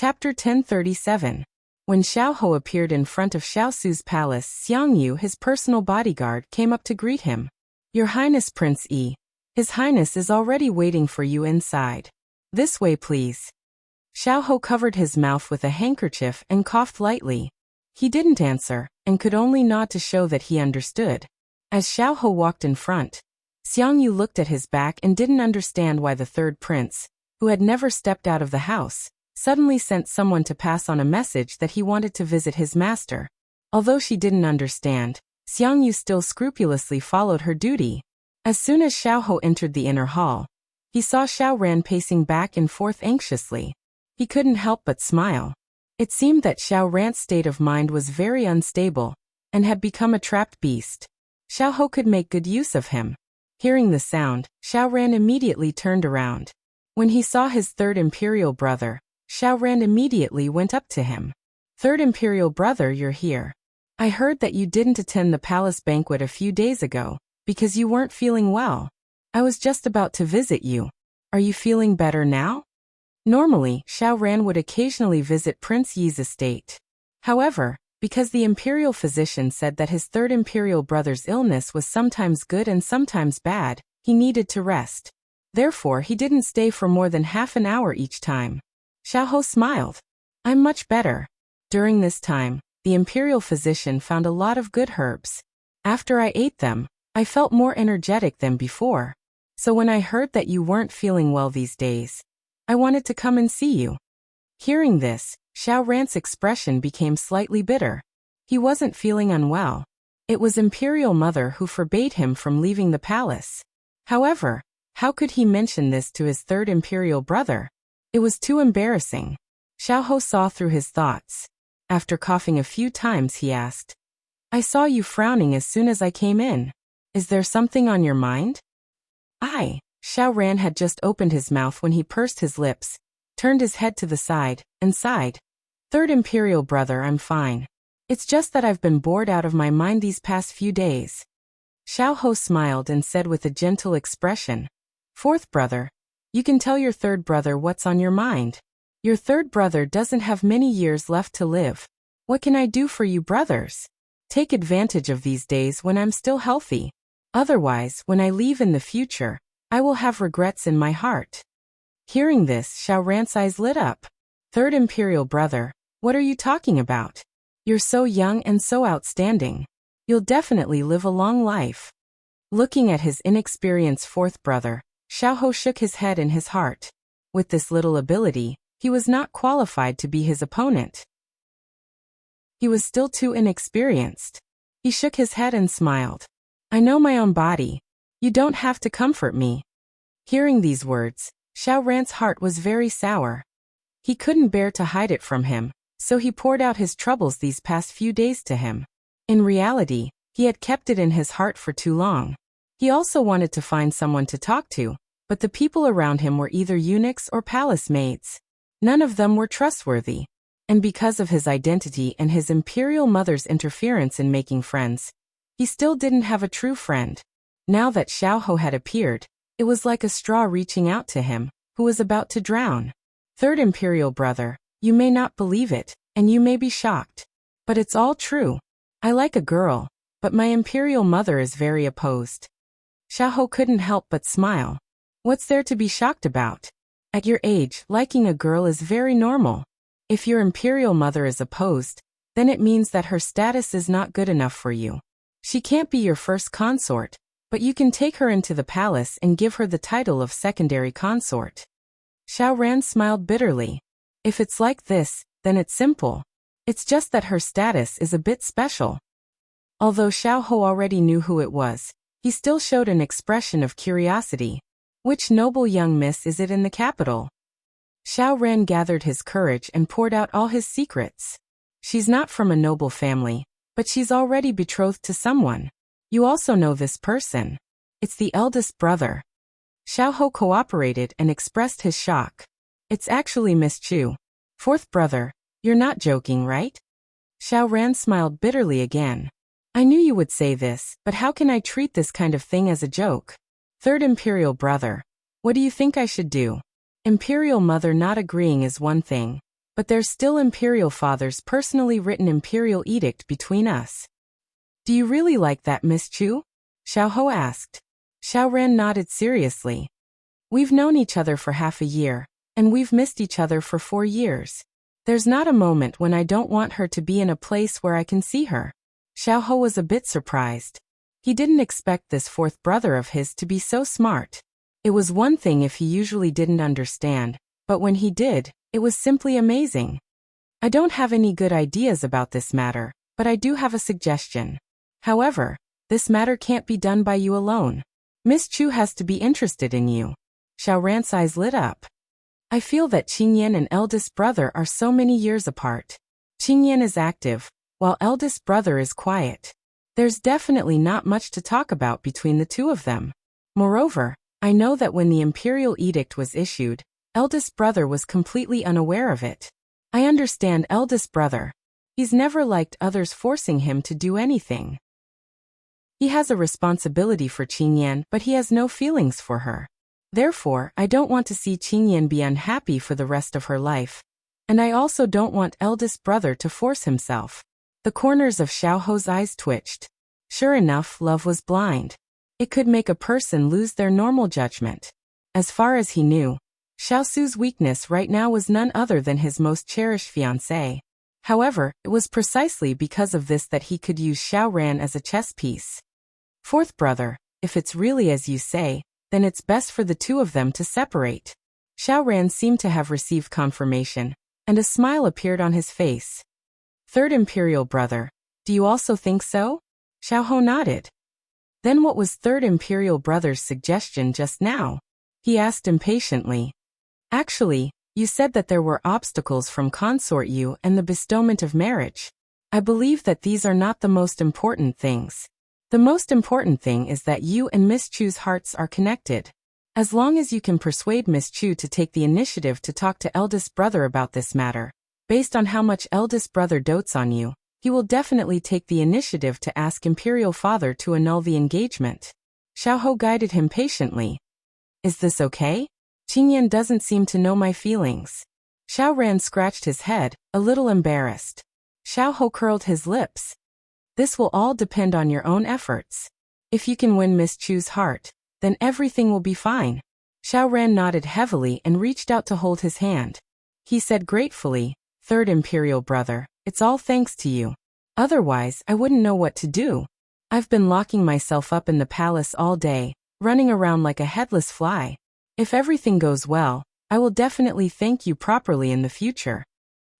Chapter 1037. When Xiao Ho appeared in front of Xiao Su's palace, Xiang Yu, his personal bodyguard, came up to greet him. "Your Highness Prince Yi. His Highness is already waiting for you inside. This way please." Xiao Ho covered his mouth with a handkerchief and coughed lightly. He didn't answer, and could only nod to show that he understood. As Xiao Ho walked in front, Xiang Yu looked at his back and didn't understand why the third prince, who had never stepped out of the house, suddenly sent someone to pass on a message that he wanted to visit his master. Although she didn't understand, Xiang Yu still scrupulously followed her duty. As soon as Xiao Ho entered the inner hall, he saw Xiao Ran pacing back and forth anxiously. He couldn't help but smile. It seemed that Xiao Ran's state of mind was very unstable, and had become a trapped beast. Xiao Ho could make good use of him. Hearing the sound, Xiao Ran immediately turned around. When he saw his third imperial brother, Xiao Ran immediately went up to him. "Third imperial brother, you're here. I heard that you didn't attend the palace banquet a few days ago, because you weren't feeling well. I was just about to visit you. Are you feeling better now?" Normally, Xiao Ran would occasionally visit Prince Yi's estate. However, because the imperial physician said that his third imperial brother's illness was sometimes good and sometimes bad, he needed to rest. Therefore, he didn't stay for more than half an hour each time. Xiao Ho smiled. "I'm much better." During this time, the imperial physician found a lot of good herbs. After I ate them, I felt more energetic than before. So when I heard that you weren't feeling well these days, I wanted to come and see you. Hearing this, Xiao Ran's expression became slightly bitter. He wasn't feeling unwell. It was Imperial Mother who forbade him from leaving the palace. However, how could he mention this to his third imperial brother? It was too embarrassing. Xiao Ho saw through his thoughts. After coughing a few times, he asked, "I saw you frowning as soon as I came in. Is there something on your mind?" Xiao Ran had just opened his mouth when he pursed his lips, turned his head to the side, and sighed. "Third imperial brother, I'm fine. It's just that I've been bored out of my mind these past few days." Xiao Ho smiled and said with a gentle expression, "Fourth brother, you can tell your third brother what's on your mind. Your third brother doesn't have many years left to live. What can I do for you brothers? Take advantage of these days when I'm still healthy. Otherwise, when I leave in the future, I will have regrets in my heart." Hearing this, Xiao Ran's eyes lit up. "Third imperial brother, what are you talking about? You're so young and so outstanding. You'll definitely live a long life." Looking at his inexperienced fourth brother, Xiao Ho shook his head in his heart. With this little ability, he was not qualified to be his opponent. He was still too inexperienced. He shook his head and smiled. "I know my own body. You don't have to comfort me." Hearing these words, Xiao Ran's heart was very sour. He couldn't bear to hide it from him, so he poured out his troubles these past few days to him. In reality, he had kept it in his heart for too long. He also wanted to find someone to talk to, but the people around him were either eunuchs or palace maids. None of them were trustworthy. And because of his identity and his imperial mother's interference in making friends, he still didn't have a true friend. Now that Xiao Ho had appeared, it was like a straw reaching out to him, who was about to drown. "Third imperial brother, you may not believe it, and you may be shocked. But it's all true. I like a girl, but my imperial mother is very opposed." Xiao Ho couldn't help but smile. What's there to be shocked about? At your age, liking a girl is very normal. If your imperial mother is opposed, then it means that her status is not good enough for you. She can't be your first consort, but you can take her into the palace and give her the title of secondary consort. Xiao Ran smiled bitterly. If it's like this, then it's simple. It's just that her status is a bit special. Although Xiao Ho already knew who it was, he still showed an expression of curiosity. "Which noble young miss is it in the capital?" Xiao Ran gathered his courage and poured out all his secrets. "She's not from a noble family, but she's already betrothed to someone. You also know this person. It's the eldest brother." Xiao Ho cooperated and expressed his shock. "It's actually Miss Chu. Fourth brother, you're not joking, right?" Xiao Ran smiled bitterly again. "I knew you would say this, but how can I treat this kind of thing as a joke? Third imperial brother, what do you think I should do? Imperial mother not agreeing is one thing, But there's still Imperial Father's personally written imperial edict between us. Do you really like that, Miss Chu? Xiao asked. Xiao nodded seriously. We've known each other for half a year, and we've missed each other for 4 years. There's not a moment when I don't want her to be in a place where I can see her. Xiao was a bit surprised. He didn't expect this fourth brother of his to be so smart. It was one thing if he usually didn't understand, but when he did, it was simply amazing. I don't have any good ideas about this matter, but I do have a suggestion. However, this matter can't be done by you alone. Miss Chu has to be interested in you. Xiao eyes lit up. I feel that Qingyan and eldest brother are so many years apart. Qingyan is active, while eldest brother is quiet. There's definitely not much to talk about between the two of them. Moreover, I know that when the imperial edict was issued, eldest brother was completely unaware of it. I understand eldest brother. He's never liked others forcing him to do anything. He has a responsibility for Qingyan, but he has no feelings for her. Therefore, I don't want to see Qingyan be unhappy for the rest of her life. And I also don't want eldest brother to force himself. The corners of Xiao's eyes twitched. Sure enough, love was blind. It could make a person lose their normal judgment. As far as he knew, Xiao's weakness right now was none other than his most cherished fiancée. However, it was precisely because of this that he could use Xiao as a chess piece. Fourth brother, if it's really as you say, then it's best for the two of them to separate. Xiao seemed to have received confirmation, and a smile appeared on his face. Third imperial brother, do you also think so? Xiao nodded. Then what was third imperial brother's suggestion just now? He asked impatiently. Actually, you said that there were obstacles from Consort you and the bestowment of marriage. I believe that these are not the most important things. The most important thing is that you and Miss Chu's hearts are connected. As long as you can persuade Miss Chu to take the initiative to talk to eldest brother about this matter, based on how much eldest brother dotes on you, he will definitely take the initiative to ask Imperial Father to annul the engagement. Xiao guided him patiently. Is this okay? Qingyan doesn't seem to know my feelings. Xiao scratched his head, a little embarrassed. Xiao curled his lips. This will all depend on your own efforts. If you can win Miss Chu's heart, then everything will be fine. Xiao nodded heavily and reached out to hold his hand. He said gratefully, Third Imperial brother, it's all thanks to you. Otherwise, I wouldn't know what to do. I've been locking myself up in the palace all day, running around like a headless fly. If everything goes well, I will definitely thank you properly in the future.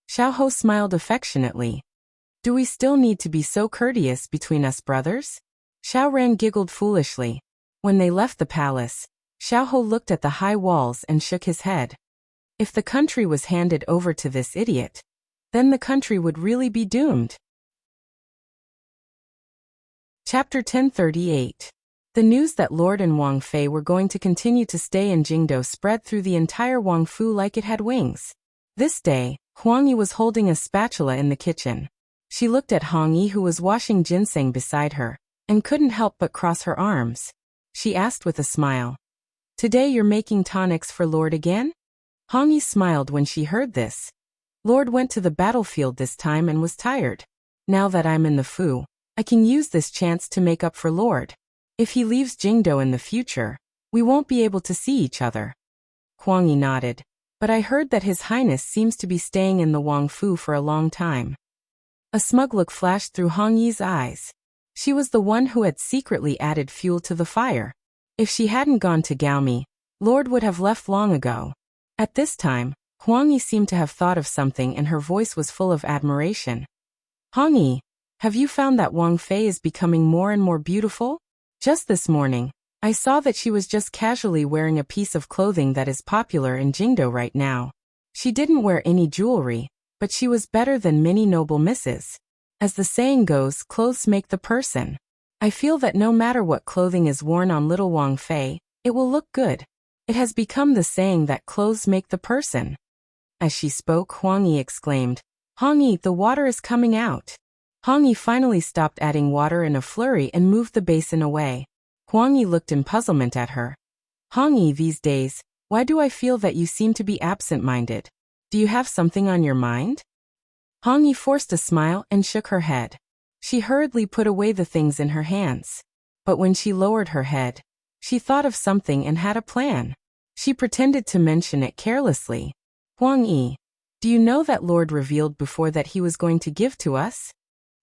Xiao smiled affectionately. Do we still need to be so courteous between us brothers? Xiao giggled foolishly. When they left the palace, Xiao looked at the high walls and shook his head. If the country was handed over to this idiot, then the country would really be doomed. Chapter 1038. The news that Lord and Wang Fei were going to continue to stay in Jingdo spread through the entire Wangfu like it had wings. This day, Huang Yi was holding a spatula in the kitchen. She looked at Hong Yi, who was washing ginseng beside her, and couldn't help but cross her arms. She asked with a smile, "Today you're making tonics for Lord again?" Hong Yi smiled when she heard this. Lord went to the battlefield this time and was tired. Now that I'm in the Fu, I can use this chance to make up for Lord. If he leaves Jingdo in the future, we won't be able to see each other. Huang Yi nodded. But I heard that His Highness seems to be staying in the Wangfu for a long time. A smug look flashed through Hong Yi's eyes. She was the one who had secretly added fuel to the fire. If she hadn't gone to Gaomi, Lord would have left long ago. At this time, Huang Yi seemed to have thought of something and her voice was full of admiration. Hong Yi, have you found that Wang Fei is becoming more and more beautiful? Just this morning, I saw that she was just casually wearing a piece of clothing that is popular in Jingdo right now. She didn't wear any jewelry, but she was better than many noble misses. As the saying goes, clothes make the person. I feel that no matter what clothing is worn on little Wang Fei, it will look good. It has become the saying that clothes make the person. As she spoke, Huang Yi exclaimed, "Hong Yi, the water is coming out." Hong Yi finally stopped adding water in a flurry and moved the basin away. Huang Yi looked in puzzlement at her. "Hong Yi, these days, why do I feel that you seem to be absent-minded? Do you have something on your mind? Hong Yi forced a smile and shook her head. She hurriedly put away the things in her hands. But when she lowered her head, she thought of something and had a plan. She pretended to mention it carelessly. Huang Yi, do you know that Lord revealed before that he was going to give to us?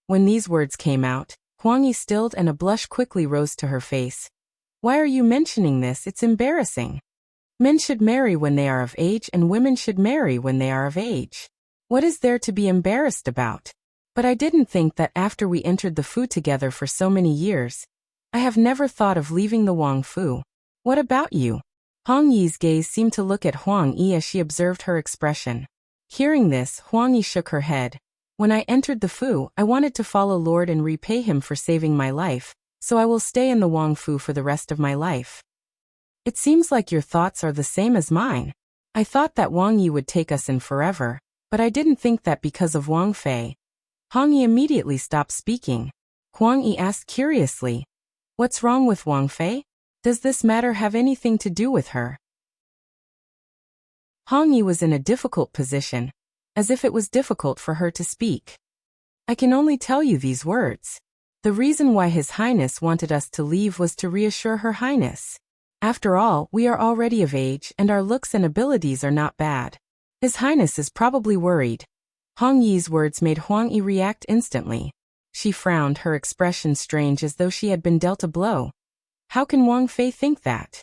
When these words came out, Huang Yi stilled and a blush quickly rose to her face. Why are you mentioning this? It's embarrassing. Men should marry when they are of age and women should marry when they are of age. What is there to be embarrassed about? But I didn't think that after we entered the Fu together for so many years, I have never thought of leaving the Wang Fu. What about you? Hong Yi's gaze seemed to look at Huang Yi as she observed her expression. Hearing this, Huang Yi shook her head. When I entered the Fu, I wanted to follow Lord and repay him for saving my life, so I will stay in the Wang Fu for the rest of my life. It seems like your thoughts are the same as mine. I thought that Wang Yi would take us in forever, but I didn't think that because of Wang Fei. Hong Yi immediately stopped speaking. Huang Yi asked curiously, what's wrong with Wang Fei? Does this matter have anything to do with her? Hong Yi was in a difficult position, as if it was difficult for her to speak. I can only tell you these words. The reason why His Highness wanted us to leave was to reassure Her Highness. After all, we are already of age and our looks and abilities are not bad. His Highness is probably worried. Hong Yi's words made Huang Yi react instantly. She frowned, her expression strange as though she had been dealt a blow. How can Wang Fei think that?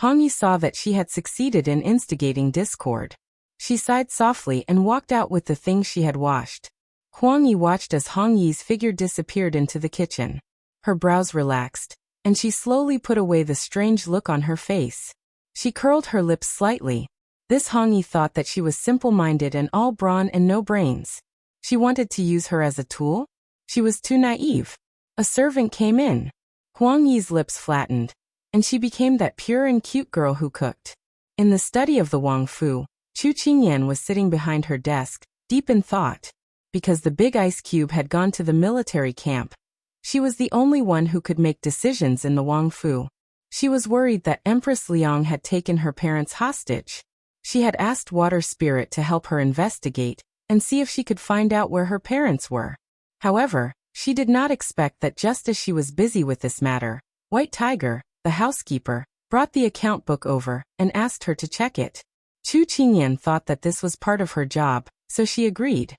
Hong Yi saw that she had succeeded in instigating discord. She sighed softly and walked out with the things she had washed. Huang Yi watched as Hong Yi's figure disappeared into the kitchen. Her brows relaxed, and she slowly put away the strange look on her face. She curled her lips slightly. This Hong Yi thought that she was simple-minded and all brawn and no brains. She wanted to use her as a tool? She was too naive. A servant came in. Huang Yi's lips flattened, and she became that pure and cute girl who cooked. In the study of the Wang Fu, Chu Qingyan was sitting behind her desk, deep in thought. Because the big ice cube had gone to the military camp, she was the only one who could make decisions in the Wang Fu. She was worried that Empress Liang had taken her parents hostage. She had asked Water Spirit to help her investigate and see if she could find out where her parents were. However, she did not expect that just as she was busy with this matter, White Tiger, the housekeeper, brought the account book over and asked her to check it. Chu Qingyan thought that this was part of her job, so she agreed.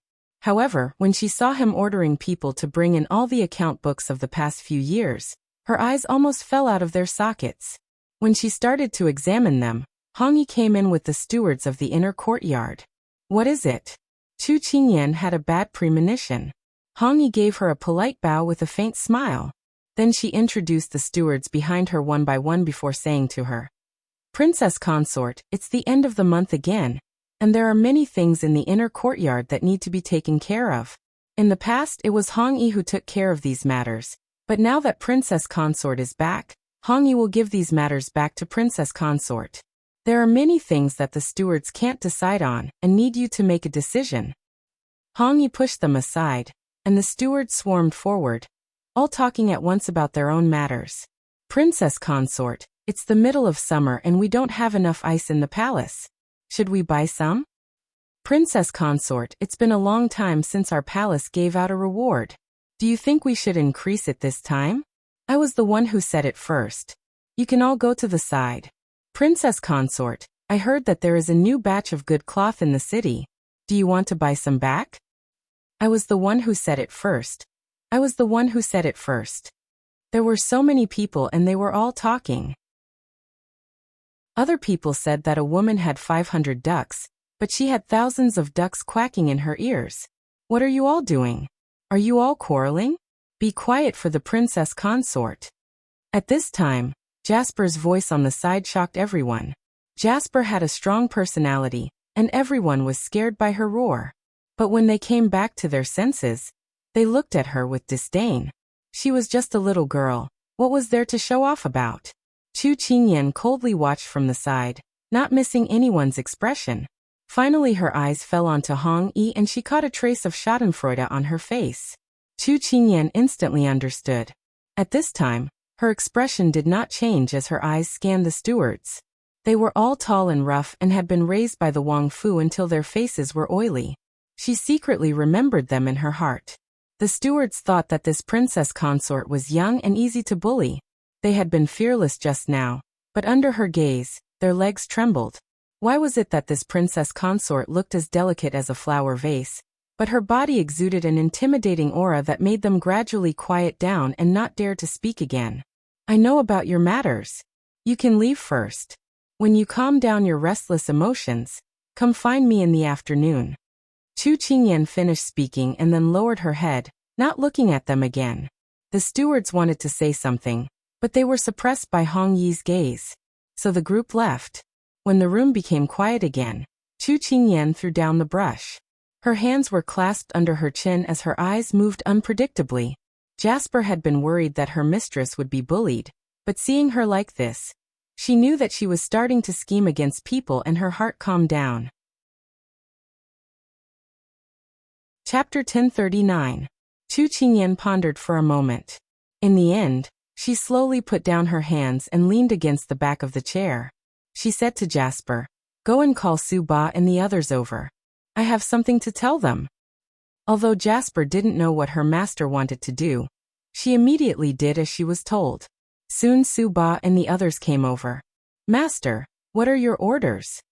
However, when she saw him ordering people to bring in all the account books of the past few years, her eyes almost fell out of their sockets. When she started to examine them, Hong Yi came in with the stewards of the inner courtyard. What is it? Chu Qingyan had a bad premonition. Hong Yi gave her a polite bow with a faint smile. Then she introduced the stewards behind her one by one before saying to her, Princess Consort, it's the end of the month again, and there are many things in the inner courtyard that need to be taken care of. In the past, it was Hong Yi who took care of these matters, but now that Princess Consort is back, Hong Yi will give these matters back to Princess Consort. There are many things that the stewards can't decide on and need you to make a decision. Hong Yi pushed them aside, and the stewards swarmed forward, all talking at once about their own matters. Princess Consort, it's the middle of summer and we don't have enough ice in the palace. Should we buy some? Princess Consort, it's been a long time since our palace gave out a reward. Do you think we should increase it this time? I was the one who said it first. You can all go to the side. Princess Consort, I heard that there is a new batch of good cloth in the city. Do you want to buy some back? I was the one who said it first. I was the one who said it first. There were so many people and they were all talking. Other people said that a woman had 500 ducks, but she had thousands of ducks quacking in her ears. What are you all doing? Are you all quarreling? Be quiet for the Princess Consort. At this time, Jasper's voice on the side shocked everyone. Jasper had a strong personality, and everyone was scared by her roar. But when they came back to their senses, they looked at her with disdain. She was just a little girl. What was there to show off about? Chu Qingyan coldly watched from the side, not missing anyone's expression. Finally her eyes fell onto Hong Yi and she caught a trace of schadenfreude on her face. Chu Qingyan instantly understood. At this time, her expression did not change as her eyes scanned the stewards. They were all tall and rough and had been raised by the Wang Fu until their faces were oily. She secretly remembered them in her heart. The stewards thought that this princess consort was young and easy to bully. They had been fearless just now, but under her gaze, their legs trembled. Why was it that this princess consort looked as delicate as a flower vase, but her body exuded an intimidating aura that made them gradually quiet down and not dare to speak again? I know about your matters. You can leave first. When you calm down your restless emotions, come find me in the afternoon. Chu Qingyan finished speaking and then lowered her head, not looking at them again. The stewards wanted to say something, but they were suppressed by Hong Yi's gaze. So the group left. When the room became quiet again, Chu Qingyan threw down the brush. Her hands were clasped under her chin as her eyes moved unpredictably. Jasper had been worried that her mistress would be bullied, but seeing her like this, she knew that she was starting to scheme against people and her heart calmed down. Chapter 1039. Chu Qingyan pondered for a moment. In the end, she slowly put down her hands and leaned against the back of the chair. She said to Jasper, "Go and call Su Ba and the others over. I have something to tell them." Although Jasper didn't know what her master wanted to do, she immediately did as she was told. Soon Su Ba and the others came over. "Master, what are your orders?"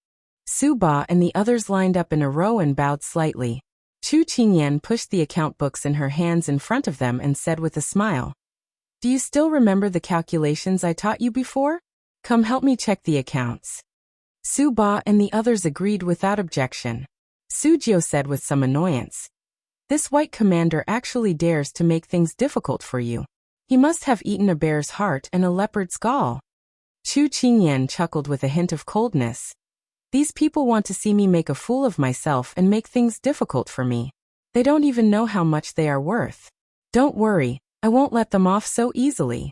Su Ba and the others lined up in a row and bowed slightly. Chu Qingyan pushed the account books in her hands in front of them and said with a smile, "Do you still remember the calculations I taught you before? Come help me check the accounts." Su Ba and the others agreed without objection. Su Jiao said with some annoyance, "This white commander actually dares to make things difficult for you. He must have eaten a bear's heart and a leopard's gall." Chu Qingyan chuckled with a hint of coldness. "These people want to see me make a fool of myself and make things difficult for me. They don't even know how much they are worth. Don't worry, I won't let them off so easily."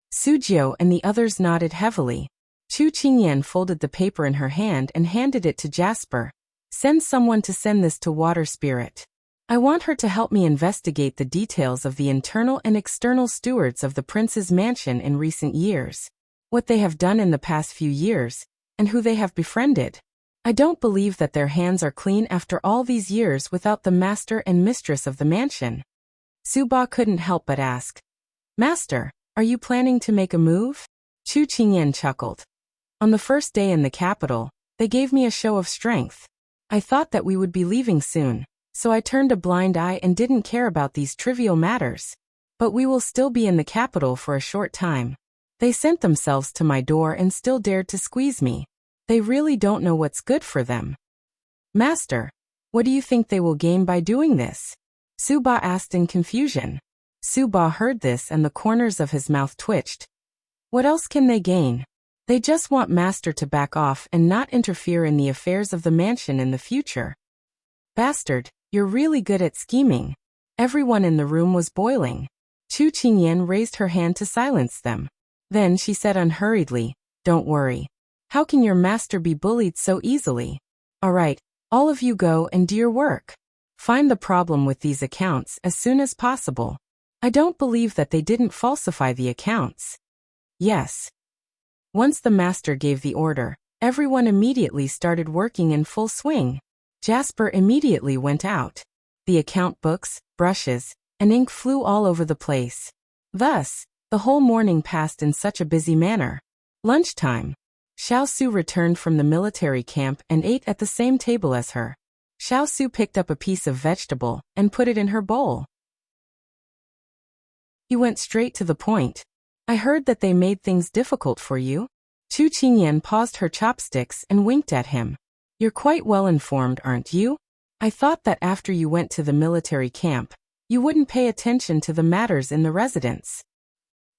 Su Jiao and the others nodded heavily. Chu Qingyan folded the paper in her hand and handed it to Jasper. "Send someone to send this to Water Spirit. I want her to help me investigate the details of the internal and external stewards of the prince's mansion in recent years, what they have done in the past few years, and who they have befriended. I don't believe that their hands are clean after all these years without the master and mistress of the mansion." Su Ba couldn't help but ask, "Master, are you planning to make a move?" Chu Qingyan chuckled. "On the first day in the capital, they gave me a show of strength. I thought that we would be leaving soon, so I turned a blind eye and didn't care about these trivial matters. But we will still be in the capital for a short time. They sent themselves to my door and still dared to squeeze me. They really don't know what's good for them." "Master, what do you think they will gain by doing this?" Su Ba asked in confusion. Su Ba heard this and the corners of his mouth twitched. "What else can they gain? They just want Master to back off and not interfere in the affairs of the mansion in the future." "Bastard, you're really good at scheming." Everyone in the room was boiling. Chu Qingyan raised her hand to silence them. Then she said unhurriedly, "Don't worry. How can your master be bullied so easily? All right, all of you go and do your work. Find the problem with these accounts as soon as possible. I don't believe that they didn't falsify the accounts." "Yes." Once the master gave the order, everyone immediately started working in full swing. Jasper immediately went out. The account books, brushes, and ink flew all over the place. Thus, the whole morning passed in such a busy manner. Lunchtime. Xiao Su returned from the military camp and ate at the same table as her. Xiao Su picked up a piece of vegetable and put it in her bowl. He went straight to the point. "I heard that they made things difficult for you." Chu Qingyan paused her chopsticks and winked at him. "You're quite well informed, aren't you? I thought that after you went to the military camp, you wouldn't pay attention to the matters in the residence.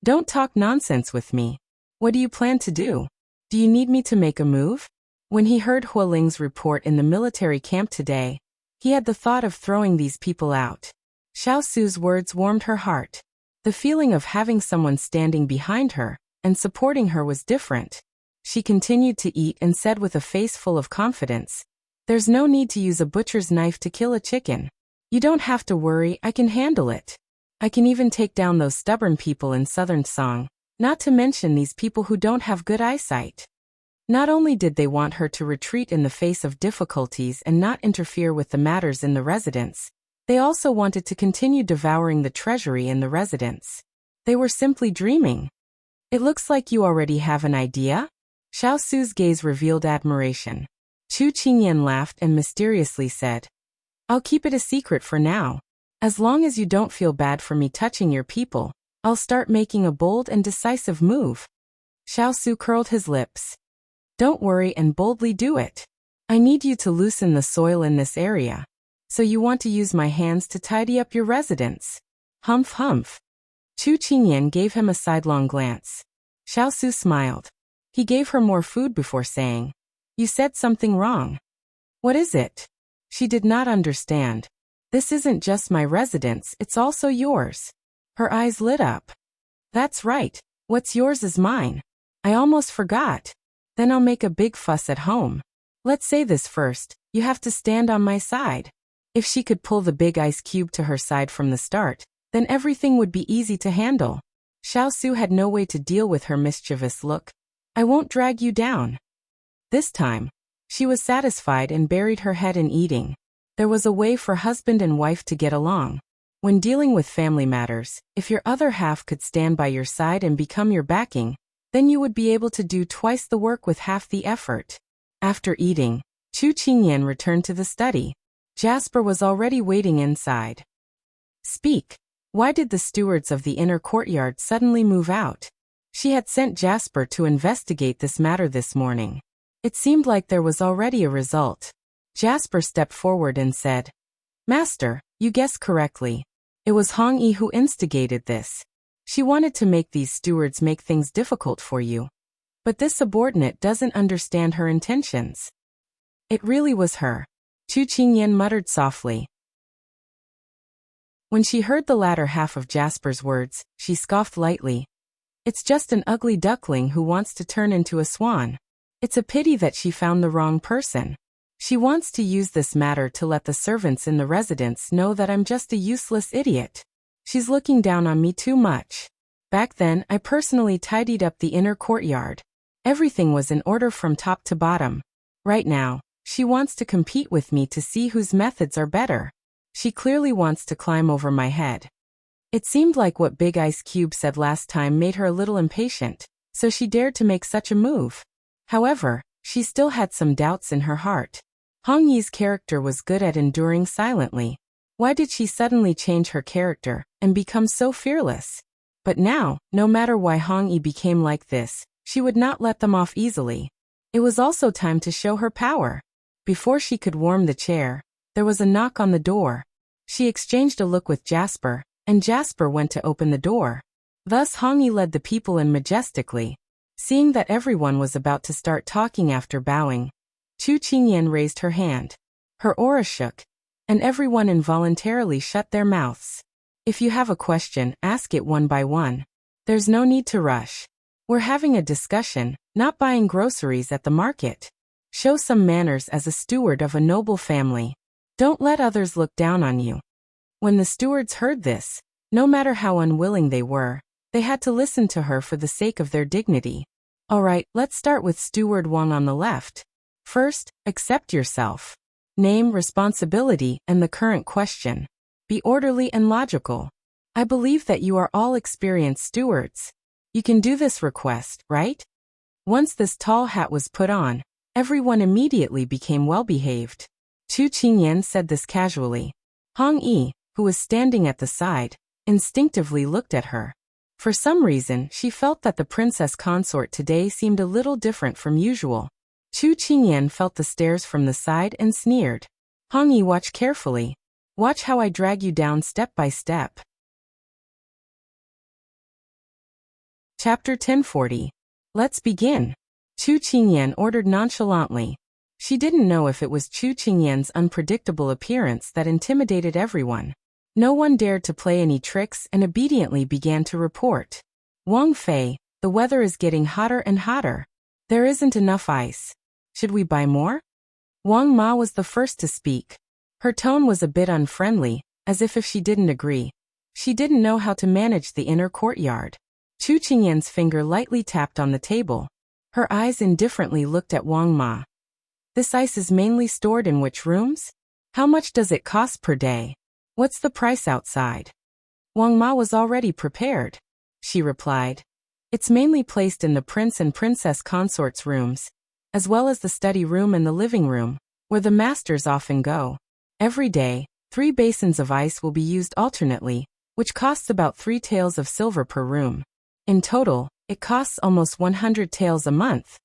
Don't talk nonsense with me. What do you plan to do? Do you need me to make a move?" When he heard Hualing's report in the military camp today, he had the thought of throwing these people out. Xiao Su's words warmed her heart. The feeling of having someone standing behind her and supporting her was different. She continued to eat and said with a face full of confidence, "There's no need to use a butcher's knife to kill a chicken. You don't have to worry, I can handle it. I can even take down those stubborn people in Southern Song, not to mention these people who don't have good eyesight." Not only did they want her to retreat in the face of difficulties and not interfere with the matters in the residence, they also wanted to continue devouring the treasury in the residence. They were simply dreaming. It looks like you already have an idea? Xiao Su's gaze revealed admiration. Chu Qingyan laughed and mysteriously said, I'll keep it a secret for now. As long as you don't feel bad for me touching your people, I'll start making a bold and decisive move. Xiao Su curled his lips. Don't worry and boldly do it. I need you to loosen the soil in this area. So you want to use my hands to tidy up your residence? Humph humph. Chu Qingyan gave him a sidelong glance. Xiao Su smiled. He gave her more food before saying, You said something wrong. What is it? She did not understand. This isn't just my residence, it's also yours. Her eyes lit up. That's right. What's yours is mine. I almost forgot. Then I'll make a big fuss at home. Let's say this first, you have to stand on my side. If she could pull the big ice cube to her side from the start, then everything would be easy to handle. Xiao Su had no way to deal with her mischievous look. I won't drag you down. This time, she was satisfied and buried her head in eating. There was a way for husband and wife to get along. When dealing with family matters, if your other half could stand by your side and become your backing, then you would be able to do twice the work with half the effort. After eating, Chu Qingyan returned to the study. Jasper was already waiting inside. Speak. Why did the stewards of the inner courtyard suddenly move out? She had sent Jasper to investigate this matter this morning. It seemed like there was already a result. Jasper stepped forward and said, Master, you guessed correctly. It was Hong Yi who instigated this. She wanted to make these stewards make things difficult for you. But this subordinate doesn't understand her intentions. It really was her. Chu Qingyan muttered softly. When she heard the latter half of Jasper's words, she scoffed lightly. It's just an ugly duckling who wants to turn into a swan. It's a pity that she found the wrong person. She wants to use this matter to let the servants in the residence know that I'm just a useless idiot. She's looking down on me too much. Back then, I personally tidied up the inner courtyard. Everything was in order from top to bottom. Right now, she wants to compete with me to see whose methods are better. She clearly wants to climb over my head. It seemed like what Big Ice Cube said last time made her a little impatient, so she dared to make such a move. However, she still had some doubts in her heart. Hong Yi's character was good at enduring silently. Why did she suddenly change her character and become so fearless? But now, no matter why Hong Yi became like this, she would not let them off easily. It was also time to show her power. Before she could warm the chair, there was a knock on the door. She exchanged a look with Jasper, and Jasper went to open the door. Thus Hong Yi led the people in majestically. Seeing that everyone was about to start talking after bowing, Chu Qingyan raised her hand. Her aura shook, and everyone involuntarily shut their mouths. If you have a question, ask it one by one. There's no need to rush. We're having a discussion, not buying groceries at the market. Show some manners as a steward of a noble family. Don't let others look down on you. When the stewards heard this, no matter how unwilling they were, they had to listen to her for the sake of their dignity. Alright, let's start with Steward Wang on the left. First, accept yourself. Name, responsibility, and the current question. Be orderly and logical. I believe that you are all experienced stewards. You can do this request, right? Once this tall hat was put on, everyone immediately became well-behaved. Chu Qingyan said this casually. Hong Yi, who was standing at the side, instinctively looked at her. For some reason, she felt that the princess consort today seemed a little different from usual. Chu Qingyan felt the stares from the side and sneered. Hong Yi, watch carefully. Watch how I drag you down step by step. Chapter 1040. Let's begin. Chu Qingyan ordered nonchalantly. She didn't know if it was Chu Qingyan's unpredictable appearance that intimidated everyone. No one dared to play any tricks and obediently began to report. Wang Fei, the weather is getting hotter and hotter. There isn't enough ice. Should we buy more? Wang Ma was the first to speak. Her tone was a bit unfriendly, as if she didn't agree. She didn't know how to manage the inner courtyard. Chu Qingyan's finger lightly tapped on the table. Her eyes indifferently looked at Wang Ma. This ice is mainly stored in which rooms? How much does it cost per day? What's the price outside? Wang Ma was already prepared. She replied. It's mainly placed in the prince and princess consort's rooms, as well as the study room and the living room, where the masters often go. Every day, 3 basins of ice will be used alternately, which costs about 3 taels of silver per room. In total, it costs almost 100 taels a month.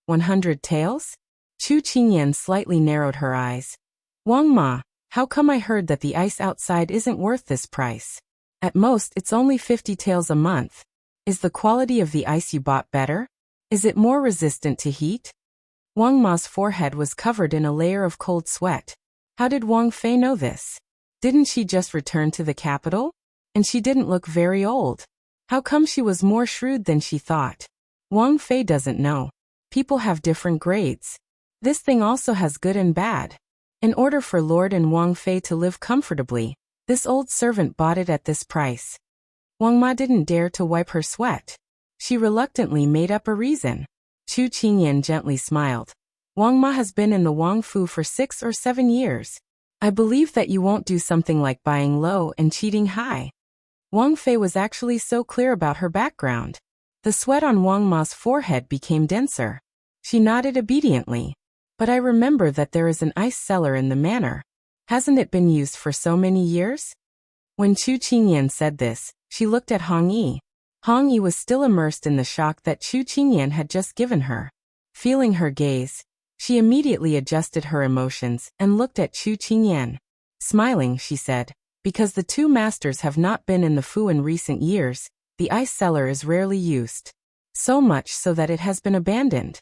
100 taels? Chu Qingyan slightly narrowed her eyes. Wang Ma, how come I heard that the ice outside isn't worth this price? At most, it's only 50 taels a month. Is the quality of the ice you bought better? Is it more resistant to heat? Wang Ma's forehead was covered in a layer of cold sweat. How did Wang Fei know this? Didn't she just return to the capital? And she didn't look very old. How come she was more shrewd than she thought? Wang Fei doesn't know. People have different grades. This thing also has good and bad. In order for Lord and Wang Fei to live comfortably, this old servant bought it at this price. Wang Ma didn't dare to wipe her sweat. She reluctantly made up a reason. Chu Qingyan gently smiled. Wang Ma has been in the Wang Fu for 6 or 7 years. I believe that you won't do something like buying low and cheating high. Wang Fei was actually so clear about her background. The sweat on Wang Ma's forehead became denser. She nodded obediently. But I remember that there is an ice cellar in the manor. Hasn't it been used for so many years? When Chu Qingyan said this, she looked at Hong Yi. Hong Yi was still immersed in the shock that Chu Qingyan had just given her. Feeling her gaze, she immediately adjusted her emotions and looked at Chu Qingyan. Smiling, she said, because the 2 masters have not been in the Fu in recent years, the ice cellar is rarely used. So much so that it has been abandoned.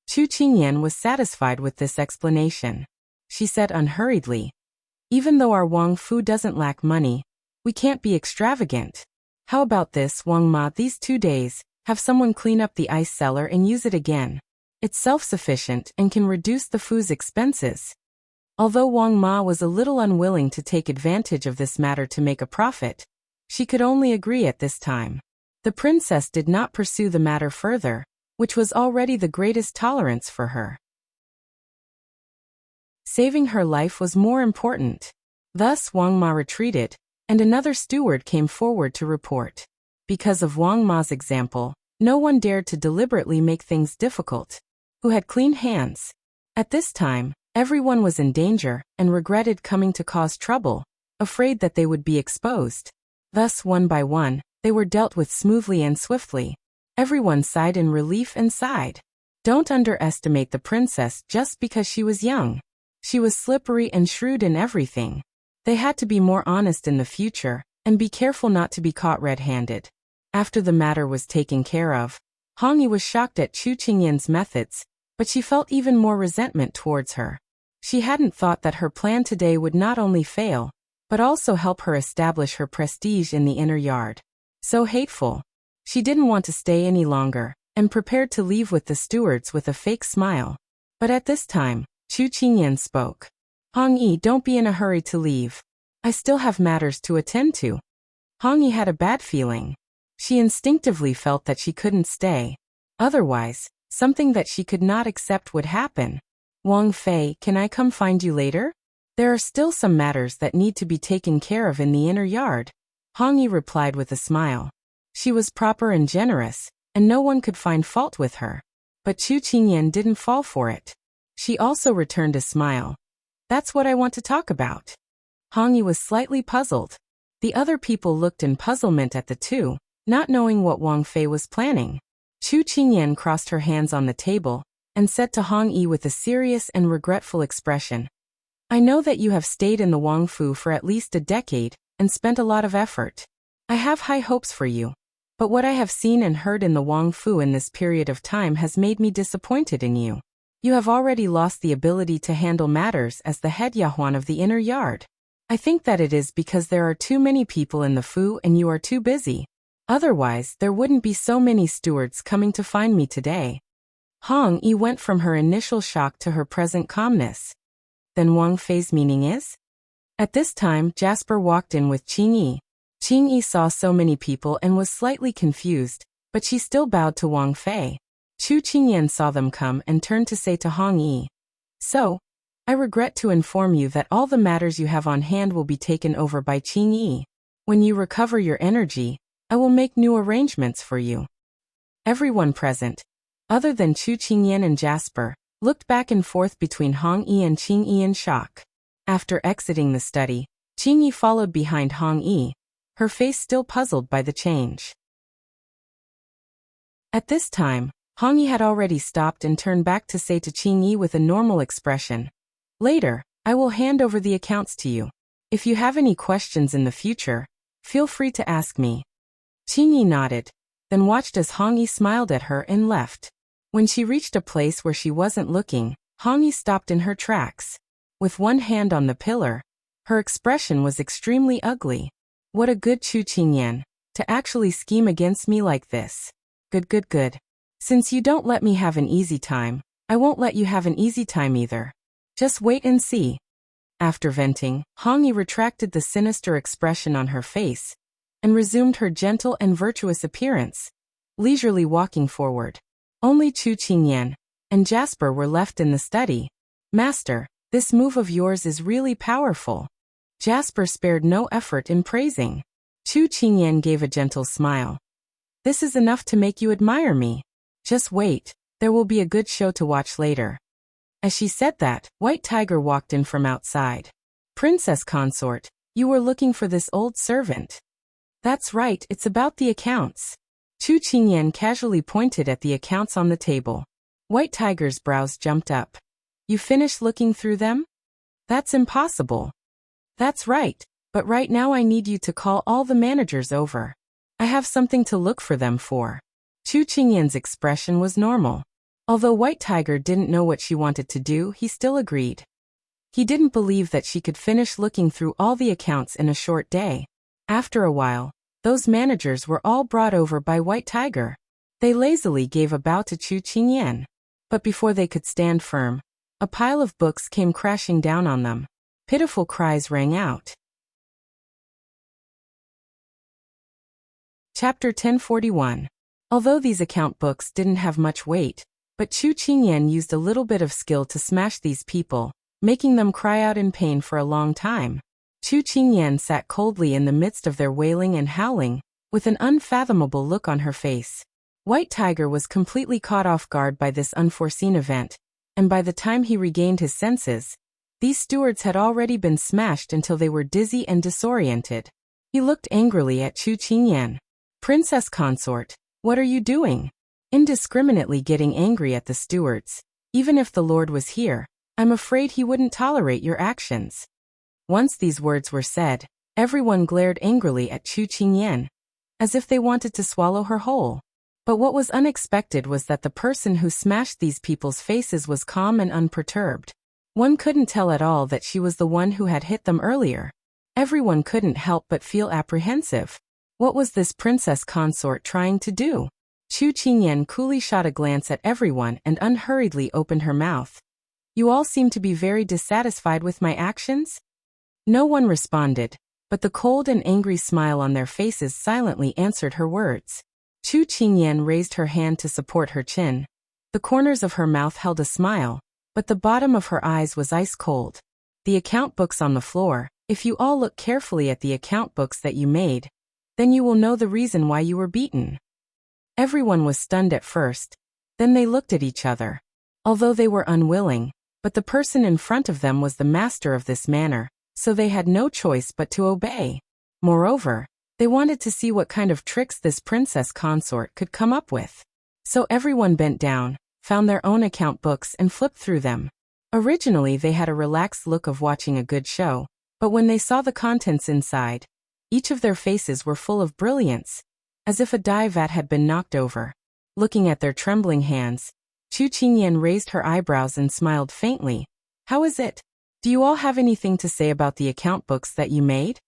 Chu Qingyan was satisfied with this explanation. She said unhurriedly, even though our Wang Fu doesn't lack money, we can't be extravagant. How about this, Wang Ma, these 2 days, have someone clean up the ice cellar and use it again. It's self-sufficient and can reduce the Fu's expenses. Although Wang Ma was a little unwilling to take advantage of this matter to make a profit, she could only agree at this time. The princess did not pursue the matter further, which was already the greatest tolerance for her. Saving her life was more important. Thus Wang Ma retreated, and another steward came forward to report. Because of Wang Ma's example, no one dared to deliberately make things difficult. Who had clean hands? At this time, everyone was in danger and regretted coming to cause trouble, afraid that they would be exposed. Thus, one by one, they were dealt with smoothly and swiftly. Everyone sighed in relief and sighed. Don't underestimate the princess just because she was young. She was slippery and shrewd in everything. They had to be more honest in the future, and be careful not to be caught red-handed. After the matter was taken care of, Hong Yi was shocked at Chu Qingyan's methods, but she felt even more resentment towards her. She hadn't thought that her plan today would not only fail, but also help her establish her prestige in the inner yard. So hateful. She didn't want to stay any longer, and prepared to leave with the stewards with a fake smile. But at this time, Chu Qingyan spoke. Hong Yi, don't be in a hurry to leave. I still have matters to attend to. Hong Yi had a bad feeling. She instinctively felt that she couldn't stay. Otherwise, something that she could not accept would happen. Wang Fei, can I come find you later? There are still some matters that need to be taken care of in the inner yard. Hong Yi replied with a smile. She was proper and generous, and no one could find fault with her. But Chu Qingyan didn't fall for it. She also returned a smile. That's what I want to talk about. Hong Yi was slightly puzzled. The other people looked in puzzlement at the two, not knowing what Wang Fei was planning. Chu Qingyan crossed her hands on the table, and said to Hong Yi with a serious and regretful expression, I know that you have stayed in the Wang Fu for at least a decade, and spent a lot of effort. I have high hopes for you. But what I have seen and heard in the Wang Fu in this period of time has made me disappointed in you. You have already lost the ability to handle matters as the head Yahuan of the inner yard. I think that it is because there are too many people in the Fu and you are too busy. Otherwise, there wouldn't be so many stewards coming to find me today. Hong Yi went from her initial shock to her present calmness. Then Wang Fei's meaning is? At this time, Jasper walked in with Qing Yi. Qing Yi saw so many people and was slightly confused, but she still bowed to Wang Fei. Chu Qingyan saw them come and turned to say to Hong Yi, "So, I regret to inform you that all the matters you have on hand will be taken over by Qing Yi. When you recover your energy, I will make new arrangements for you." Everyone present, other than Chu Qingyan and Jasper, looked back and forth between Hong Yi and Qing Yi in shock. After exiting the study, Qing Yi followed behind Hong Yi, her face still puzzled by the change. At this time, Hong Yi had already stopped and turned back to say to Qing Yi with a normal expression, "Later, I will hand over the accounts to you. If you have any questions in the future, feel free to ask me." Qing Yi nodded, then watched as Hong Yi smiled at her and left. When she reached a place where she wasn't looking, Hong Yi stopped in her tracks. With one hand on the pillar, her expression was extremely ugly. "What a good Chu Qingyan, to actually scheme against me like this. Good. Since you don't let me have an easy time, I won't let you have an easy time either. Just wait and see." After venting, Hong Yi retracted the sinister expression on her face and resumed her gentle and virtuous appearance, leisurely walking forward. Only Chu Qingyan and Jasper were left in the study. "Master, this move of yours is really powerful." Jasper spared no effort in praising. Chu Qingyan gave a gentle smile. "This is enough to make you admire me. Just wait, there will be a good show to watch later." As she said that, White Tiger walked in from outside. "Princess Consort, you were looking for this old servant." "That's right, it's about the accounts." Chu Qingyan casually pointed at the accounts on the table. White Tiger's brows jumped up. "You finished looking through them?" "That's impossible." "That's right, but right now I need you to call all the managers over. I have something to look for them for." Chu Qingyan's expression was normal. Although White Tiger didn't know what she wanted to do, he still agreed. He didn't believe that she could finish looking through all the accounts in a short day. After a while, those managers were all brought over by White Tiger. They lazily gave a bow to Chu Qingyan. But before they could stand firm, a pile of books came crashing down on them. Pitiful cries rang out. Chapter 1041. Although these account books didn't have much weight, but Chu Qingyan used a little bit of skill to smash these people, making them cry out in pain for a long time. Chu Qingyan sat coldly in the midst of their wailing and howling, with an unfathomable look on her face. White Tiger was completely caught off guard by this unforeseen event, and by the time he regained his senses, these stewards had already been smashed until they were dizzy and disoriented. He looked angrily at Chu Qingyan. "Princess Consort, what are you doing?" Indiscriminately getting angry at the stewards. "Even if the Lord was here, I'm afraid he wouldn't tolerate your actions." Once these words were said, everyone glared angrily at Chu Qingyan, as if they wanted to swallow her whole. But what was unexpected was that the person who smashed these people's faces was calm and unperturbed. One couldn't tell at all that she was the one who had hit them earlier. Everyone couldn't help but feel apprehensive. What was this Princess Consort trying to do? Chu Qingyan coolly shot a glance at everyone and unhurriedly opened her mouth. "You all seem to be very dissatisfied with my actions?" No one responded, but the cold and angry smile on their faces silently answered her words. Chu Qingyan raised her hand to support her chin. The corners of her mouth held a smile, but the bottom of her eyes was ice cold. "The account books on the floor, if you all look carefully at the account books that you made, then you will know the reason why you were beaten." Everyone was stunned at first. Then they looked at each other. Although they were unwilling, but the person in front of them was the master of this manor, so they had no choice but to obey. Moreover, they wanted to see what kind of tricks this Princess Consort could come up with. So everyone bent down, found their own account books and flipped through them. Originally they had a relaxed look of watching a good show, but when they saw the contents inside, each of their faces were full of brilliance, as if a dye vat had been knocked over. Looking at their trembling hands, Chu Qingyan raised her eyebrows and smiled faintly. "How is it? Do you all have anything to say about the account books that you made?"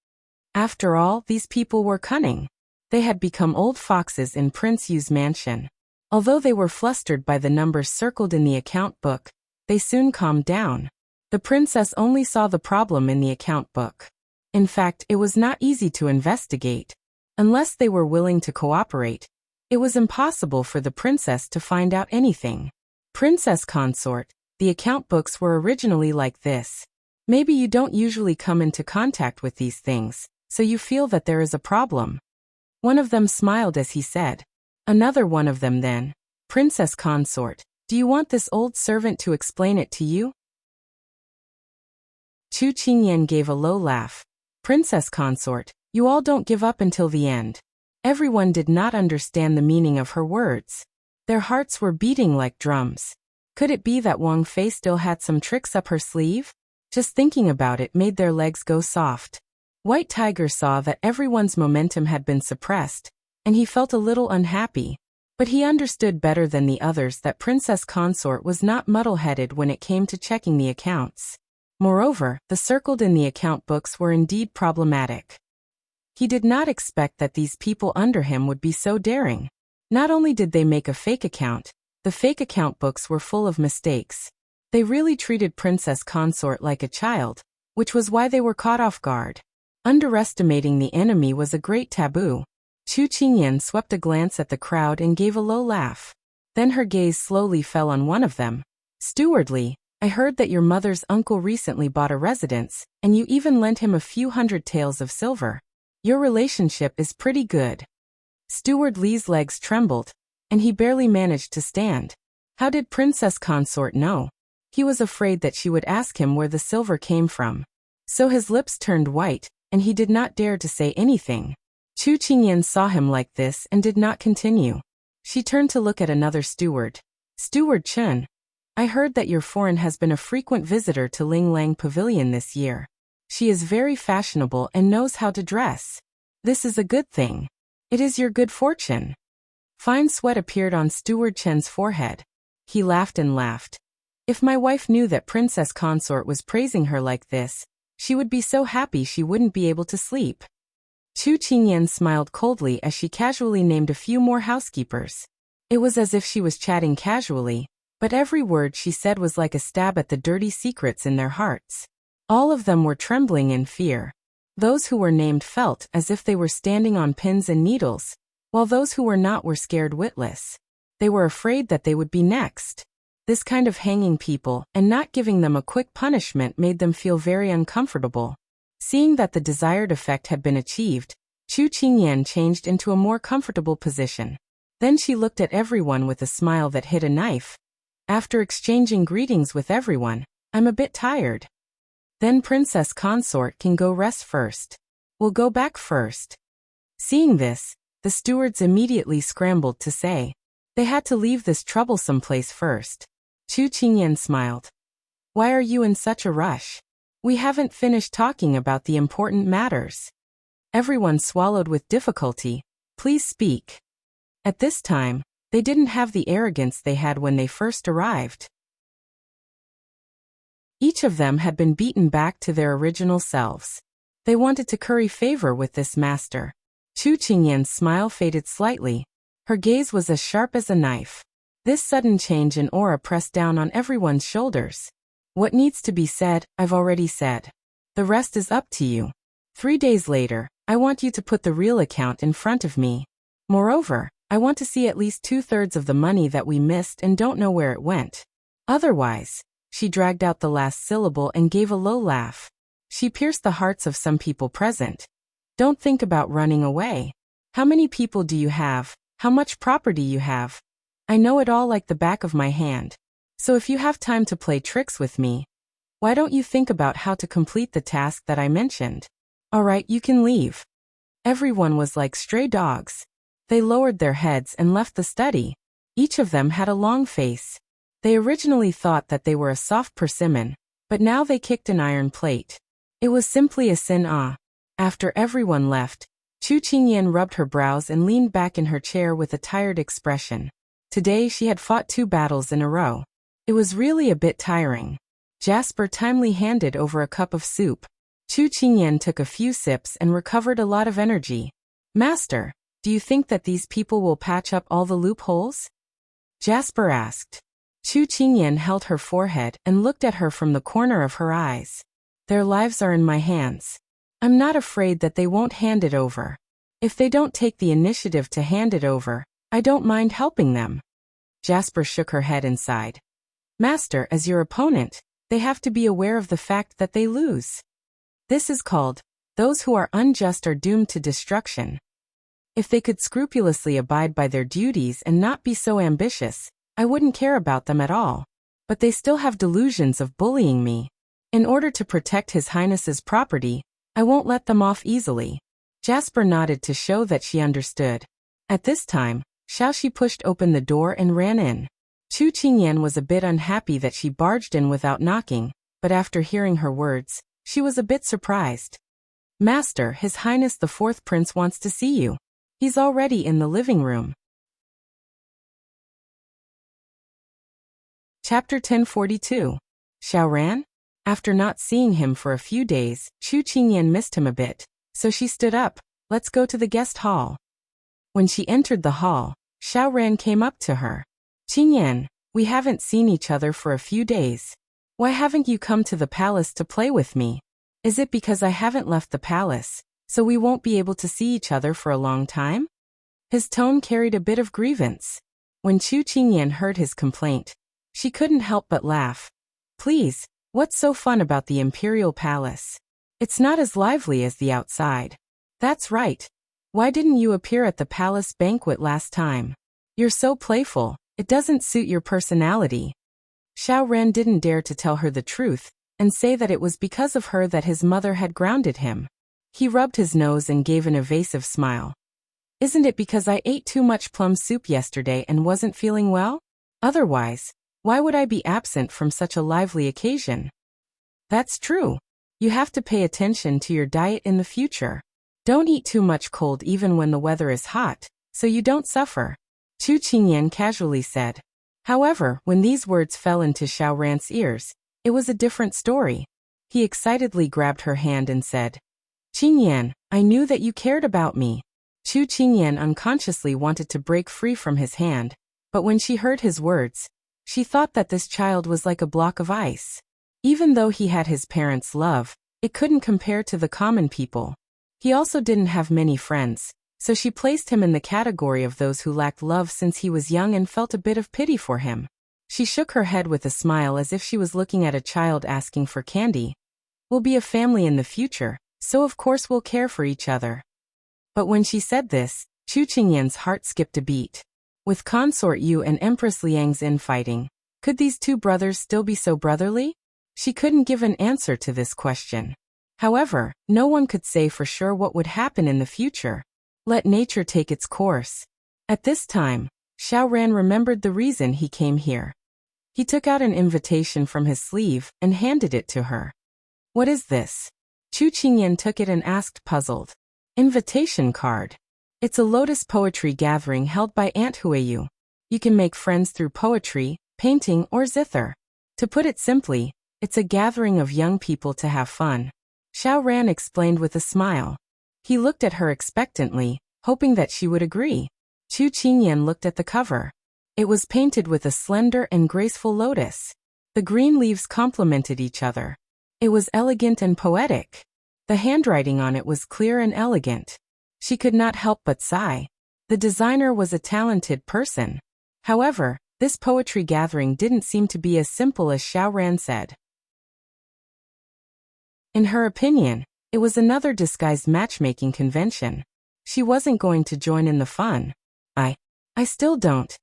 After all, these people were cunning. They had become old foxes in Prince Yu's mansion. Although they were flustered by the numbers circled in the account book, they soon calmed down. The princess only saw the problem in the account book. In fact, it was not easy to investigate. Unless they were willing to cooperate, It was impossible for the princess to find out anything. Princess Consort, the account books were originally like this. Maybe you don't usually come into contact with these things, so you feel that there is a problem. One of them smiled as he said. Another one of them then. Princess Consort, do you want this old servant to explain it to you? Chu Qingyan gave a low laugh. Princess Consort, you all don't give up until the end. Everyone did not understand the meaning of her words. Their hearts were beating like drums. Could it be that Wang Fei still had some tricks up her sleeve? Just thinking about it made their legs go soft. White Tiger saw that everyone's momentum had been suppressed, and he felt a little unhappy. But he understood better than the others that Princess Consort was not muddle-headed when it came to checking the accounts. Moreover, the circled in the account books were indeed problematic. He did not expect that these people under him would be so daring. Not only did they make a fake account, the fake account books were full of mistakes. They really treated Princess Consort like a child, which was why they were caught off guard. Underestimating the enemy was a great taboo. Chu Qingyan swept a glance at the crowd and gave a low laugh. Then her gaze slowly fell on one of them. Stewardly, I heard that your mother's uncle recently bought a residence, and you even lent him a few hundred taels of silver. Your relationship is pretty good. Steward Li's legs trembled, and he barely managed to stand. How did Princess Consort know? He was afraid that she would ask him where the silver came from. So his lips turned white, and he did not dare to say anything. Chu Qingyan saw him like this and did not continue. She turned to look at another steward. Steward Chen, I heard that your foreign has been a frequent visitor to Ling Lang Pavilion this year. She is very fashionable and knows how to dress. This is a good thing. It is your good fortune. Fine sweat appeared on Steward Chen's forehead. He laughed and laughed. If my wife knew that Princess Consort was praising her like this, she would be so happy she wouldn't be able to sleep. Chu Qingyan smiled coldly as she casually named a few more housekeepers. It was as if she was chatting casually, but every word she said was like a stab at the dirty secrets in their hearts. All of them were trembling in fear. Those who were named felt as if they were standing on pins and needles, while those who were not were scared witless. They were afraid that they would be next. This kind of hanging people and not giving them a quick punishment made them feel very uncomfortable. Seeing that the desired effect had been achieved, Chu Qingyan changed into a more comfortable position. Then she looked at everyone with a smile that hit a knife. After exchanging greetings with everyone, I'm a bit tired. Then Princess Consort can go rest first. We'll go back first. Seeing this, the stewards immediately scrambled to say. They had to leave this troublesome place first. Chu Qingyan smiled. Why are you in such a rush? We haven't finished talking about the important matters. Everyone swallowed with difficulty. Please speak. At this time, they didn't have the arrogance they had when they first arrived. Each of them had been beaten back to their original selves. They wanted to curry favor with this master. Chu Qingyan's smile faded slightly. Her gaze was as sharp as a knife. This sudden change in aura pressed down on everyone's shoulders. What needs to be said, I've already said. The rest is up to you. 3 days later, I want you to put the real account in front of me. Moreover, I want to see at least 2/3 of the money that we missed and don't know where it went. Otherwise, she dragged out the last syllable and gave a low laugh. She pierced the hearts of some people present. Don't think about running away. How many people do you have? How much property you have? I know it all like the back of my hand. So if you have time to play tricks with me, why don't you think about how to complete the task that I mentioned? Alright, you can leave. Everyone was like stray dogs. They lowered their heads and left the study. Each of them had a long face. They originally thought that they were a soft persimmon, but now they kicked an iron plate. It was simply a sin. After everyone left, Chu Qingyan rubbed her brows and leaned back in her chair with a tired expression. Today she had fought 2 battles in a row. It was really a bit tiring. Jasper timely handed over a cup of soup. Chu Qingyan took a few sips and recovered a lot of energy. Master, do you think that these people will patch up all the loopholes? Jasper asked. Chu Qingyan held her forehead and looked at her from the corner of her eyes. Their lives are in my hands. I'm not afraid that they won't hand it over. If they don't take the initiative to hand it over, I don't mind helping them. Jasper shook her head and sighed. Master, as your opponent, they have to be aware of the fact that they lose. This is called, those who are unjust are doomed to destruction. If they could scrupulously abide by their duties and not be so ambitious, I wouldn't care about them at all. But they still have delusions of bullying me. In order to protect His Highness's property, I won't let them off easily. Jasper nodded to show that she understood. At this time, Xiao pushed open the door and ran in. Chu Qingyan was a bit unhappy that she barged in without knocking, but after hearing her words, she was a bit surprised. Master, His Highness the Fourth Prince wants to see you. He's already in the living room. Chapter 1042. Xiao ran? After not seeing him for a few days, Chu Qingyan missed him a bit, so she stood up. Let's go to the guest hall. When she entered the hall, Xiao Ran came up to her. Qingyan, we haven't seen each other for a few days. Why haven't you come to the palace to play with me? Is it because I haven't left the palace, so we won't be able to see each other for a long time? His tone carried a bit of grievance. When Chu Qingyan heard his complaint, she couldn't help but laugh. Please, what's so fun about the Imperial Palace? It's not as lively as the outside. That's right. Why didn't you appear at the palace banquet last time? You're so playful, it doesn't suit your personality. Xiao Ran didn't dare to tell her the truth, and say that it was because of her that his mother had grounded him. He rubbed his nose and gave an evasive smile. Isn't it because I ate too much plum soup yesterday and wasn't feeling well? Otherwise, why would I be absent from such a lively occasion? That's true. You have to pay attention to your diet in the future. Don't eat too much cold even when the weather is hot, so you don't suffer. Chu Qingyan casually said. However, when these words fell into Xiao Ran's ears, it was a different story. He excitedly grabbed her hand and said, Qingyan, I knew that you cared about me. Chu Qingyan unconsciously wanted to break free from his hand, but when she heard his words, she thought that this child was like a block of ice. Even though he had his parents' love, it couldn't compare to the common people. He also didn't have many friends, so she placed him in the category of those who lacked love since he was young and felt a bit of pity for him. She shook her head with a smile as if she was looking at a child asking for candy. We'll be a family in the future, so of course we'll care for each other. But when she said this, Chu Qingyan's heart skipped a beat. With Consort Yu and Empress Liang's infighting, could these two brothers still be so brotherly? She couldn't give an answer to this question. However, no one could say for sure what would happen in the future. Let nature take its course. At this time, Xiao Ran remembered the reason he came here. He took out an invitation from his sleeve and handed it to her. What is this? Chu Qingyan took it and asked, puzzled. Invitation card. It's a lotus poetry gathering held by Aunt Huiyu. You can make friends through poetry, painting, or zither. To put it simply, it's a gathering of young people to have fun. Xiao Ran explained with a smile. He looked at her expectantly, hoping that she would agree. Chu Qingyan looked at the cover. It was painted with a slender and graceful lotus. The green leaves complemented each other. It was elegant and poetic. The handwriting on it was clear and elegant. She could not help but sigh. The designer was a talented person. However, this poetry gathering didn't seem to be as simple as Xiao Ran said. In her opinion, it was another disguised matchmaking convention. She wasn't going to join in the fun. I still don't.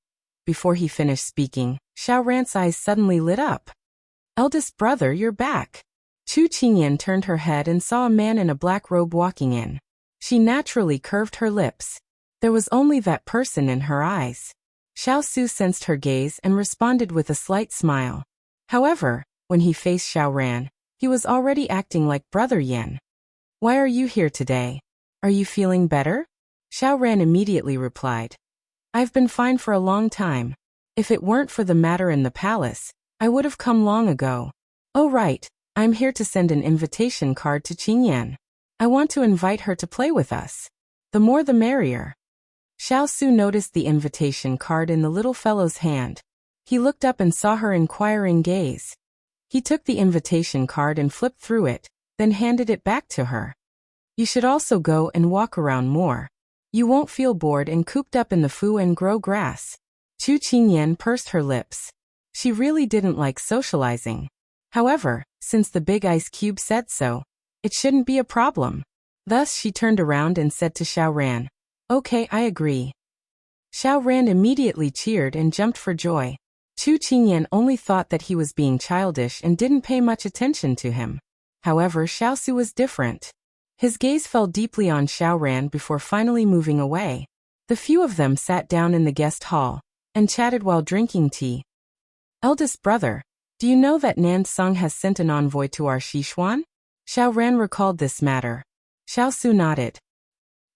Before he finished speaking, Xiao Ran's eyes suddenly lit up. Eldest brother, you're back. Chu Qingyan turned her head and saw a man in a black robe walking in. She naturally curved her lips. There was only that person in her eyes. Xiao Su sensed her gaze and responded with a slight smile. However, when he faced Xiao Ran, he was already acting like Brother Yan. Why are you here today? Are you feeling better? Xiao Ran immediately replied. I've been fine for a long time. If it weren't for the matter in the palace, I would have come long ago. Oh right, I'm here to send an invitation card to Qingyan. I want to invite her to play with us. The more the merrier. Xiao Su noticed the invitation card in the little fellow's hand. He looked up and saw her inquiring gaze. He took the invitation card and flipped through it, then handed it back to her. You should also go and walk around more. You won't feel bored and cooped up in the fu and grow grass. Chu Qingyan pursed her lips. She really didn't like socializing. However, since the big ice cube said so, it shouldn't be a problem. Thus she turned around and said to Xiao Ran, "Okay, I agree." Xiao Ran immediately cheered and jumped for joy. Chu Qingyan only thought that he was being childish and didn't pay much attention to him. However, Xiaosu was different. His gaze fell deeply on Xiao Ran before finally moving away. The few of them sat down in the guest hall and chatted while drinking tea. "Eldest brother, do you know that Nansong has sent an envoy to our Xishuan?" Xiao Ran recalled this matter. Xiaosu nodded.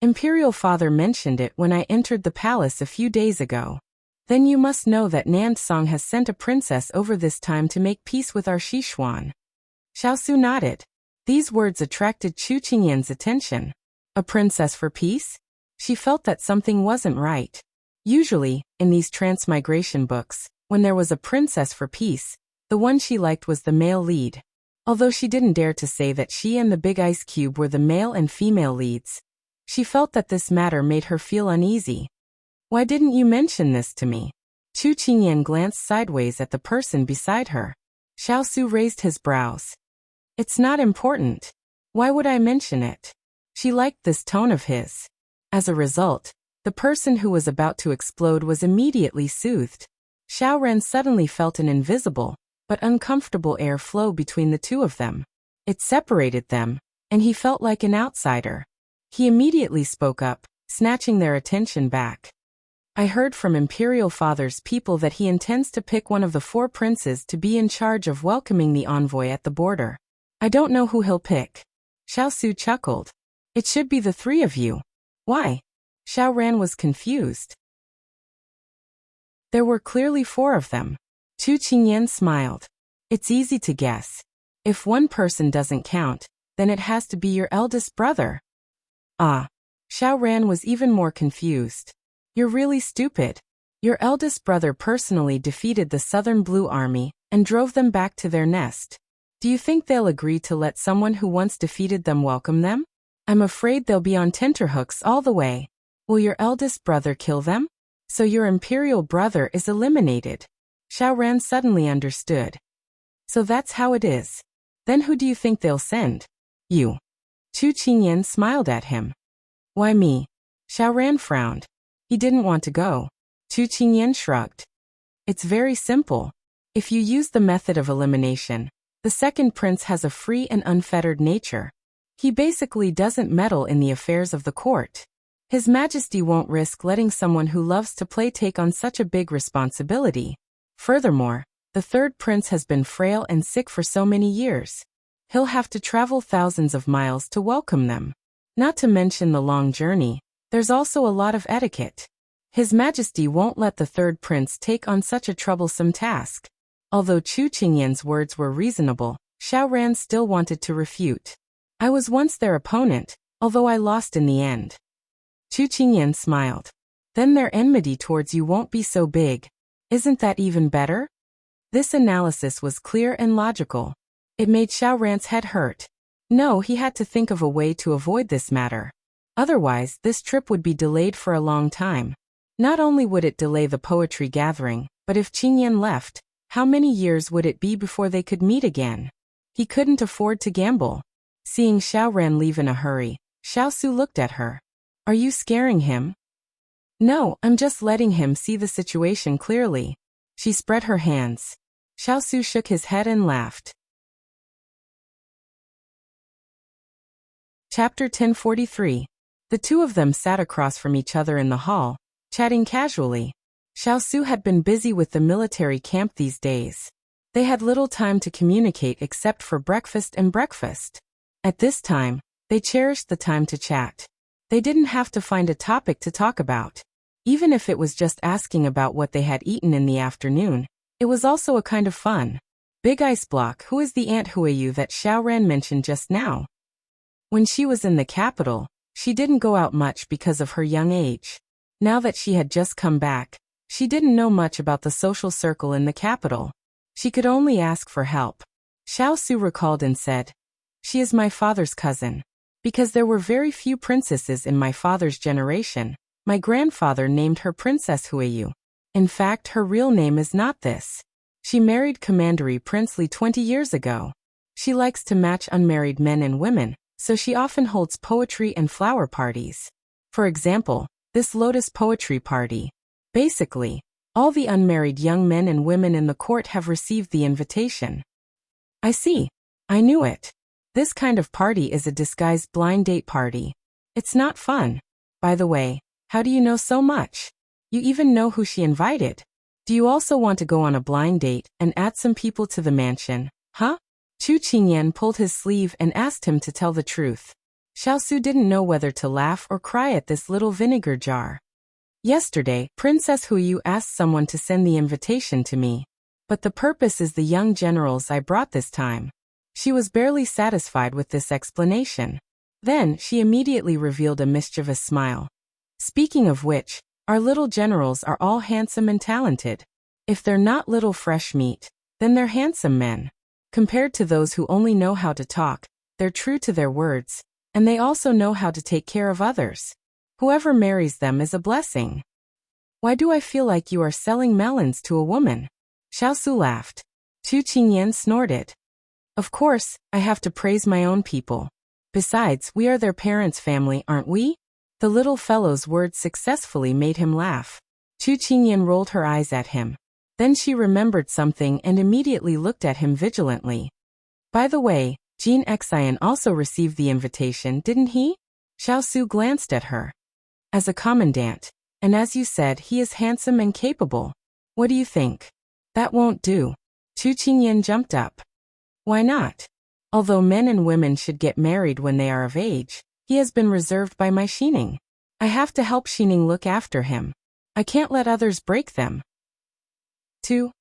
"Imperial father mentioned it when I entered the palace a few days ago. Then you must know that Nansong has sent a princess over this time to make peace with our Xishuan." Xiaosu nodded. These words attracted Chu Qingyan's attention. A princess for peace? She felt that something wasn't right. Usually, in these transmigration books, when there was a princess for peace, the one she liked was the male lead. Although she didn't dare to say that she and the Big Ice Cube were the male and female leads, she felt that this matter made her feel uneasy. "Why didn't you mention this to me?" Chu Qingyan glanced sideways at the person beside her. Xiaosu raised his brows. "It's not important. Why would I mention it?" She liked this tone of his. As a result, the person who was about to explode was immediately soothed. Xiao Ran suddenly felt an invisible, but uncomfortable air flow between the two of them. It separated them, and he felt like an outsider. He immediately spoke up, snatching their attention back. "I heard from Imperial Father's people that he intends to pick one of the 4 princes to be in charge of welcoming the envoy at the border. I don't know who he'll pick." Xiaosu chuckled. "It should be the 3 of you." "Why?" Xiao Ran was confused. There were clearly 4 of them. Chu Qingyan smiled. "It's easy to guess. If one person doesn't count, then it has to be your eldest brother." "Ah." Xiao Ran was even more confused. "You're really stupid. Your eldest brother personally defeated the Southern Blue Army and drove them back to their nest. Do you think they'll agree to let someone who once defeated them welcome them? I'm afraid they'll be on tenterhooks all the way. Will your eldest brother kill them? So your imperial brother is eliminated." Xiao Ran suddenly understood. "So that's how it is. Then who do you think they'll send?" "You." Chu Qingyan smiled at him. "Why me?" Xiao Ran frowned. He didn't want to go. Chu Qingyan shrugged. "It's very simple. If you use the method of elimination, the second prince has a free and unfettered nature. He basically doesn't meddle in the affairs of the court. His Majesty won't risk letting someone who loves to play take on such a big responsibility. Furthermore, the third prince has been frail and sick for so many years. He'll have to travel thousands of miles to welcome them. Not to mention the long journey, there's also a lot of etiquette. His Majesty won't let the third prince take on such a troublesome task." Although Chu Qingyan's words were reasonable, Xiao Ran still wanted to refute. "I was once their opponent, although I lost in the end." Chu Qingyan smiled. "Then their enmity towards you won't be so big. Isn't that even better?" This analysis was clear and logical. It made Xiao Ran's head hurt. No, he had to think of a way to avoid this matter. Otherwise, this trip would be delayed for a long time. Not only would it delay the poetry gathering, but if Qingyan left, how many years would it be before they could meet again? He couldn't afford to gamble. Seeing Xiao Ran leave in a hurry, Xiaosu looked at her. "Are you scaring him?" "No, I'm just letting him see the situation clearly." She spread her hands. Xiaosu shook his head and laughed. Chapter 1043. The two of them sat across from each other in the hall, chatting casually. Xiaosu had been busy with the military camp these days. They had little time to communicate except for breakfast and breakfast. At this time, they cherished the time to chat. They didn't have to find a topic to talk about. Even if it was just asking about what they had eaten in the afternoon, it was also a kind of fun. Big Ice Block, who is the Aunt Huiyu that Xiao Ran mentioned just now? When she was in the capital, she didn't go out much because of her young age. Now that she had just come back, she didn't know much about the social circle in the capital. She could only ask for help. Xiaosu recalled and said, "She is my father's cousin." Because there were very few princesses in my father's generation, my grandfather named her Princess Huiyu. In fact, her real name is not this. She married Commandery Prince Li 20 years ago. She likes to match unmarried men and women, so she often holds poetry and flower parties. For example, this lotus poetry party. Basically, all the unmarried young men and women in the court have received the invitation. I see. I knew it. This kind of party is a disguised blind date party. It's not fun. By the way, how do you know so much? You even know who she invited. Do you also want to go on a blind date and add some people to the mansion, huh? Chu Qingyan pulled his sleeve and asked him to tell the truth. Xiaosu didn't know whether to laugh or cry at this little vinegar jar. Yesterday, Princess Huiyu asked someone to send the invitation to me. But the purpose is the young generals I brought this time. She was barely satisfied with this explanation. Then, she immediately revealed a mischievous smile. Speaking of which, our little generals are all handsome and talented. If they're not little fresh meat, then they're handsome men. Compared to those who only know how to talk, they're true to their words, and they also know how to take care of others. Whoever marries them is a blessing. Why do I feel like you are selling melons to a woman? Xiaosu laughed. Chu Qingyan snorted. Of course, I have to praise my own people. Besides, we are their parents' family, aren't we? The little fellow's words successfully made him laugh. Chu Qingyan rolled her eyes at him. Then she remembered something and immediately looked at him vigilantly. By the way, Jean Xian also received the invitation, didn't he? Xiaosu glanced at her. As a commandant, and as you said, he is handsome and capable. What do you think? That won't do. Chu Qingyan jumped up. Why not? Although men and women should get married when they are of age, he has been reserved by my Xining. I have to help Xining look after him. I can't let others break them. 2.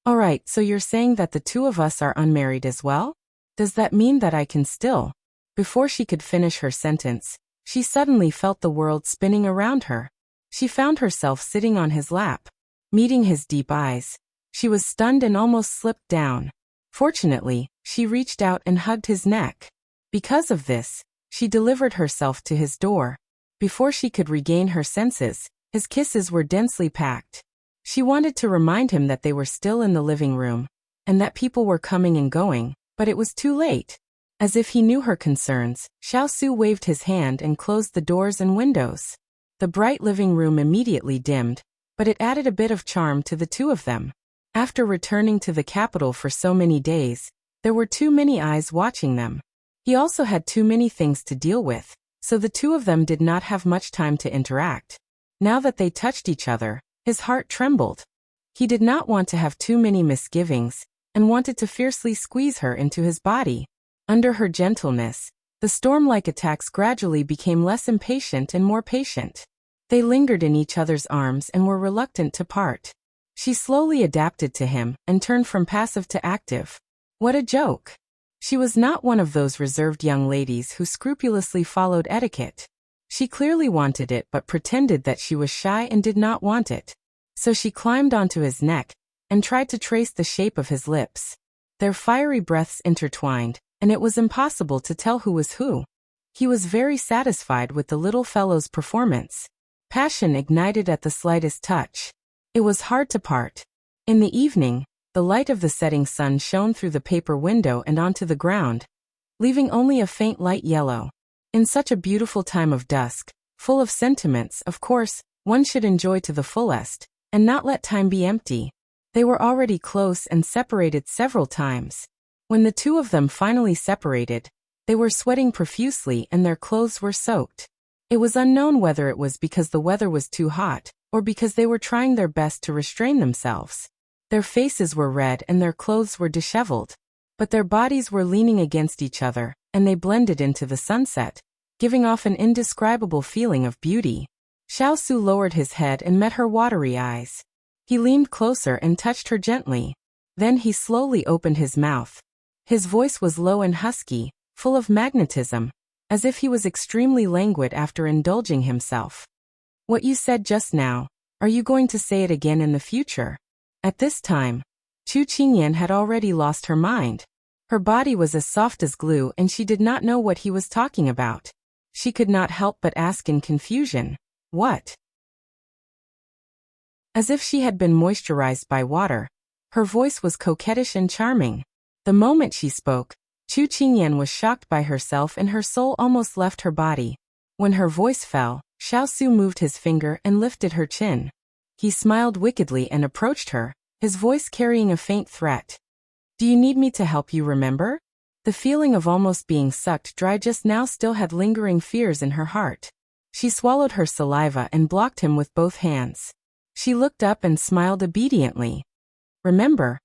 Alright, so you're saying that the two of us are unmarried as well? Does that mean that I can still? Before she could finish her sentence, she suddenly felt the world spinning around her. She found herself sitting on his lap. Meeting his deep eyes, she was stunned and almost slipped down. Fortunately, she reached out and hugged his neck. Because of this, she delivered herself to his door. Before she could regain her senses, his kisses were densely packed. She wanted to remind him that they were still in the living room, and that people were coming and going, but it was too late. As if he knew her concerns, Xiaosu waved his hand and closed the doors and windows. The bright living room immediately dimmed, but it added a bit of charm to the two of them. After returning to the capital for so many days, there were too many eyes watching them. He also had too many things to deal with, so the two of them did not have much time to interact. Now that they touched each other, his heart trembled. He did not want to have too many misgivings, and wanted to fiercely squeeze her into his body. Under her gentleness, the storm-like attacks gradually became less impatient and more patient. They lingered in each other's arms and were reluctant to part. She slowly adapted to him and turned from passive to active. What a joke! She was not one of those reserved young ladies who scrupulously followed etiquette. She clearly wanted it but pretended that she was shy and did not want it. So she climbed onto his neck and tried to trace the shape of his lips. Their fiery breaths intertwined, and it was impossible to tell who was who. He was very satisfied with the little fellow's performance. Passion ignited at the slightest touch. It was hard to part. In the evening, the light of the setting sun shone through the paper window and onto the ground, leaving only a faint light yellow. In such a beautiful time of dusk, full of sentiments, of course, one should enjoy to the fullest, and not let time be empty. They were already close and separated several times. When the two of them finally separated, they were sweating profusely and their clothes were soaked. It was unknown whether it was because the weather was too hot, or because they were trying their best to restrain themselves. Their faces were red and their clothes were disheveled. But their bodies were leaning against each other, and they blended into the sunset, giving off an indescribable feeling of beauty. Xiaosu lowered his head and met her watery eyes. He leaned closer and touched her gently. Then he slowly opened his mouth. His voice was low and husky, full of magnetism, as if he was extremely languid after indulging himself. What you said just now, are you going to say it again in the future? At this time, Chu Qingyan had already lost her mind. Her body was as soft as glue and she did not know what he was talking about. She could not help but ask in confusion, "What?" As if she had been moisturized by water. Her voice was coquettish and charming. The moment she spoke, Chu Qingyan was shocked by herself and her soul almost left her body. When her voice fell, Xiao moved his finger and lifted her chin. He smiled wickedly and approached her, his voice carrying a faint threat. "Do you need me to help you remember?" The feeling of almost being sucked dry just now still had lingering fears in her heart. She swallowed her saliva and blocked him with both hands. She looked up and smiled obediently. Remember.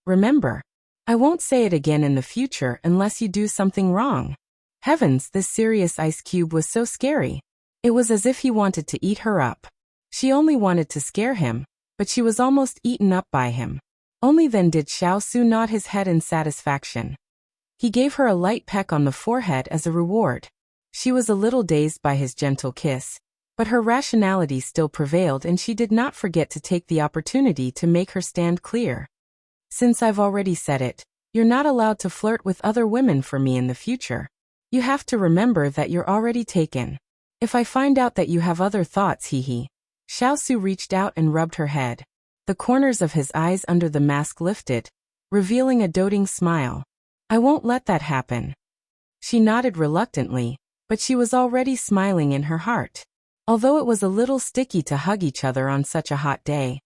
I won't say it again in the future unless you do something wrong." Heavens, this serious ice cube was so scary. It was as if he wanted to eat her up. She only wanted to scare him, but she was almost eaten up by him. Only then did Xiao nod his head in satisfaction. He gave her a light peck on the forehead as a reward. She was a little dazed by his gentle kiss, but her rationality still prevailed and she did not forget to take the opportunity to make her stand clear. "Since I've already said it, you're not allowed to flirt with other women for me in the future. You have to remember that you're already taken. If I find out that you have other thoughts, hee." Xiao reached out and rubbed her head. The corners of his eyes under the mask lifted, revealing a doting smile. "I won't let that happen." She nodded reluctantly, but she was already smiling in her heart. Although it was a little sticky to hug each other on such a hot day,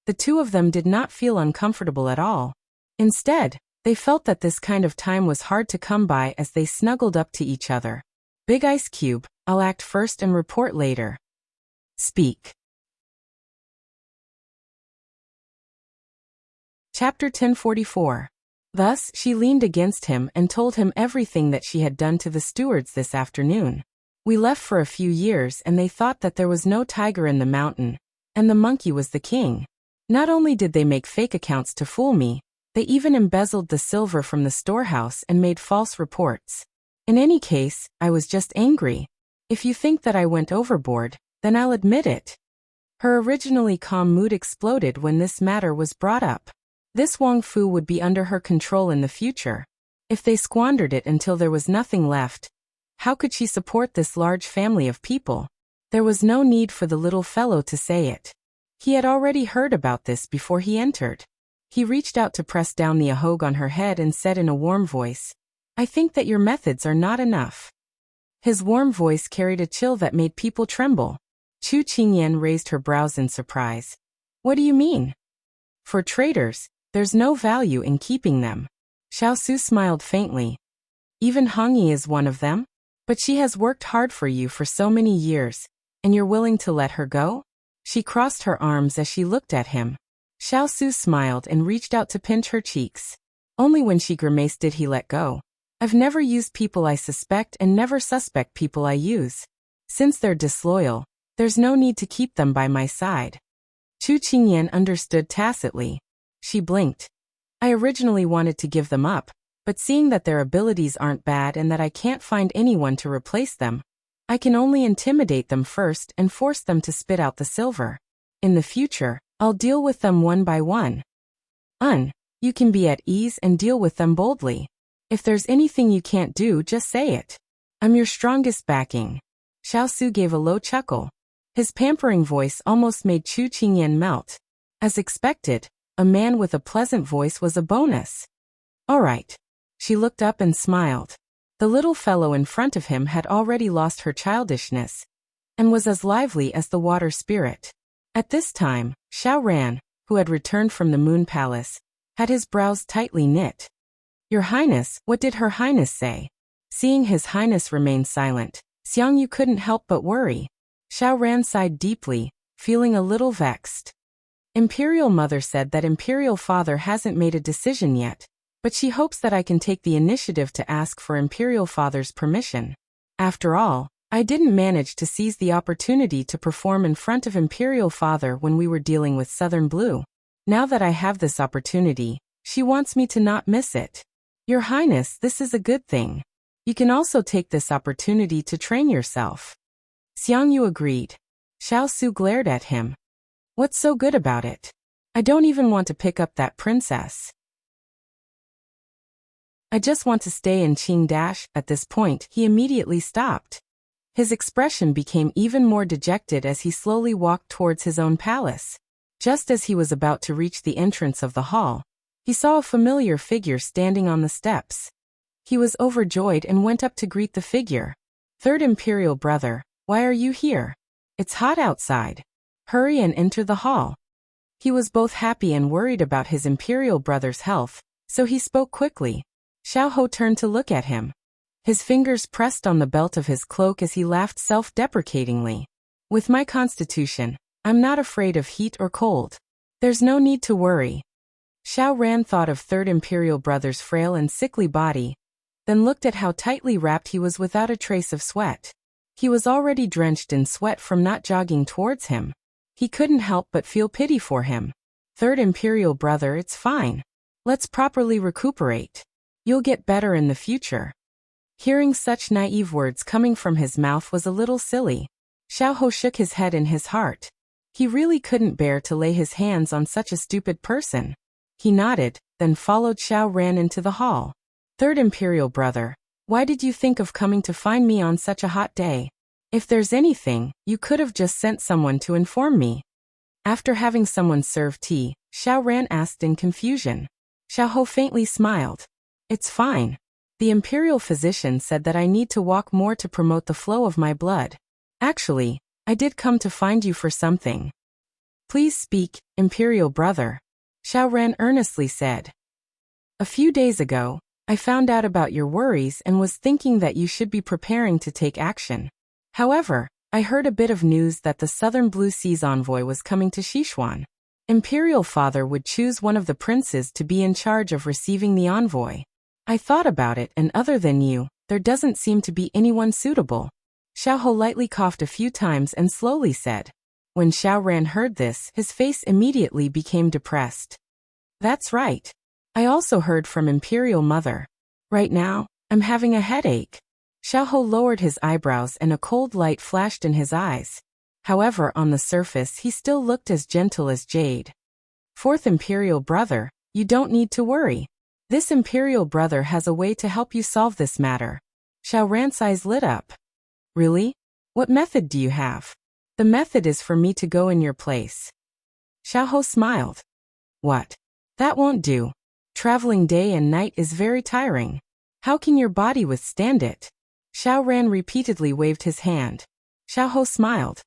the two of them did not feel uncomfortable at all. Instead, they felt that this kind of time was hard to come by as they snuggled up to each other. "Big Ice Cube, I'll act first and report later." "Speak." Chapter 1044. Thus, she leaned against him and told him everything that she had done to the stewards this afternoon. "We left for a few years and they thought that there was no tiger in the mountain, and the monkey was the king. Not only did they make fake accounts to fool me, they even embezzled the silver from the storehouse and made false reports. In any case, I was just angry. If you think that I went overboard, then I'll admit it." Her originally calm mood exploded when this matter was brought up. This Wang Fu would be under her control in the future. If they squandered it until there was nothing left, how could she support this large family of people? There was no need for the little fellow to say it. He had already heard about this before he entered. He reached out to press down the ahog on her head and said in a warm voice, "I think that your methods are not enough." His warm voice carried a chill that made people tremble. Chu Qingyan raised her brows in surprise. "What do you mean?" "For traitors, there's no value in keeping them." Xiao smiled faintly. "Even Hongyi is one of them? But she has worked hard for you for so many years, and you're willing to let her go?" She crossed her arms as she looked at him. Xiao smiled and reached out to pinch her cheeks. Only when she grimaced did he let go. "I've never used people I suspect and never suspect people I use. Since they're disloyal, there's no need to keep them by my side." Chu Qingyan understood tacitly. She blinked. "I originally wanted to give them up, but seeing that their abilities aren't bad and that I can't find anyone to replace them, I can only intimidate them first and force them to spit out the silver. In the future, I'll deal with them one by one." You can be at ease and deal with them boldly. If there's anything you can't do, just say it. I'm your strongest backing." Xiao gave a low chuckle. His pampering voice almost made Chu Qingyan melt. As expected, a man with a pleasant voice was a bonus. "All right." She looked up and smiled. The little fellow in front of him had already lost her childishness and was as lively as the water spirit. At this time, Xiao, who had returned from the Moon Palace, had his brows tightly knit. "Your Highness, what did Her Highness say?" Seeing His Highness remain silent, Xiangyu couldn't help but worry. Xiao sighed deeply, feeling a little vexed. "Imperial Mother said that Imperial Father hasn't made a decision yet, but she hopes that I can take the initiative to ask for Imperial Father's permission. After all, I didn't manage to seize the opportunity to perform in front of Imperial Father when we were dealing with Southern Blue. Now that I have this opportunity, she wants me to not miss it. Your Highness, this is a good thing. You can also take this opportunity to train yourself." Xiangyu agreed. Xiao glared at him. "What's so good about it? I don't even want to pick up that princess." I just want to stay in Qing dash. At this point, he immediately stopped. His expression became even more dejected as he slowly walked towards his own palace. Just as he was about to reach the entrance of the hall, he saw a familiar figure standing on the steps. He was overjoyed and went up to greet the figure. Third Imperial Brother, why are you here? It's hot outside. Hurry and enter the hall. He was both happy and worried about his Imperial brother's health, so he spoke quickly. Xiao turned to look at him. His fingers pressed on the belt of his cloak as he laughed self-deprecatingly. With my constitution, I'm not afraid of heat or cold. There's no need to worry. Xiao thought of Third Imperial Brother's frail and sickly body, then looked at how tightly wrapped he was without a trace of sweat. He was already drenched in sweat from not jogging towards him. He couldn't help but feel pity for him. Third Imperial Brother, it's fine. Let's properly recuperate. You'll get better in the future. Hearing such naive words coming from his mouth was a little silly. Xiao shook his head in his heart. He really couldn't bear to lay his hands on such a stupid person. He nodded, then followed Xiao into the hall. Third Imperial Brother, why did you think of coming to find me on such a hot day? If there's anything, you could have just sent someone to inform me. After having someone serve tea, Xiao asked in confusion. Xiao faintly smiled. It's fine. The Imperial physician said that I need to walk more to promote the flow of my blood. Actually, I did come to find you for something. Please speak, Imperial Brother. Xiao earnestly said. A few days ago, I found out about your worries and was thinking that you should be preparing to take action. However, I heard a bit of news that the Southern Blue Seas envoy was coming to Sichuan. Imperial Father would choose one of the princes to be in charge of receiving the envoy. I thought about it, and other than you, there doesn't seem to be anyone suitable. Xiao lightly coughed a few times and slowly said. When Xiao heard this, his face immediately became depressed. That's right. I also heard from Imperial Mother. Right now, I'm having a headache. Xiao lowered his eyebrows and a cold light flashed in his eyes. However, on the surface he still looked as gentle as jade. Fourth Imperial Brother, you don't need to worry. This Imperial Brother has a way to help you solve this matter. Xiao eyes lit up. Really? What method do you have? The method is for me to go in your place. Xiao smiled. What? That won't do. Traveling day and night is very tiring. How can your body withstand it? Xiao repeatedly waved his hand. Xiao smiled.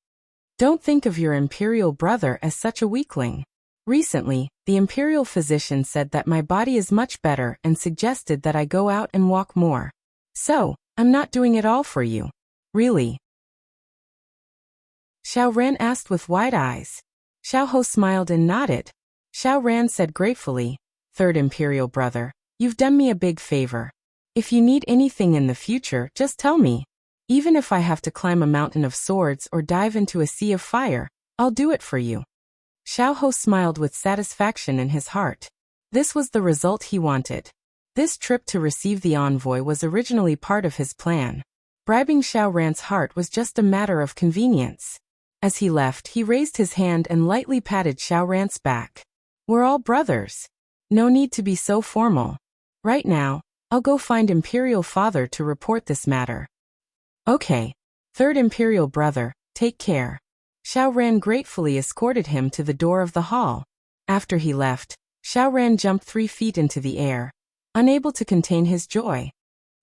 Don't think of your Imperial Brother as such a weakling. Recently, the Imperial physician said that my body is much better and suggested that I go out and walk more. So, I'm not doing it all for you. Really? Xiao asked with wide eyes. Xiao smiled and nodded. Xiao said gratefully, Third Imperial Brother, you've done me a big favor. If you need anything in the future, just tell me. Even if I have to climb a mountain of swords or dive into a sea of fire, I'll do it for you. Xiao smiled with satisfaction in his heart. This was the result he wanted. This trip to receive the envoy was originally part of his plan. Bribing Xiao heart was just a matter of convenience. As he left, he raised his hand and lightly patted Xiao back. We're all brothers. No need to be so formal. Right now, I'll go find Imperial Father to report this matter. Okay. Third Imperial Brother, take care. Xiao gratefully escorted him to the door of the hall. After he left, Xiao jumped 3 feet into the air, unable to contain his joy.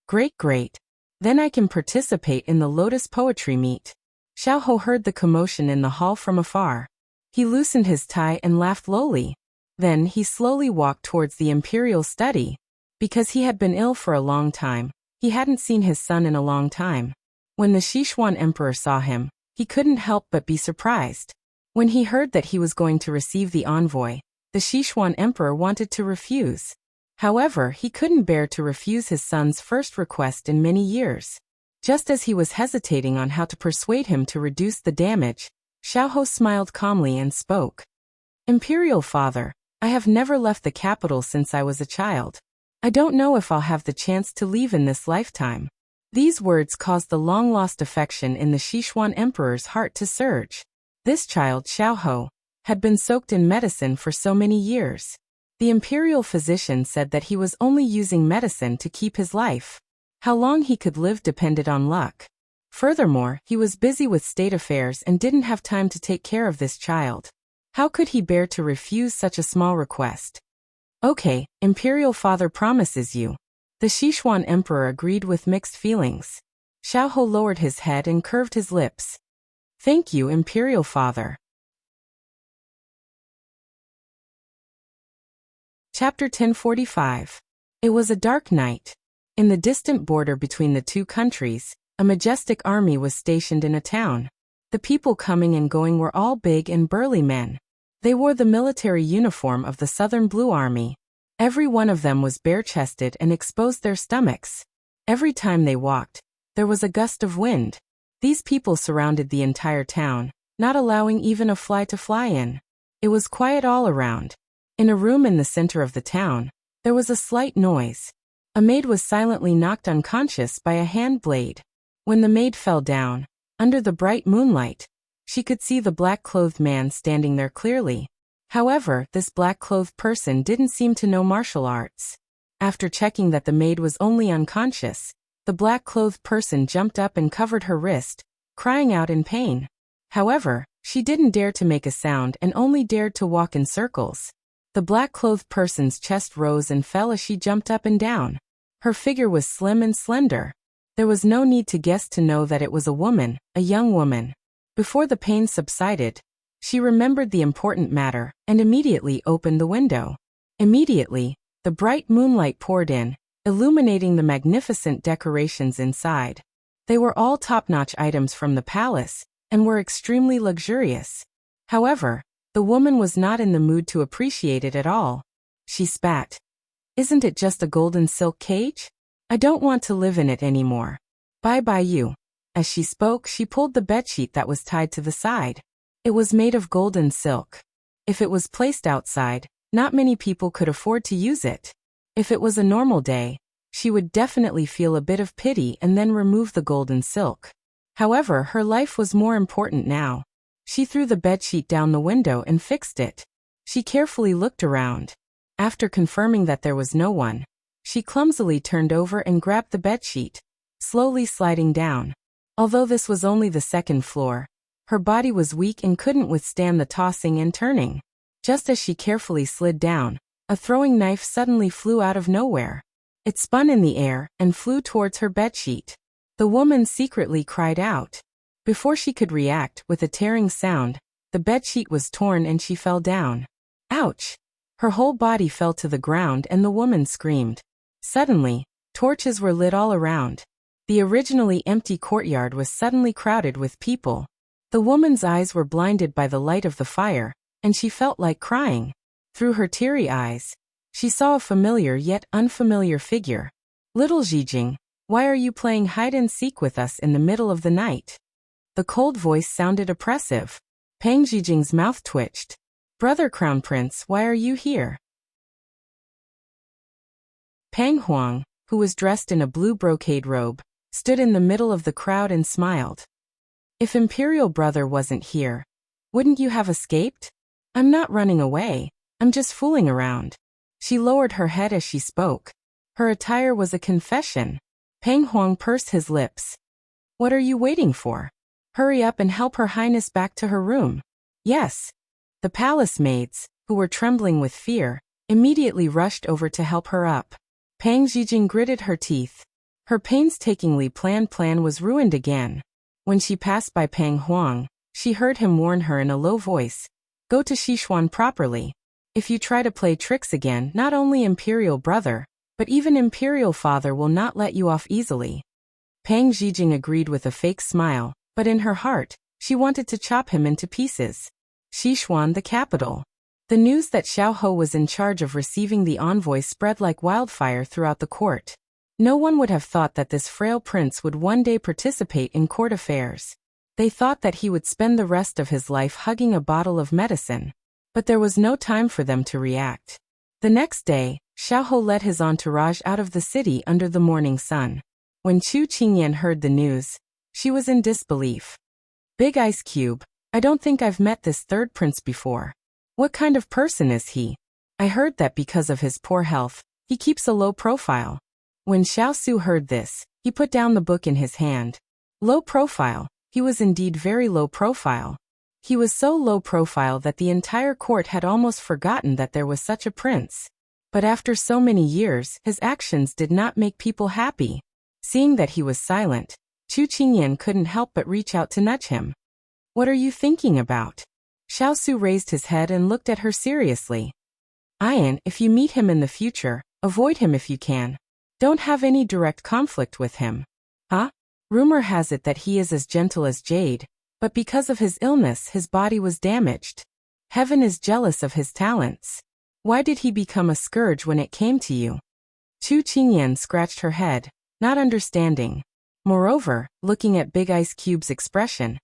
Great. Then I can participate in the Lotus Poetry Meet. Xiao heard the commotion in the hall from afar. He loosened his tie and laughed lowly. Then he slowly walked towards the Imperial study. Because he had been ill for a long time, he hadn't seen his son in a long time. When the Sichuan Emperor saw him, he couldn't help but be surprised. When he heard that he was going to receive the envoy, the Sichuan Emperor wanted to refuse. However, he couldn't bear to refuse his son's first request in many years. Just as he was hesitating on how to persuade him to reduce the damage, Xiao smiled calmly and spoke. Imperial Father, I have never left the capital since I was a child. I don't know if I'll have the chance to leave in this lifetime. These words caused the long-lost affection in the Sichuan Emperor's heart to surge. This child, Xiao, had been soaked in medicine for so many years. The imperial physician said that he was only using medicine to keep his life. How long he could live depended on luck. Furthermore, he was busy with state affairs and didn't have time to take care of this child. How could he bear to refuse such a small request? Okay, Imperial Father promises you. The Sichuan Emperor agreed with mixed feelings. Xiao lowered his head and curved his lips. Thank you, Imperial Father. Chapter 1045. It was a dark night. In the distant border between the two countries, a majestic army was stationed in a town. The people coming and going were all big and burly men. They wore the military uniform of the Southern Blue Army. Every one of them was bare-chested and exposed their stomachs. Every time they walked, there was a gust of wind. These people surrounded the entire town, not allowing even a fly to fly in. It was quiet all around. In a room in the center of the town, there was a slight noise. A maid was silently knocked unconscious by a hand blade. When the maid fell down, under the bright moonlight, she could see the black-clothed man standing there clearly. However, this black-clothed person didn't seem to know martial arts. After checking that the maid was only unconscious, the black-clothed person jumped up and covered her wrist, crying out in pain. However, she didn't dare to make a sound and only dared to walk in circles. The black-clothed person's chest rose and fell as she jumped up and down. Her figure was slim and slender. There was no need to guess to know that it was a woman, a young woman. Before the pain subsided, she remembered the important matter and immediately opened the window. Immediately, the bright moonlight poured in, illuminating the magnificent decorations inside. They were all top-notch items from the palace and were extremely luxurious. However, the woman was not in the mood to appreciate it at all. She spat. Isn't it just a golden silk cage? I don't want to live in it anymore. Bye-bye you. As she spoke, she pulled the bedsheet that was tied to the side. It was made of golden silk. If it was placed outside, not many people could afford to use it. If it was a normal day, she would definitely feel a bit of pity and then remove the golden silk. However, her life was more important now. She threw the bedsheet down the window and fixed it. She carefully looked around. After confirming that there was no one, she clumsily turned over and grabbed the bedsheet, slowly sliding down. Although this was only the second floor, her body was weak and couldn't withstand the tossing and turning. Just as she carefully slid down, a throwing knife suddenly flew out of nowhere. It spun in the air and flew towards her bedsheet. The woman secretly cried out. Before she could react, with a tearing sound, the bedsheet was torn and she fell down. Ouch! Her whole body fell to the ground and the woman screamed. Suddenly, torches were lit all around. The originally empty courtyard was suddenly crowded with people. The woman's eyes were blinded by the light of the fire, and she felt like crying. Through her teary eyes, she saw a familiar yet unfamiliar figure. Little Zijing, why are you playing hide-and-seek with us in the middle of the night? The cold voice sounded oppressive. Pang Zijing's mouth twitched. Brother Crown Prince, why are you here? Pang Huang, who was dressed in a blue brocade robe, stood in the middle of the crowd and smiled. If Imperial Brother wasn't here, wouldn't you have escaped? I'm not running away, I'm just fooling around. She lowered her head as she spoke. Her attire was a confession. Pang Huang pursed his lips. What are you waiting for? Hurry up and help Her Highness back to her room. Yes. The palace maids, who were trembling with fear, immediately rushed over to help her up. Pang Zijing gritted her teeth. Her painstakingly planned plan was ruined again. When she passed by Pang Huang, she heard him warn her in a low voice. Go to Sichuan properly. If you try to play tricks again, not only Imperial Brother, but even Imperial Father will not let you off easily. Pang Zijing agreed with a fake smile, but in her heart, she wanted to chop him into pieces. Sichuan, the capital. The news that Xiao was in charge of receiving the envoy spread like wildfire throughout the court. No one would have thought that this frail prince would one day participate in court affairs. They thought that he would spend the rest of his life hugging a bottle of medicine. But there was no time for them to react. The next day, Xiao led his entourage out of the city under the morning sun. When Chu Qingyan heard the news, she was in disbelief. Big Ice Cube, I don't think I've met this third prince before. What kind of person is he? I heard that because of his poor health, he keeps a low profile. When Xiao Su heard this, he put down the book in his hand. Low profile. He was indeed very low profile. He was so low profile that the entire court had almost forgotten that there was such a prince. But after so many years, his actions did not make people happy. Seeing that he was silent, Chu Qingyan couldn't help but reach out to nudge him. What are you thinking about? Xiao Su raised his head and looked at her seriously. Ian, if you meet him in the future, avoid him if you can. Don't have any direct conflict with him. Huh? Rumor has it that he is as gentle as jade, but because of his illness his body was damaged. Heaven is jealous of his talents. Why did he become a scourge when it came to you? Chu Qingyan scratched her head, not understanding. Moreover, looking at Big Ice Cube's expression,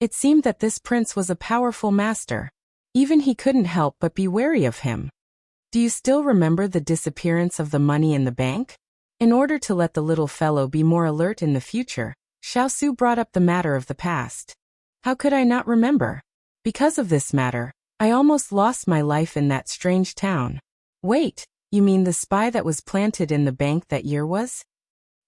it seemed that this prince was a powerful master. Even he couldn't help but be wary of him. Do you still remember the disappearance of the money in the bank? In order to let the little fellow be more alert in the future, Xiao Su brought up the matter of the past. How could I not remember? Because of this matter, I almost lost my life in that strange town. Wait, you mean the spy that was planted in the bank that year was?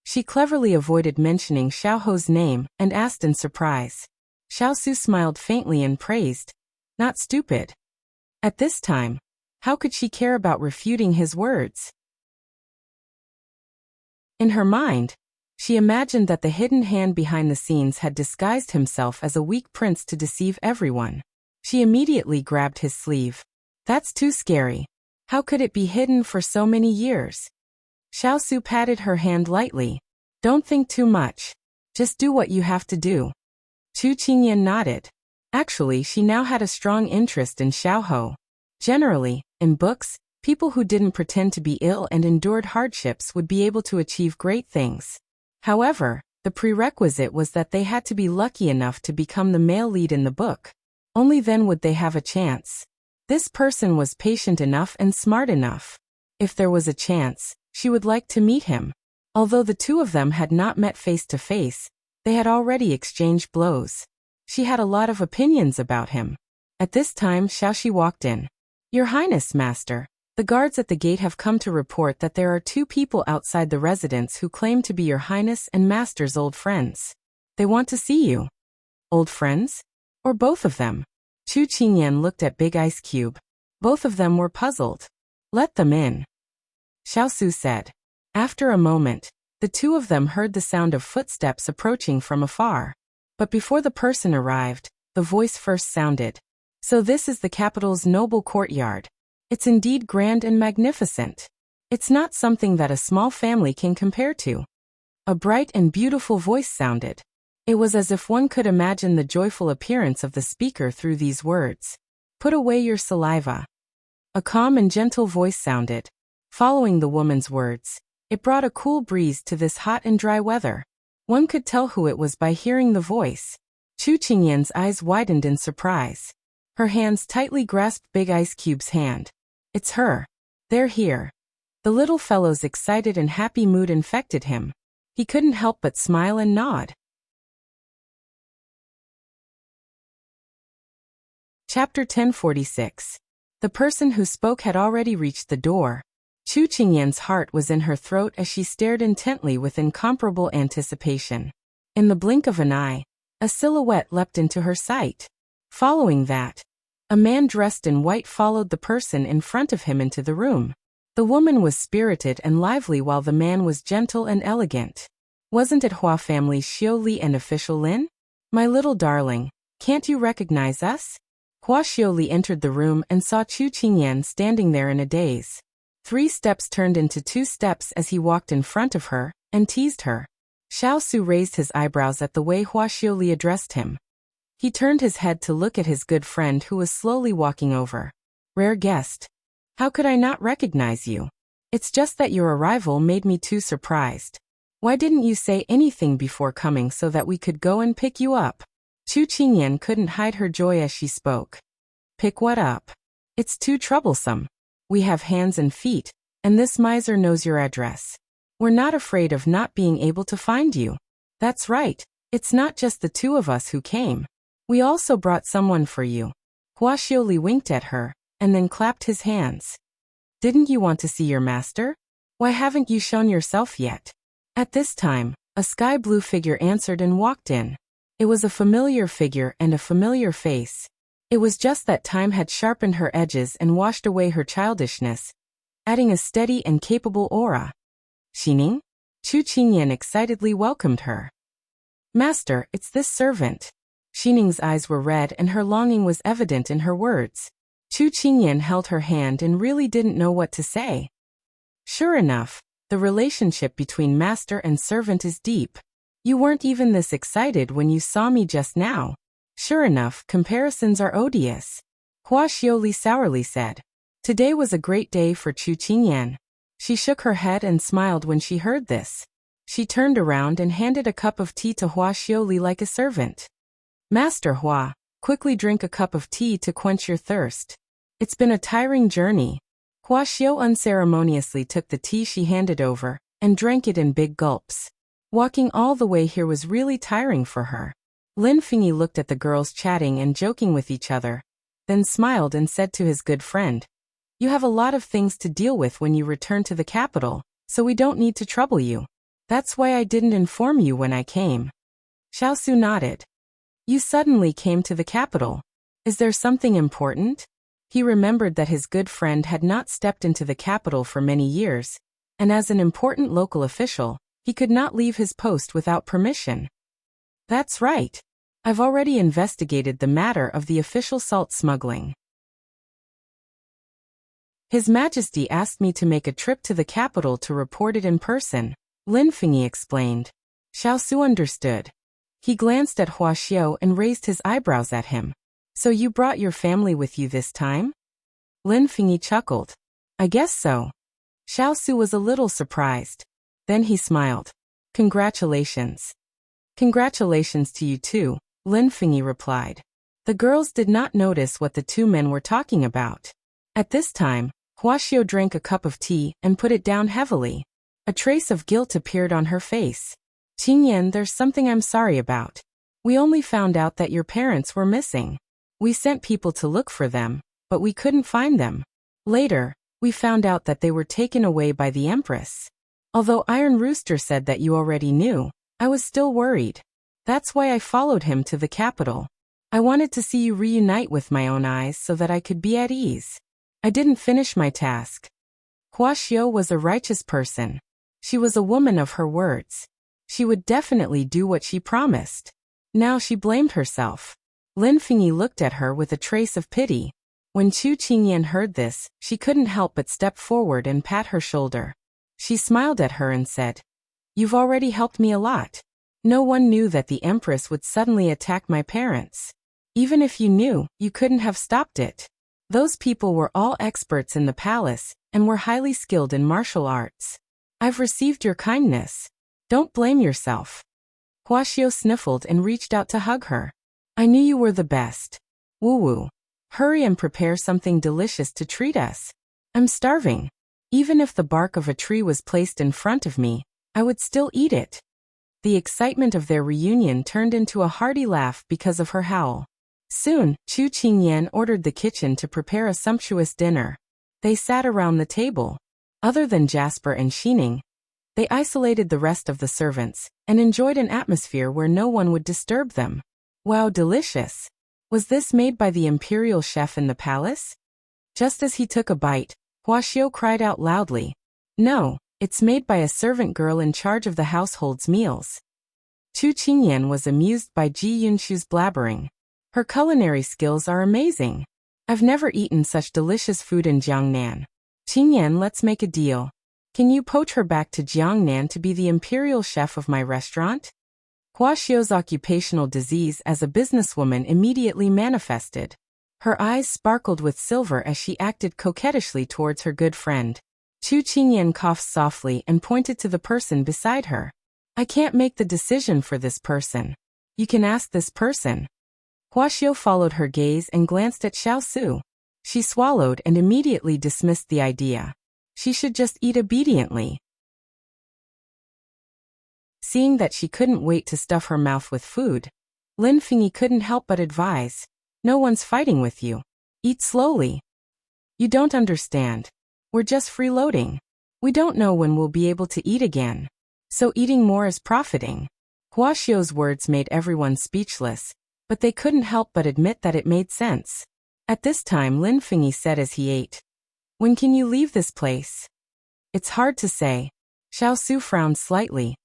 She cleverly avoided mentioning Xiao Ho's name and asked in surprise. Xiao Su smiled faintly and praised. Not stupid. At this time, how could she care about refuting his words? In her mind, she imagined that the hidden hand behind the scenes had disguised himself as a weak prince to deceive everyone. She immediately grabbed his sleeve. That's too scary. How could it be hidden for so many years? Xiao Su patted her hand lightly. Don't think too much. Just do what you have to do. Chu Qingyan nodded. Actually, she now had a strong interest in Xiao Ho. Generally, in books, people who didn't pretend to be ill and endured hardships would be able to achieve great things. However, the prerequisite was that they had to be lucky enough to become the male lead in the book. Only then would they have a chance. This person was patient enough and smart enough. If there was a chance, she would like to meet him. Although the two of them had not met face to face, they had already exchanged blows. She had a lot of opinions about him. At this time Xiaoxi walked in. Your Highness, Master, the guards at the gate have come to report that there are two people outside the residence who claim to be your Highness and Master's old friends. They want to see you. Old friends? Or both of them? Chu Qingyan looked at Big Ice Cube. Both of them were puzzled. Let them in, Xiao Su said. After a moment, the two of them heard the sound of footsteps approaching from afar. But before the person arrived, the voice first sounded. So this is the capital's noble courtyard. It's indeed grand and magnificent. It's not something that a small family can compare to. A bright and beautiful voice sounded. It was as if one could imagine the joyful appearance of the speaker through these words. Put away your saliva. A calm and gentle voice sounded. Following the woman's words, it brought a cool breeze to this hot and dry weather. One could tell who it was by hearing the voice. Chu Qingyan's eyes widened in surprise. Her hands tightly grasped Big Ice Cube's hand. It's her. They're here. The little fellow's excited and happy mood infected him. He couldn't help but smile and nod. Chapter 1046. The person who spoke had already reached the door. Chu Qingyan's heart was in her throat as she stared intently with incomparable anticipation. In the blink of an eye, a silhouette leapt into her sight. Following that, a man dressed in white followed the person in front of him into the room. The woman was spirited and lively while the man was gentle and elegant. Wasn't it Hua family's Xiao Li and official Lin? My little darling, can't you recognize us? Hua Xiaoli entered the room and saw Chu Qingyan standing there in a daze. 3 steps turned into 2 steps as he walked in front of her, and teased her. Xiao Su raised his eyebrows at the way Hua Xiaoli addressed him. He turned his head to look at his good friend who was slowly walking over. Rare guest. How could I not recognize you? It's just that your arrival made me too surprised. Why didn't you say anything before coming so that we could go and pick you up? Chu Qingyan couldn't hide her joy as she spoke. Pick what up? It's too troublesome. We have hands and feet, and this miser knows your address. We're not afraid of not being able to find you. That's right, it's not just the 2 of us who came. We also brought someone for you. Hua Xiaoli winked at her, and then clapped his hands. Didn't you want to see your master? Why haven't you shown yourself yet? At this time, a sky blue figure answered and walked in. It was a familiar figure and a familiar face. It was just that time had sharpened her edges and washed away her childishness, adding a steady and capable aura. Xining? Chu Qingyan excitedly welcomed her. Master, it's this servant. Xining's eyes were red and her longing was evident in her words. Chu Qingyan held her hand and really didn't know what to say. Sure enough, the relationship between master and servant is deep. You weren't even this excited when you saw me just now. Sure enough, comparisons are odious. Hua Xiaoli sourly said. Today was a great day for Chu Qingyan. She shook her head and smiled when she heard this. She turned around and handed a cup of tea to Hua Xiaoli like a servant. Master Hua, quickly drink a cup of tea to quench your thirst. It's been a tiring journey. Hua Xiao unceremoniously took the tea she handed over and drank it in big gulps. Walking all the way here was really tiring for her. Lin Fingyi looked at the girls chatting and joking with each other, then smiled and said to his good friend, "You have a lot of things to deal with when you return to the capital, so we don't need to trouble you. That's why I didn't inform you when I came." Xiaosu nodded. You suddenly came to the capital. Is there something important? He remembered that his good friend had not stepped into the capital for many years, and as an important local official, he could not leave his post without permission. That's right. I've already investigated the matter of the official salt smuggling. His Majesty asked me to make a trip to the capital to report it in person, Lin Fingyi explained. Xiaosu understood. He glanced at Hua Xiao and raised his eyebrows at him. So you brought your family with you this time? Lin Fingyi chuckled. I guess so. Xiaosu was a little surprised. Then he smiled. Congratulations. Congratulations to you too, Lin Fingyi replied. The girls did not notice what the two men were talking about. At this time, Hua Xiao drank a cup of tea and put it down heavily. A trace of guilt appeared on her face. Qingyan, there's something I'm sorry about. We only found out that your parents were missing. We sent people to look for them, but we couldn't find them. Later, we found out that they were taken away by the Empress. Although Iron Rooster said that you already knew, I was still worried. That's why I followed him to the capital. I wanted to see you reunite with my own eyes so that I could be at ease. I didn't finish my task. Hua Xiao was a righteous person. She was a woman of her words. She would definitely do what she promised. Now she blamed herself. Lin Fingyi looked at her with a trace of pity. When Chu Qingyan heard this, she couldn't help but step forward and pat her shoulder. She smiled at her and said, You've already helped me a lot. No one knew that the Empress would suddenly attack my parents. Even if you knew, you couldn't have stopped it. Those people were all experts in the palace and were highly skilled in martial arts. I've received your kindness. Don't blame yourself. Hua Xiao sniffled and reached out to hug her. I knew you were the best. Woo-woo. Hurry and prepare something delicious to treat us. I'm starving. Even if the bark of a tree was placed in front of me, I would still eat it. The excitement of their reunion turned into a hearty laugh because of her howl. Soon, Chu Qingyan ordered the kitchen to prepare a sumptuous dinner. They sat around the table. Other than Jasper and Xining, they isolated the rest of the servants and enjoyed an atmosphere where no one would disturb them. Wow, delicious! Was this made by the imperial chef in the palace? Just as he took a bite, Hua Xiao cried out loudly, No, it's made by a servant girl in charge of the household's meals. Chu Qingyan was amused by Ji Yunshu's blabbering. Her culinary skills are amazing. I've never eaten such delicious food in Jiangnan. Qingyan, let's make a deal. Can you poach her back to Jiangnan to be the imperial chef of my restaurant? Hua Xiao's occupational disease as a businesswoman immediately manifested. Her eyes sparkled with silver as she acted coquettishly towards her good friend. Chu Qingyan coughed softly and pointed to the person beside her. I can't make the decision for this person. You can ask this person. Hua Xiao followed her gaze and glanced at Xiaosu. She swallowed and immediately dismissed the idea. She should just eat obediently. Seeing that she couldn't wait to stuff her mouth with food, Lin Fingyi couldn't help but advise, No one's fighting with you. Eat slowly. You don't understand. We're just freeloading. We don't know when we'll be able to eat again. So eating more is profiting. Hua Xiao's words made everyone speechless, but they couldn't help but admit that it made sense. At this time Lin Fengyi said as he ate, "When can you leave this place?" "It's hard to say." Xiao Su frowned slightly.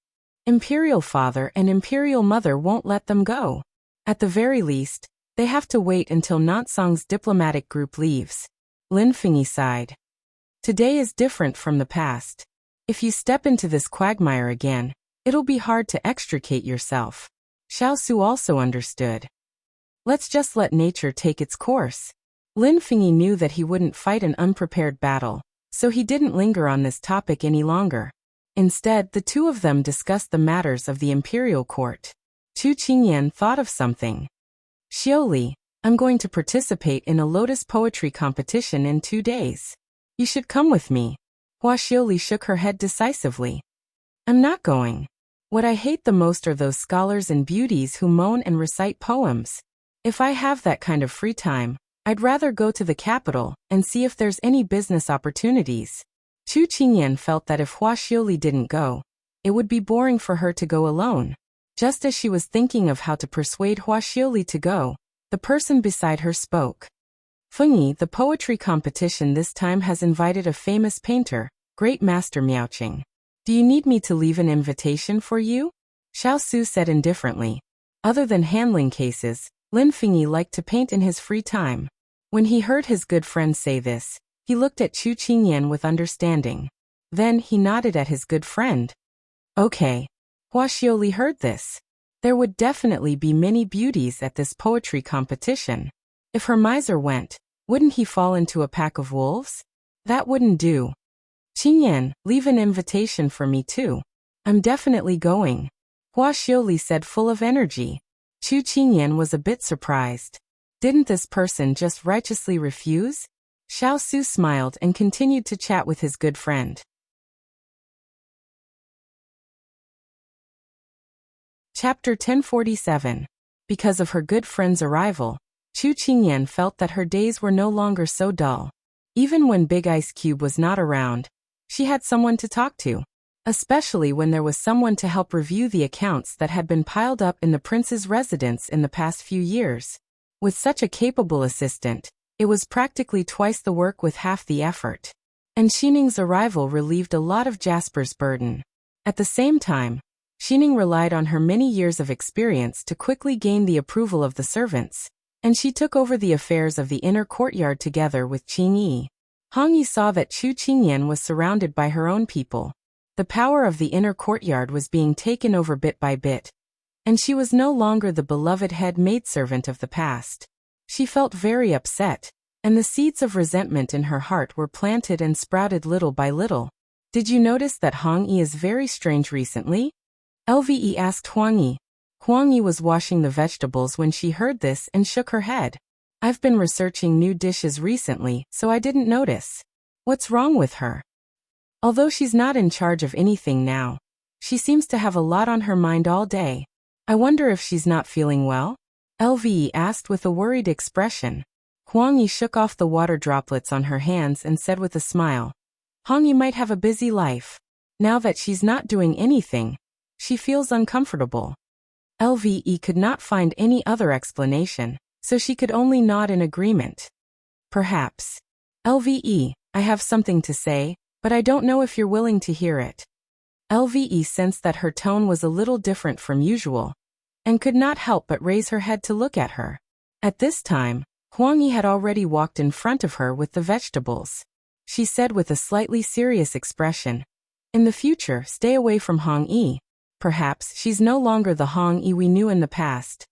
Imperial father and Imperial mother won't let them go. At the very least, they have to wait until Nansang's diplomatic group leaves. Lin Fengyi sighed. Today is different from the past. If you step into this quagmire again, it'll be hard to extricate yourself. Xiao Su also understood. Let's just let nature take its course. Lin Fengyi knew that he wouldn't fight an unprepared battle, so he didn't linger on this topic any longer. Instead, the two of them discussed the matters of the imperial court. Chu Qingyan thought of something. "Xiaoli, I'm going to participate in a lotus poetry competition in 2 days. You should come with me." Hua Xiaoli shook her head decisively. "I'm not going. What I hate the most are those scholars and beauties who moan and recite poems. If I have that kind of free time, I'd rather go to the capital and see if there's any business opportunities." Chu Qingyan felt that if Hua Xiaoli didn't go, it would be boring for her to go alone. Just as she was thinking of how to persuade Hua Xiaoli to go, the person beside her spoke. "Fengyi, the poetry competition this time has invited a famous painter, Great Master Miaoqing. Do you need me to leave an invitation for you?" Xiao Su said indifferently. Other than handling cases, Lin Fengyi liked to paint in his free time. When he heard his good friend say this, he looked at Chu Qingyan with understanding. Then he nodded at his good friend. Okay. Hua Xiaoli heard this. There would definitely be many beauties at this poetry competition. If her miser went, wouldn't he fall into a pack of wolves? That wouldn't do. "Qingyan, leave an invitation for me too. I'm definitely going," Hua Xiaoli said full of energy. Chu Qingyan was a bit surprised. Didn't this person just righteously refuse? Xiao Su smiled and continued to chat with his good friend. Chapter 1047. Because of her good friend's arrival, Chu Qingyan felt that her days were no longer so dull. Even when Big Ice Cube was not around, she had someone to talk to. Especially when there was someone to help review the accounts that had been piled up in the prince's residence in the past few years. With such a capable assistant, it was practically twice the work with half the effort. And Xining's arrival relieved a lot of Jasper's burden. At the same time, Xining relied on her many years of experience to quickly gain the approval of the servants, and she took over the affairs of the inner courtyard together with Qing Yi. Hong Yi saw that Chu Qingyan was surrounded by her own people. The power of the inner courtyard was being taken over bit by bit, and she was no longer the beloved head maidservant of the past. She felt very upset, and the seeds of resentment in her heart were planted and sprouted little by little. "Did you notice that Hong Yi is very strange recently?" Lve asked Huang Yi. Huang Yi was washing the vegetables when she heard this and shook her head. "I've been researching new dishes recently, so I didn't notice." "What's wrong with her?" "Although she's not in charge of anything now, she seems to have a lot on her mind all day. I wonder if she's not feeling well?" Lve asked with a worried expression. Huang Yi shook off the water droplets on her hands and said with a smile, "Hong Yi might have a busy life. Now that she's not doing anything, she feels uncomfortable." Lve could not find any other explanation, so she could only nod in agreement. "Perhaps. Lve, I have something to say, but I don't know if you're willing to hear it." Lve sensed that her tone was a little different from usual, and could not help but raise her head to look at her. At this time, Huang Yi had already walked in front of her with the vegetables. She said with a slightly serious expression, "In the future, stay away from Hong Yi. Perhaps she's no longer the Hong Yi we knew in the past.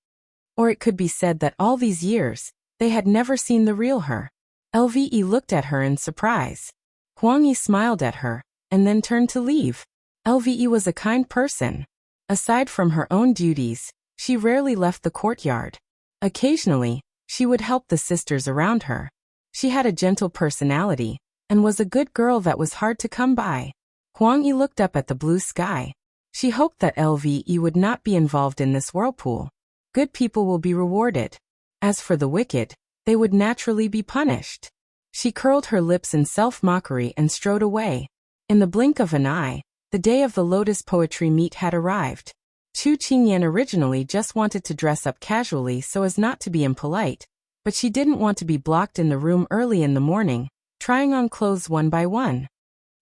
Or it could be said that all these years, they had never seen the real her." Lve looked at her in surprise. Huang Yi smiled at her, and then turned to leave. Lve was a kind person. Aside from her own duties, she rarely left the courtyard. Occasionally, she would help the sisters around her. She had a gentle personality, and was a good girl that was hard to come by. Huang Yi looked up at the blue sky. She hoped that Lve would not be involved in this whirlpool. Good people will be rewarded. As for the wicked, they would naturally be punished. She curled her lips in self-mockery and strode away. In the blink of an eye, the day of the Lotus Poetry meet had arrived. Chu Qingyan originally just wanted to dress up casually so as not to be impolite, but she didn't want to be blocked in the room early in the morning, trying on clothes one by one.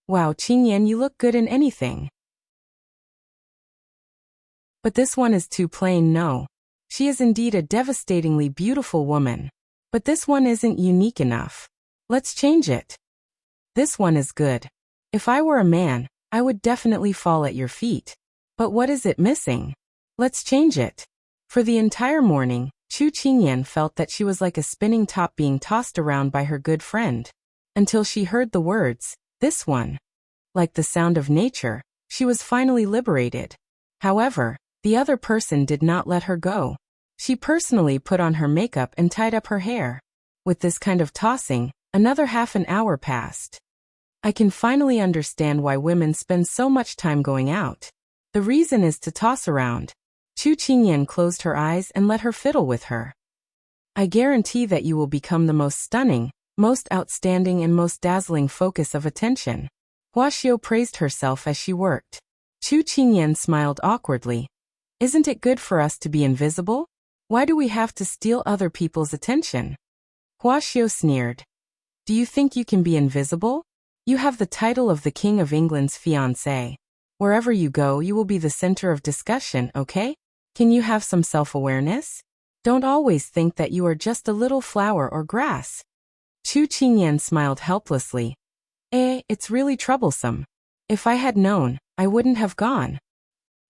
Wow, Qingyan, you look good in anything. But this one is too plain, no. She is indeed a devastatingly beautiful woman. But this one isn't unique enough. Let's change it. This one is good. If I were a man, I would definitely fall at your feet. But what is it missing? Let's change it. For the entire morning, Chu Qingyan felt that she was like a spinning top being tossed around by her good friend. Until she heard the words, this one. Like the sound of nature, she was finally liberated. However, the other person did not let her go. She personally put on her makeup and tied up her hair. With this kind of tossing, another half an hour passed. I can finally understand why women spend so much time going out. The reason is to toss around. Chu Qingyan closed her eyes and let her fiddle with her. I guarantee that you will become the most stunning, most outstanding and most dazzling focus of attention. Wuxia praised herself as she worked. Chu Qingyan smiled awkwardly. Isn't it good for us to be invisible? Why do we have to steal other people's attention? Wuxia sneered. Do you think you can be invisible? You have the title of the King of England's fiancé. Wherever you go, you will be the center of discussion, okay? Can you have some self-awareness? Don't always think that you are just a little flower or grass. Chu Qingyan smiled helplessly. It's really troublesome. If I had known, I wouldn't have gone.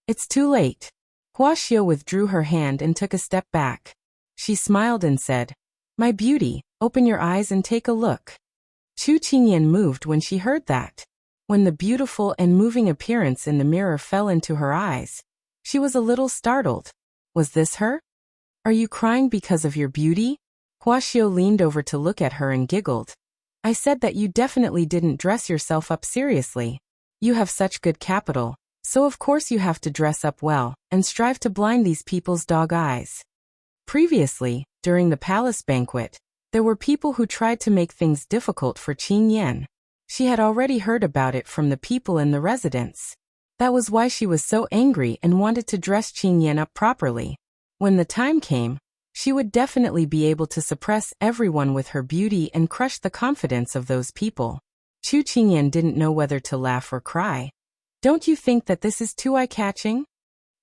It's too late. Wuxia withdrew her hand and took a step back. She smiled and said, My beauty, open your eyes and take a look. Chu Qingyan moved when she heard that. When the beautiful and moving appearance in the mirror fell into her eyes, she was a little startled. Was this her? Are you crying because of your beauty? Wuxia leaned over to look at her and giggled. I said that you definitely didn't dress yourself up seriously. You have such good capital. So of course you have to dress up well, and strive to blind these people's dog eyes. Previously, during the palace banquet, there were people who tried to make things difficult for Qingyan. She had already heard about it from the people in the residence. That was why she was so angry and wanted to dress Qingyan up properly. When the time came, she would definitely be able to suppress everyone with her beauty and crush the confidence of those people. Chu Qingyan didn't know whether to laugh or cry. Don't you think that this is too eye-catching?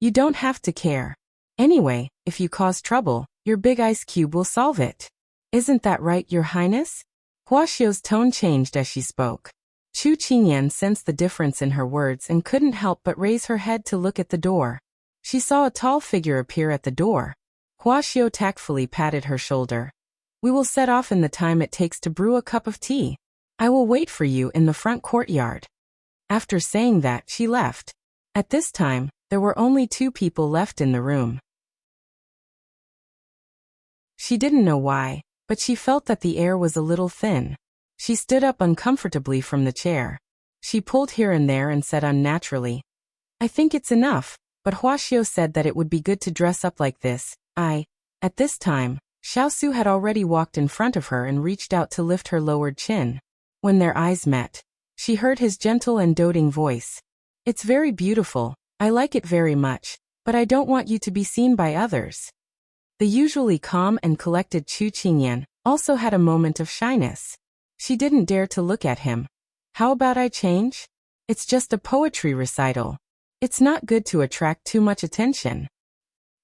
You don't have to care. Anyway, if you cause trouble, your big ice cube will solve it. Isn't that right, Your Highness? Wuxia's tone changed as she spoke. Chu Qingyan sensed the difference in her words and couldn't help but raise her head to look at the door. She saw a tall figure appear at the door. Wuxia tactfully patted her shoulder. We will set off in the time it takes to brew a cup of tea. I will wait for you in the front courtyard. After saying that, she left. At this time, there were only 2 people left in the room. She didn't know why, but she felt that the air was a little thin. She stood up uncomfortably from the chair. She pulled here and there and said unnaturally, I think it's enough, but Wuxia said that it would be good to dress up like this. At this time, Xiao had already walked in front of her and reached out to lift her lowered chin. When their eyes met, she heard his gentle and doting voice. It's very beautiful, I like it very much, but I don't want you to be seen by others. The usually calm and collected Chu Qingyan also had a moment of shyness. She didn't dare to look at him. How about I change? It's just a poetry recital. It's not good to attract too much attention.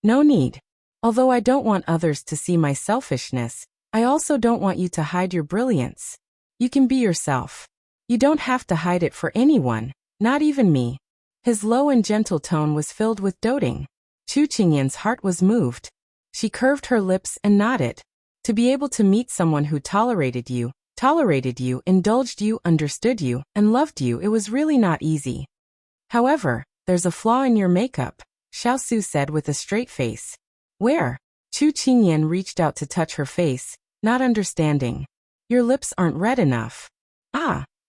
No need. Although I don't want others to see my selfishness, I also don't want you to hide your brilliance. You can be yourself. You don't have to hide it for anyone, not even me. His low and gentle tone was filled with doting. Chu Qingyan's heart was moved. She curved her lips and nodded. To be able to meet someone who tolerated you, indulged you, understood you, and loved you, it was really not easy. However, there's a flaw in your makeup, Xiao said with a straight face. Where? Chu Qingyan reached out to touch her face, not understanding. Your lips aren't red enough.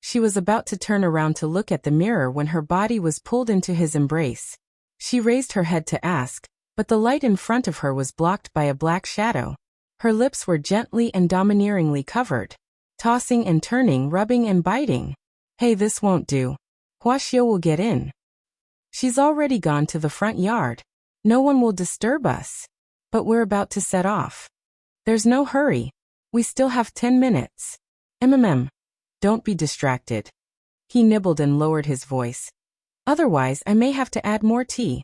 She was about to turn around to look at the mirror when her body was pulled into his embrace. She raised her head to ask, but the light in front of her was blocked by a black shadow. Her lips were gently and domineeringly covered. tossing and turning, rubbing and biting. Hey, this won't do. Xiao will get in. She's already gone to the front yard. No one will disturb us. But we're about to set off. There's no hurry. We still have 10 minutes. Don't be distracted. He nibbled and lowered his voice. Otherwise, I may have to add more tea.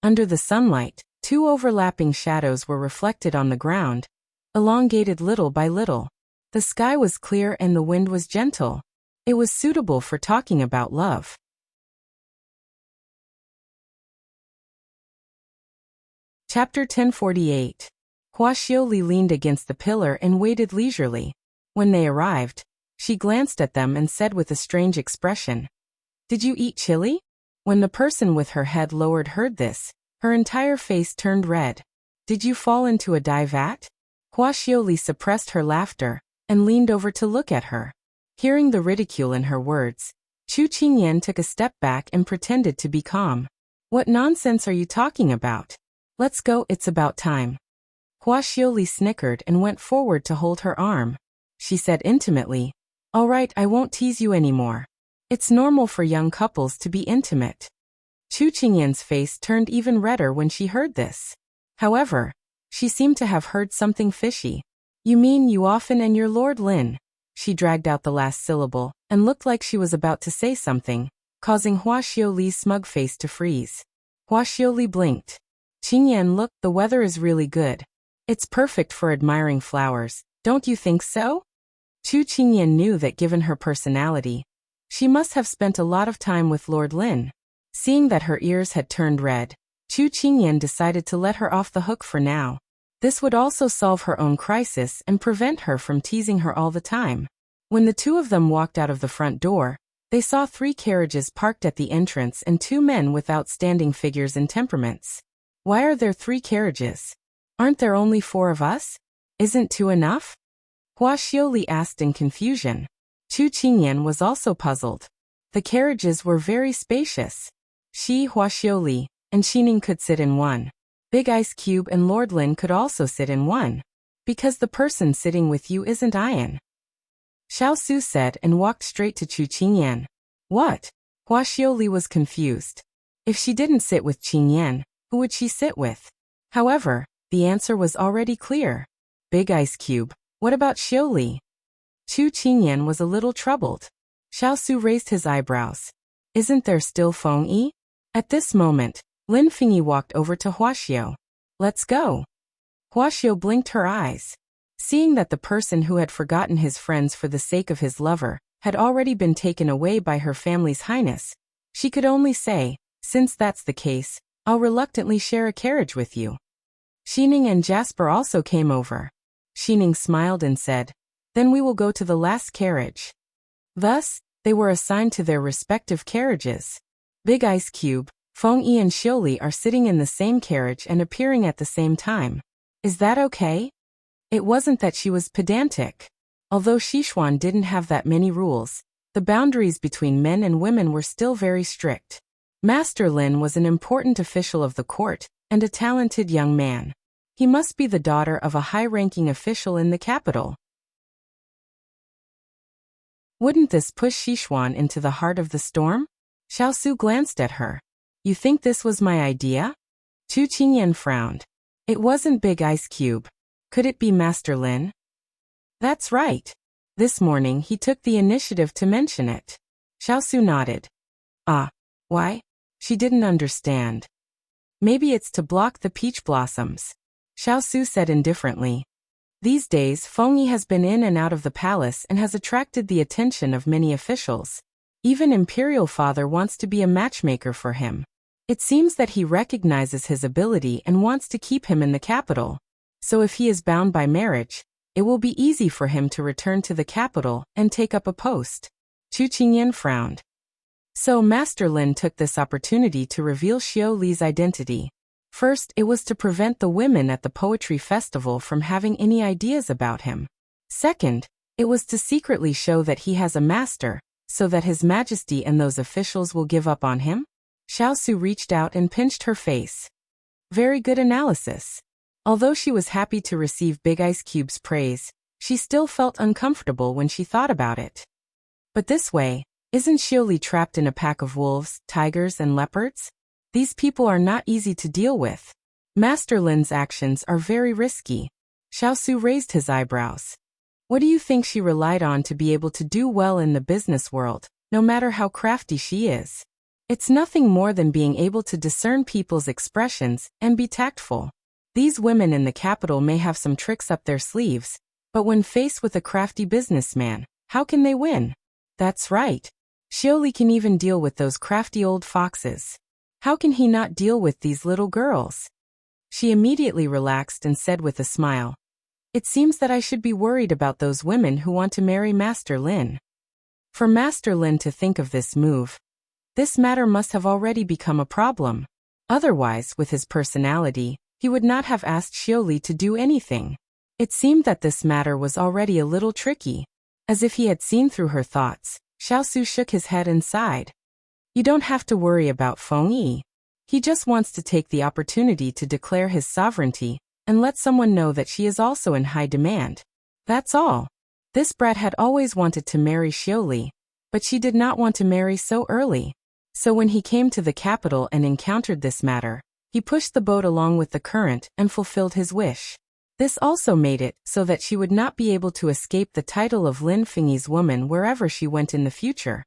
Under the sunlight, two overlapping shadows were reflected on the ground, elongated little by little. The sky was clear and the wind was gentle. It was suitable for talking about love. Chapter 1048. Xiao leaned against the pillar and waited leisurely. When they arrived, she glanced at them and said with a strange expression, "Did you eat chili?" When the person with her head lowered heard this, her entire face turned red. "Did you fall into a dye vat?" Xiao suppressed her laughter and leaned over to look at her. Hearing the ridicule in her words, Chu Qingyan took a step back and pretended to be calm. "What nonsense are you talking about? Let's go, it's about time." Xiao snickered and went forward to hold her arm. She said intimately, "All right, I won't tease you anymore. It's normal for young couples to be intimate." Chu Qingyan's face turned even redder when she heard this. However, she seemed to have heard something fishy. "You mean you often and your Lord Lin?" She dragged out the last syllable and looked like she was about to say something, causing Xiao's smug face to freeze. Xiao blinked. "Qingyan, look, the weather is really good. It's perfect for admiring flowers, don't you think so?" Chu Qingyan knew that given her personality, she must have spent a lot of time with Lord Lin. Seeing that her ears had turned red, Chu Qingyan decided to let her off the hook for now. This would also solve her own crisis and prevent her from teasing her all the time. When the two of them walked out of the front door, they saw 3 carriages parked at the entrance and 2 men with outstanding figures and temperaments. "Why are there 3 carriages? Aren't there only 4 of us? Isn't 2 enough?" Xiao asked in confusion. Chu Qingyan was also puzzled. The carriages were very spacious. She, Xiao, and Xining could sit in one. Big Ice Cube and Lord Lin could also sit in one. "Because the person sitting with you isn't Ian," Xiao Su said and walked straight to Chu Qingyan. "What?" Xiao was confused. If she didn't sit with Qingyan, who would she sit with? However, the answer was already clear. Big Ice Cube. What about Xiao? Chu Qingyan was a little troubled. Xiao Su raised his eyebrows. "Isn't there still Feng Yi?" At this moment, Lin Fengyi walked over to Xiao. "Let's go." Xiao blinked her eyes. Seeing that the person who had forgotten his friends for the sake of his lover had already been taken away by her family's highness, she could only say, "Since that's the case, I'll reluctantly share a carriage with you." Xining and Jasper also came over. Xining smiled and said, "Then we will go to the last carriage." Thus, they were assigned to their respective carriages. Big Ice Cube, Feng Yi and Xiao are sitting in the same carriage and appearing at the same time. Is that okay? It wasn't that she was pedantic. Although Sichuan didn't have that many rules, the boundaries between men and women were still very strict. Master Lin was an important official of the court and a talented young man. He must be the daughter of a high-ranking official in the capital. Wouldn't this push Sichuan into the heart of the storm? Xiao Su glanced at her. "You think this was my idea?" Chu Qingyan frowned. "It wasn't Big Ice Cube. Could it be Master Lin?" "That's right. This morning he took the initiative to mention it." Xiao Su nodded. "Ah, why?" She didn't understand. "Maybe it's to block the peach blossoms," Xiao Su said indifferently. These days Feng Yi has been in and out of the palace and has attracted the attention of many officials. Even Imperial Father wants to be a matchmaker for him. It seems that he recognizes his ability and wants to keep him in the capital. So if he is bound by marriage, it will be easy for him to return to the capital and take up a post. Chu Qingyan frowned. So Master Lin took this opportunity to reveal Xiao Li's identity. First, it was to prevent the women at the poetry festival from having any ideas about him. Second, it was to secretly show that he has a master, so that His Majesty and those officials will give up on him. Xiao Su reached out and pinched her face. Very good analysis. Although she was happy to receive Big Ice Cube's praise, she still felt uncomfortable when she thought about it. But this way, isn't Xiao trapped in a pack of wolves, tigers, and leopards? These people are not easy to deal with. Master Lin's actions are very risky. Xiaosu raised his eyebrows. What do you think she relied on to be able to do well in the business world, no matter how crafty she is? It's nothing more than being able to discern people's expressions and be tactful. These women in the capital may have some tricks up their sleeves, but when faced with a crafty businessman, how can they win? That's right. Xiao can even deal with those crafty old foxes. How can he not deal with these little girls? She immediately relaxed and said with a smile, "It seems that I should be worried about those women who want to marry Master Lin." For Master Lin to think of this move, this matter must have already become a problem. Otherwise, with his personality, he would not have asked Xiao to do anything. It seemed that this matter was already a little tricky. As if he had seen through her thoughts, Xiaosu shook his head and sighed. You don't have to worry about Feng Yi. He just wants to take the opportunity to declare his sovereignty and let someone know that she is also in high demand. That's all. This brat had always wanted to marry Xiao, but she did not want to marry so early. So when he came to the capital and encountered this matter, he pushed the boat along with the current and fulfilled his wish. This also made it so that she would not be able to escape the title of Lin Fengyi's woman wherever she went in the future.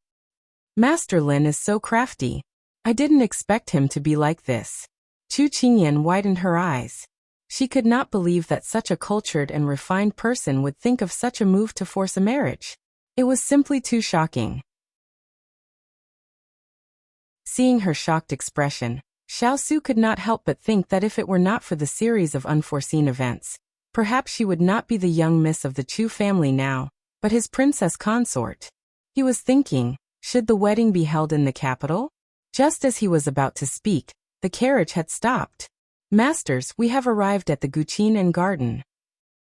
Master Lin is so crafty. I didn't expect him to be like this. Chu Qingyan widened her eyes. She could not believe that such a cultured and refined person would think of such a move to force a marriage. It was simply too shocking. Seeing her shocked expression, Xiaosu could not help but think that if it were not for the series of unforeseen events, perhaps she would not be the young miss of the Chu family now, but his princess consort. He was thinking, should the wedding be held in the capital? Just as he was about to speak, the carriage had stopped. Masters, we have arrived at the Guqin and garden.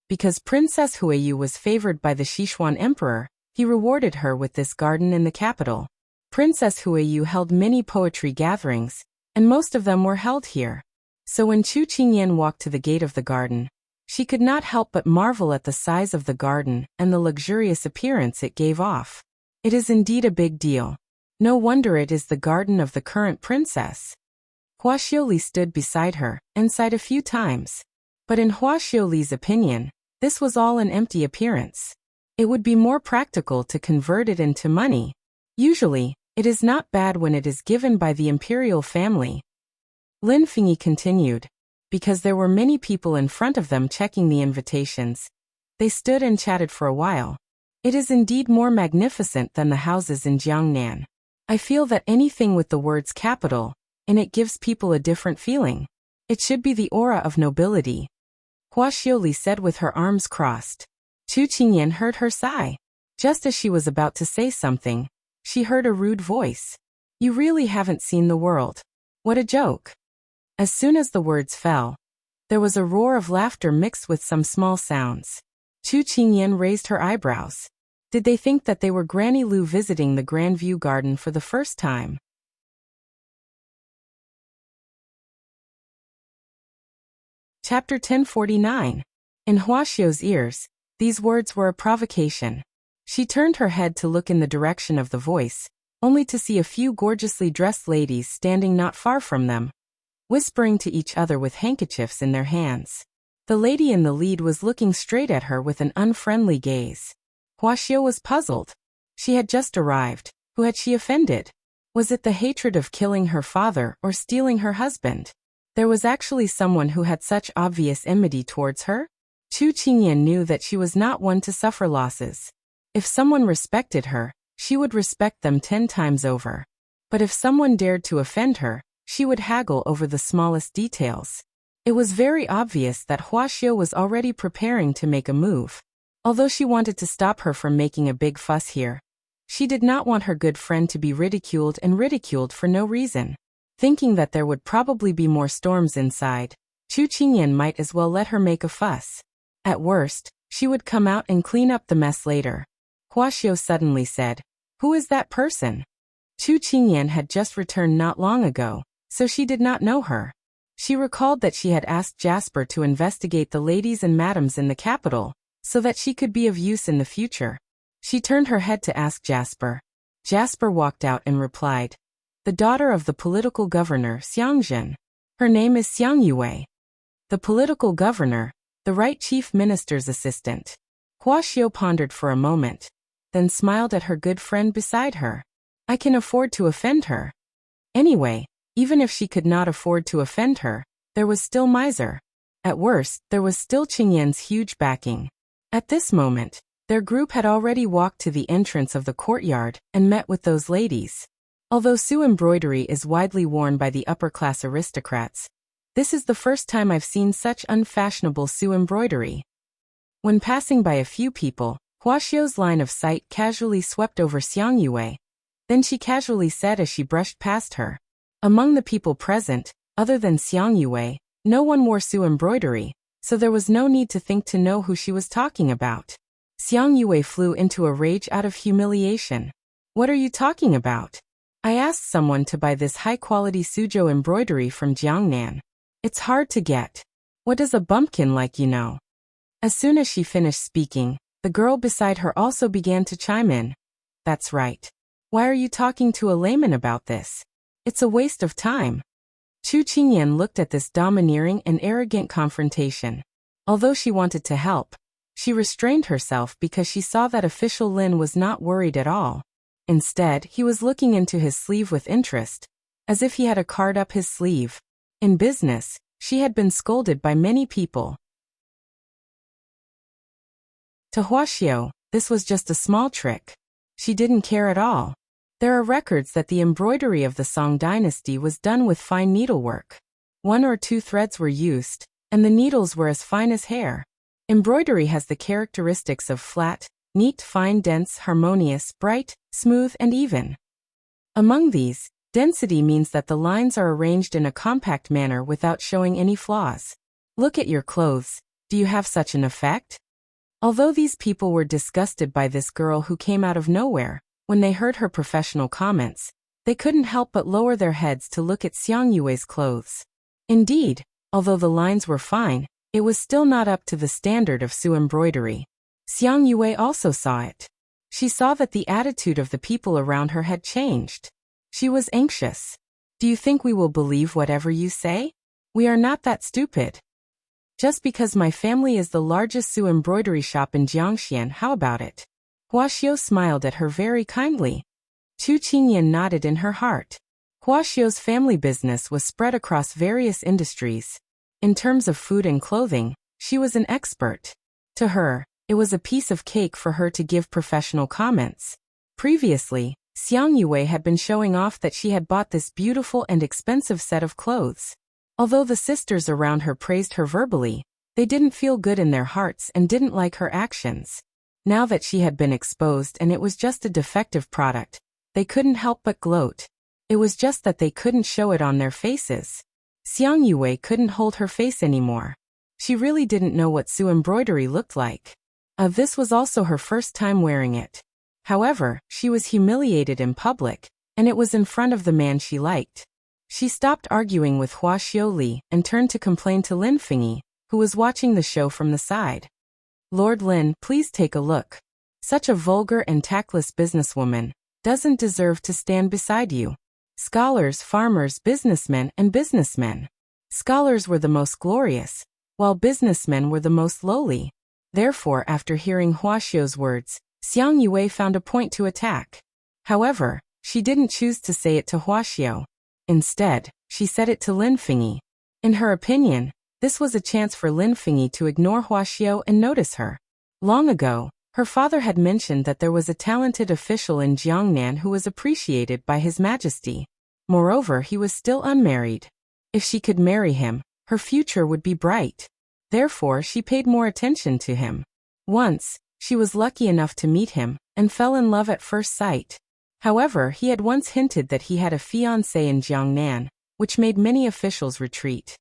Because Princess Huiyu was favored by the Sichuan emperor, he rewarded her with this garden in the capital. Princess Huiyu held many poetry gatherings, and most of them were held here. So when Chu Qingyan walked to the gate of the garden, she could not help but marvel at the size of the garden and the luxurious appearance it gave off. It is indeed a big deal. No wonder it is the garden of the current princess. Hua Xiaoli stood beside her and sighed a few times. But in Hua Xiaoli's opinion, this was all an empty appearance. It would be more practical to convert it into money. Usually, it is not bad when it is given by the imperial family. Lin Fengyi continued. Because there were many people in front of them checking the invitations, they stood and chatted for a while. It is indeed more magnificent than the houses in Jiangnan. I feel that anything with the words capital in it gives people a different feeling. It should be the aura of nobility. Hua Xiaoli said with her arms crossed. Chu Qingyan heard her sigh. Just as she was about to say something, she heard a rude voice. You really haven't seen the world. What a joke. As soon as the words fell, there was a roar of laughter mixed with some small sounds. Chu Qingyan raised her eyebrows. Did they think that they were Granny Lu visiting the Grand View Garden for the first time? Chapter 1049. In Hua Xiao's ears, these words were a provocation. She turned her head to look in the direction of the voice, only to see a few gorgeously dressed ladies standing not far from them, whispering to each other with handkerchiefs in their hands. The lady in the lead was looking straight at her with an unfriendly gaze. Hua Xiao was puzzled. She had just arrived. Who had she offended? Was it the hatred of killing her father or stealing her husband? There was actually someone who had such obvious enmity towards her? Chu Qingyan knew that she was not one to suffer losses. If someone respected her, she would respect them 10 times over. But if someone dared to offend her, she would haggle over the smallest details. It was very obvious that Hua Xiao was already preparing to make a move. Although she wanted to stop her from making a big fuss here, she did not want her good friend to be ridiculed for no reason. Thinking that there would probably be more storms inside, Chu Qingyan might as well let her make a fuss. At worst, she would come out and clean up the mess later. Hua Xiao suddenly said, "Who is that person?" Chu Qingyan had just returned not long ago, so she did not know her. She recalled that she had asked Jasper to investigate the ladies and madams in the capital, so that she could be of use in the future. She turned her head to ask Jasper. Jasper walked out and replied, "The daughter of the political governor, Xiangjin. Her name is Xiang Yue." The political governor, the right chief minister's assistant. Xiao pondered for a moment, then smiled at her good friend beside her. I can afford to offend her. Anyway, even if she could not afford to offend her, there was still Miser. At worst, there was still Qingyan's huge backing. At this moment, their group had already walked to the entrance of the courtyard and met with those ladies. Although Su embroidery is widely worn by the upper-class aristocrats, this is the first time I've seen such unfashionable Su embroidery. When passing by a few people, Xiao's line of sight casually swept over Xiang Yue. Then she casually said as she brushed past her. Among the people present, other than Xiang Yue, no one wore Su embroidery, so there was no need to think to know who she was talking about. Xiang Yue flew into a rage out of humiliation. What are you talking about? I asked someone to buy this high-quality Suzhou embroidery from Jiangnan. It's hard to get. What does a bumpkin like, you know? As soon as she finished speaking, the girl beside her also began to chime in. That's right. Why are you talking to a layman about this? It's a waste of time. Chu Qingyan looked at this domineering and arrogant confrontation. Although she wanted to help, she restrained herself because she saw that official Lin was not worried at all. Instead, he was looking into his sleeve with interest, as if he had a card up his sleeve. In business, she had been scolded by many people. To Xiao, this was just a small trick. She didn't care at all. There are records that the embroidery of the Song dynasty was done with fine needlework. 1 or 2 threads were used, and the needles were as fine as hair. Embroidery has the characteristics of flat, neat, fine, dense, harmonious, bright, smooth, and even. Among these, density means that the lines are arranged in a compact manner without showing any flaws. Look at your clothes. Do you have such an effect? Although these people were disgusted by this girl who came out of nowhere, when they heard her professional comments, they couldn't help but lower their heads to look at Xiang Yue's clothes. Indeed, although the lines were fine, it was still not up to the standard of Su embroidery. Xiang Yue also saw it. She saw that the attitude of the people around her had changed. She was anxious. Do you think we will believe whatever you say? We are not that stupid. Just because my family is the largest Su embroidery shop in Jiangxian, how about it? Xiao smiled at her very kindly. Chu Qingyan nodded in her heart. Xiao's family business was spread across various industries. In terms of food and clothing, she was an expert. To her, it was a piece of cake for her to give professional comments. Previously, Xiang Yue had been showing off that she had bought this beautiful and expensive set of clothes. Although the sisters around her praised her verbally, they didn't feel good in their hearts and didn't like her actions. Now that she had been exposed and it was just a defective product, they couldn't help but gloat. It was just that they couldn't show it on their faces. Xiang Yue couldn't hold her face anymore. She really didn't know what Su embroidery looked like. This was also her first time wearing it. However, she was humiliated in public, and it was in front of the man she liked. She stopped arguing with Xiaoli and turned to complain to Lin Fingyi, who was watching the show from the side. Lord Lin, please take a look. Such a vulgar and tactless businesswoman doesn't deserve to stand beside you. Scholars, farmers, businessmen, and businessmen. Scholars were the most glorious, while businessmen were the most lowly. Therefore, after hearing Xiao's words, Xiang Yue found a point to attack. However, she didn't choose to say it to Xiao. Instead, she said it to Lin Fingyi. In her opinion, this was a chance for Lin Fingyi to ignore Xiao and notice her. Long ago, her father had mentioned that there was a talented official in Jiangnan who was appreciated by His Majesty. Moreover, he was still unmarried. If she could marry him, her future would be bright. Therefore, she paid more attention to him. Once, she was lucky enough to meet him and fell in love at first sight. However, he had once hinted that he had a fiancée in Jiangnan, which made many officials retreat.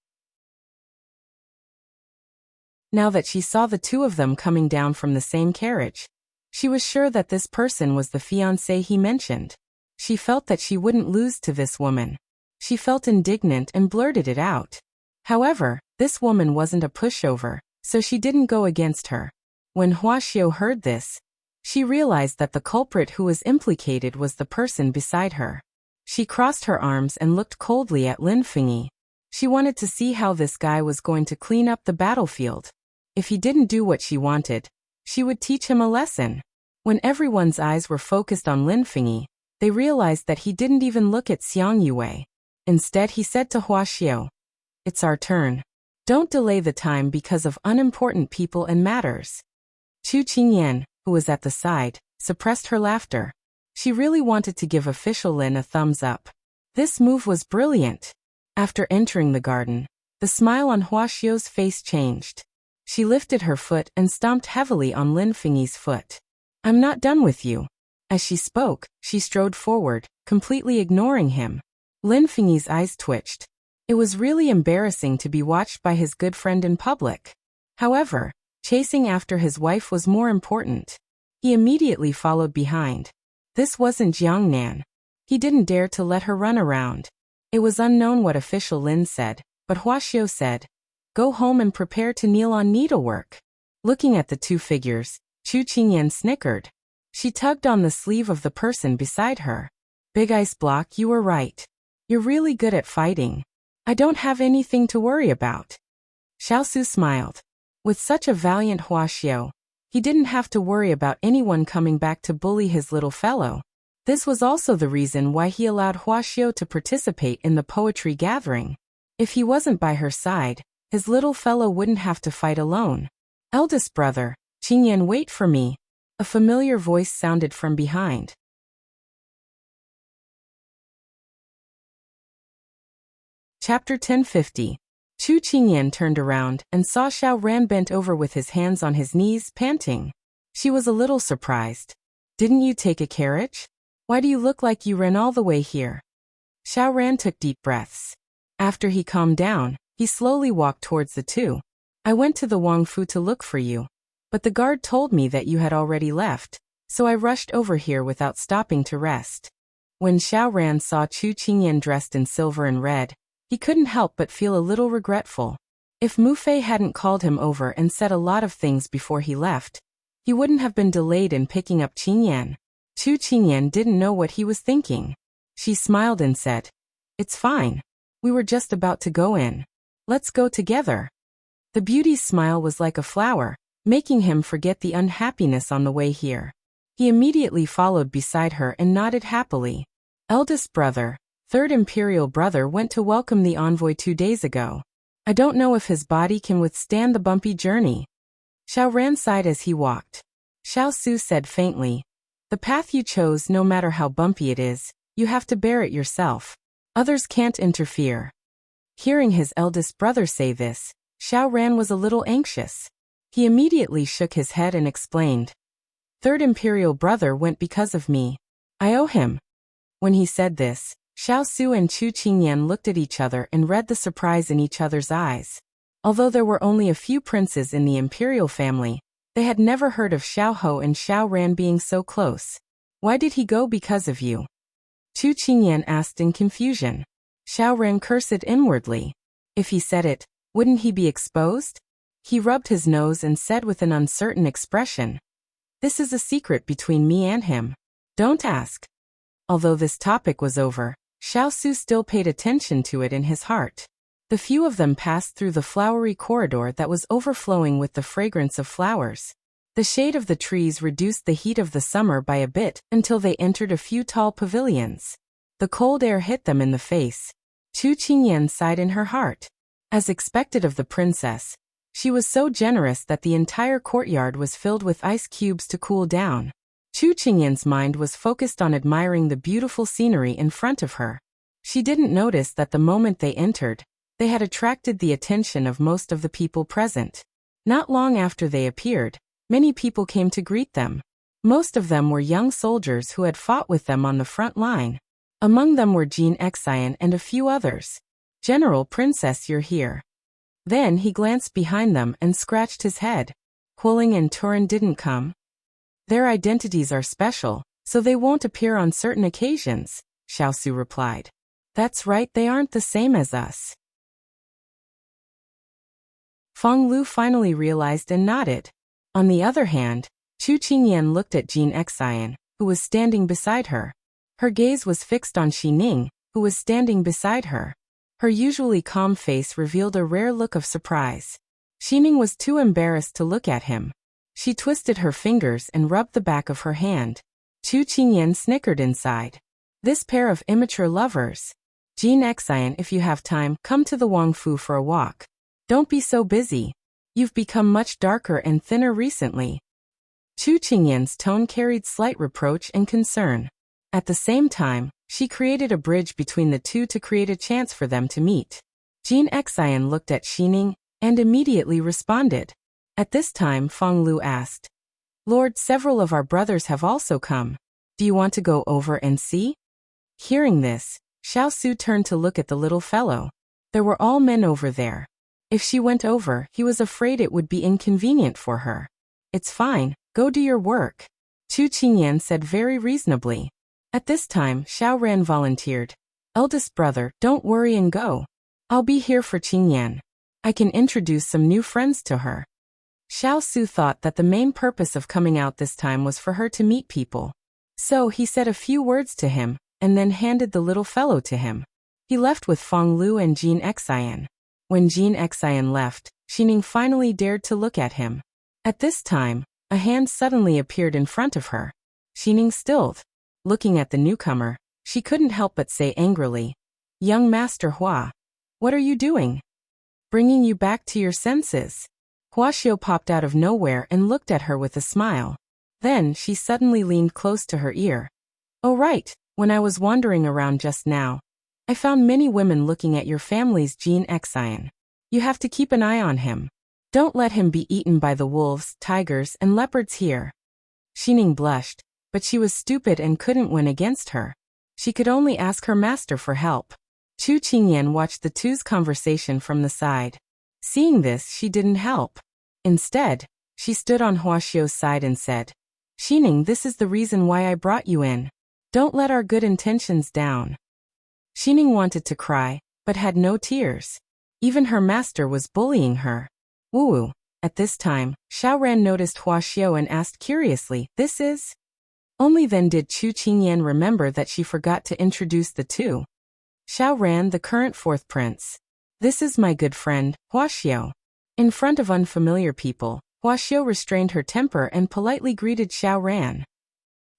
Now that she saw the two of them coming down from the same carriage, she was sure that this person was the fiancé he mentioned. She felt that she wouldn't lose to this woman. She felt indignant and blurted it out. However, this woman wasn't a pushover, so she didn't go against her. When Xiao heard this, she realized that the culprit who was implicated was the person beside her. She crossed her arms and looked coldly at Lin Fengyi. She wanted to see how this guy was going to clean up the battlefield. If he didn't do what she wanted, she would teach him a lesson. When everyone's eyes were focused on Lin Fengyi, they realized that he didn't even look at Xiang Yue. Instead, he said to Xiao, "It's our turn. Don't delay the time because of unimportant people and matters." Chu Qingyan, who was at the side, suppressed her laughter. She really wanted to give official Lin a thumbs up. This move was brilliant. After entering the garden, the smile on Xiao's face changed. She lifted her foot and stomped heavily on Lin Fengyi's foot. "I'm not done with you." As she spoke, she strode forward, completely ignoring him. Lin Fengyi's eyes twitched. It was really embarrassing to be watched by his good friend in public. However, chasing after his wife was more important. He immediately followed behind. This wasn't Jiangnan. He didn't dare to let her run around. It was unknown what official Lin said, but Xiao said, "Go home and prepare to kneel on needlework." Looking at the two figures, Chu Qingyan snickered. She tugged on the sleeve of the person beside her. "Big Ice Block, you were right. You're really good at fighting. I don't have anything to worry about." Xiaosu smiled. With such a valiant Xiao, he didn't have to worry about anyone coming back to bully his little fellow. This was also the reason why he allowed Xiao to participate in the poetry gathering. If he wasn't by her side, his little fellow wouldn't have to fight alone. "Eldest brother, Qingyan, wait for me." A familiar voice sounded from behind. Chapter 1050. Chu Qingyan turned around and saw Xiao Ran bent over with his hands on his knees, panting. She was a little surprised. "Didn't you take a carriage? Why do you look like you ran all the way here?" Xiao Ran took deep breaths. After he calmed down, he slowly walked towards the two. "I went to the Wang Fu to look for you, but the guard told me that you had already left, so I rushed over here without stopping to rest." When Xiao Ran saw Chu Qingyan dressed in silver and red, he couldn't help but feel a little regretful. If Mu Fei hadn't called him over and said a lot of things before he left, he wouldn't have been delayed in picking up Qingyan. Chu Qingyan didn't know what he was thinking. She smiled and said, "It's fine. We were just about to go in. Let's go together." The beauty's smile was like a flower, making him forget the unhappiness on the way here. He immediately followed beside her and nodded happily. "Eldest brother, third imperial brother went to welcome the envoy 2 days ago. I don't know if his body can withstand the bumpy journey." Xiao Ran sighed as he walked. Xiao Su said faintly, "The path you chose, no matter how bumpy it is, you have to bear it yourself. Others can't interfere." Hearing his eldest brother say this, Xiao Ran was a little anxious. He immediately shook his head and explained, "Third imperial brother went because of me. I owe him." When he said this, Xiao Su and Chu Qingyan looked at each other and read the surprise in each other's eyes. Although there were only a few princes in the imperial family, they had never heard of Xiao Ho and Xiao Ran being so close. "Why did he go because of you?" Chu Qingyan asked in confusion. Xiao Ran cursed inwardly. If he said it, wouldn't he be exposed? He rubbed his nose and said with an uncertain expression, "This is a secret between me and him. Don't ask." Although this topic was over, Xiao Su still paid attention to it in his heart. The few of them passed through the flowery corridor that was overflowing with the fragrance of flowers. The shade of the trees reduced the heat of the summer by a bit until they entered a few tall pavilions. The cold air hit them in the face. Chu Qingyan sighed in her heart. As expected of the princess, she was so generous that the entire courtyard was filled with ice cubes to cool down. Chu Qingyan's mind was focused on admiring the beautiful scenery in front of her. She didn't notice that the moment they entered, they had attracted the attention of most of the people present. Not long after they appeared, many people came to greet them. Most of them were young soldiers who had fought with them on the front line. Among them were Jean Xian and a few others. "General Princess, you're here." Then he glanced behind them and scratched his head. Huling and Turin didn't come. "Their identities are special, so they won't appear on certain occasions," Xiao Su replied. "That's right, they aren't the same as us." Feng Lu finally realized and nodded. On the other hand, Chu Qingyan looked at Jin Xian, who was standing beside her. Her gaze was fixed on Xining, who was standing beside her. Her usually calm face revealed a rare look of surprise. Xining was too embarrassed to look at him. She twisted her fingers and rubbed the back of her hand. Chu Qingyan snickered inside. This pair of immature lovers. Jin Xian, if you have time, come to the Wangfu for a walk. Don't be so busy. You've become much darker and thinner recently. Chu Qingyan's tone carried slight reproach and concern. At the same time, she created a bridge between the two to create a chance for them to meet. Jin Xian looked at Xining and immediately responded. At this time, Feng Lu asked, Lord, several of our brothers have also come. Do you want to go over and see? Hearing this, Xiao Su turned to look at the little fellow. There were all men over there. If she went over, he was afraid it would be inconvenient for her. It's fine, go do your work, Chu Qingyan said very reasonably. At this time, Xiao Ran volunteered. Eldest brother, don't worry and go. I'll be here for Qingyan. I can introduce some new friends to her. Xiao Su thought that the main purpose of coming out this time was for her to meet people. So he said a few words to him, and then handed the little fellow to him. He left with Feng Lu and Jin Xian. When Jin Xian left, Xining finally dared to look at him. At this time, a hand suddenly appeared in front of her. Xining stilled. Looking at the newcomer, she couldn't help but say angrily, Young Master Hua, what are you doing? Bringing you back to your senses. Xiao popped out of nowhere and looked at her with a smile. Then she suddenly leaned close to her ear. Oh right, when I was wandering around just now, I found many women looking at your family's Jin Xian. You have to keep an eye on him. Don't let him be eaten by the wolves, tigers, and leopards here. Xining blushed, but she was stupid and couldn't win against her. She could only ask her master for help. Chu Qingyan watched the two's conversation from the side. Seeing this, she didn't help. Instead, she stood on Xiao's side and said, Xining, this is the reason why I brought you in. Don't let our good intentions down. Xining wanted to cry, but had no tears. Even her master was bullying her. Woo! At this time, Xiao Ran noticed Xiao and asked curiously, This is? Only then did Chu Qingyan remember that she forgot to introduce the two. Xiao Ran, the current fourth prince. This is my good friend, Xiao. In front of unfamiliar people, Xiao restrained her temper and politely greeted Xiao Ran.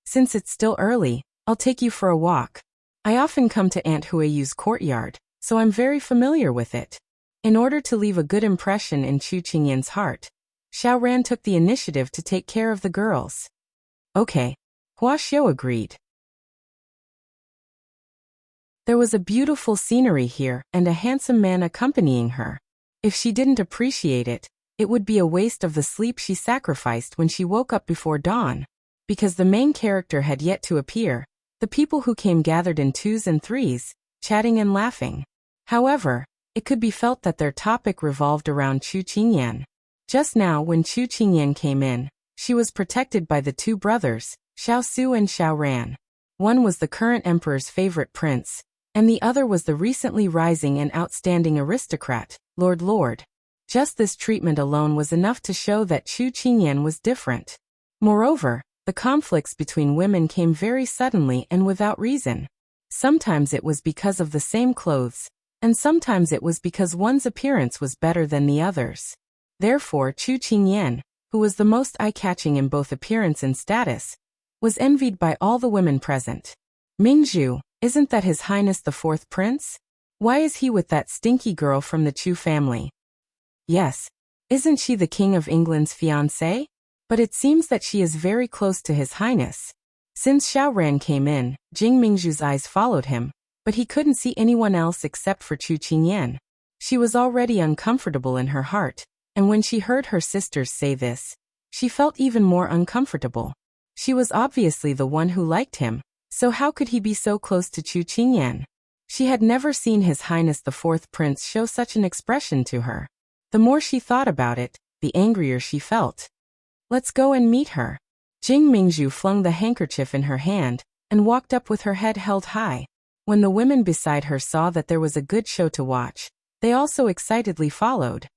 Since it's still early, I'll take you for a walk. I often come to Aunt Huayu's courtyard, so I'm very familiar with it. In order to leave a good impression in Chu Qingyan's heart, Xiao Ran took the initiative to take care of the girls. Okay. Xiao agreed. There was a beautiful scenery here and a handsome man accompanying her. If she didn't appreciate it, it would be a waste of the sleep she sacrificed when she woke up before dawn. Because the main character had yet to appear, the people who came gathered in twos and threes, chatting and laughing. However, it could be felt that their topic revolved around Chu Qingyan. Just now when Chu Qingyan came in, she was protected by the two brothers, Xiao Su and Xiao Ran. One was the current emperor's favorite prince, and the other was the recently rising and outstanding aristocrat, Lord. Just this treatment alone was enough to show that Chu Qingyan was different. Moreover, the conflicts between women came very suddenly and without reason. Sometimes it was because of the same clothes, and sometimes it was because one's appearance was better than the other's. Therefore Chu Qingyan, who was the most eye-catching in both appearance and status, was envied by all the women present. Mingzhu, isn't that His Highness the Fourth Prince? Why is he with that stinky girl from the Chu family? Yes. Isn't she the King of England's fiancée? But it seems that she is very close to His Highness. Since Xiao Ran came in, Jing Mingzhu's eyes followed him, but he couldn't see anyone else except for Chu Qingyan. She was already uncomfortable in her heart, and when she heard her sisters say this, she felt even more uncomfortable. She was obviously the one who liked him, so how could he be so close to Chu Qingyan? She had never seen His Highness the Fourth Prince show such an expression to her. The more she thought about it, the angrier she felt. Let's go and meet her. Jing Mingzhu flung the handkerchief in her hand and walked up with her head held high. When the women beside her saw that there was a good show to watch, they also excitedly followed.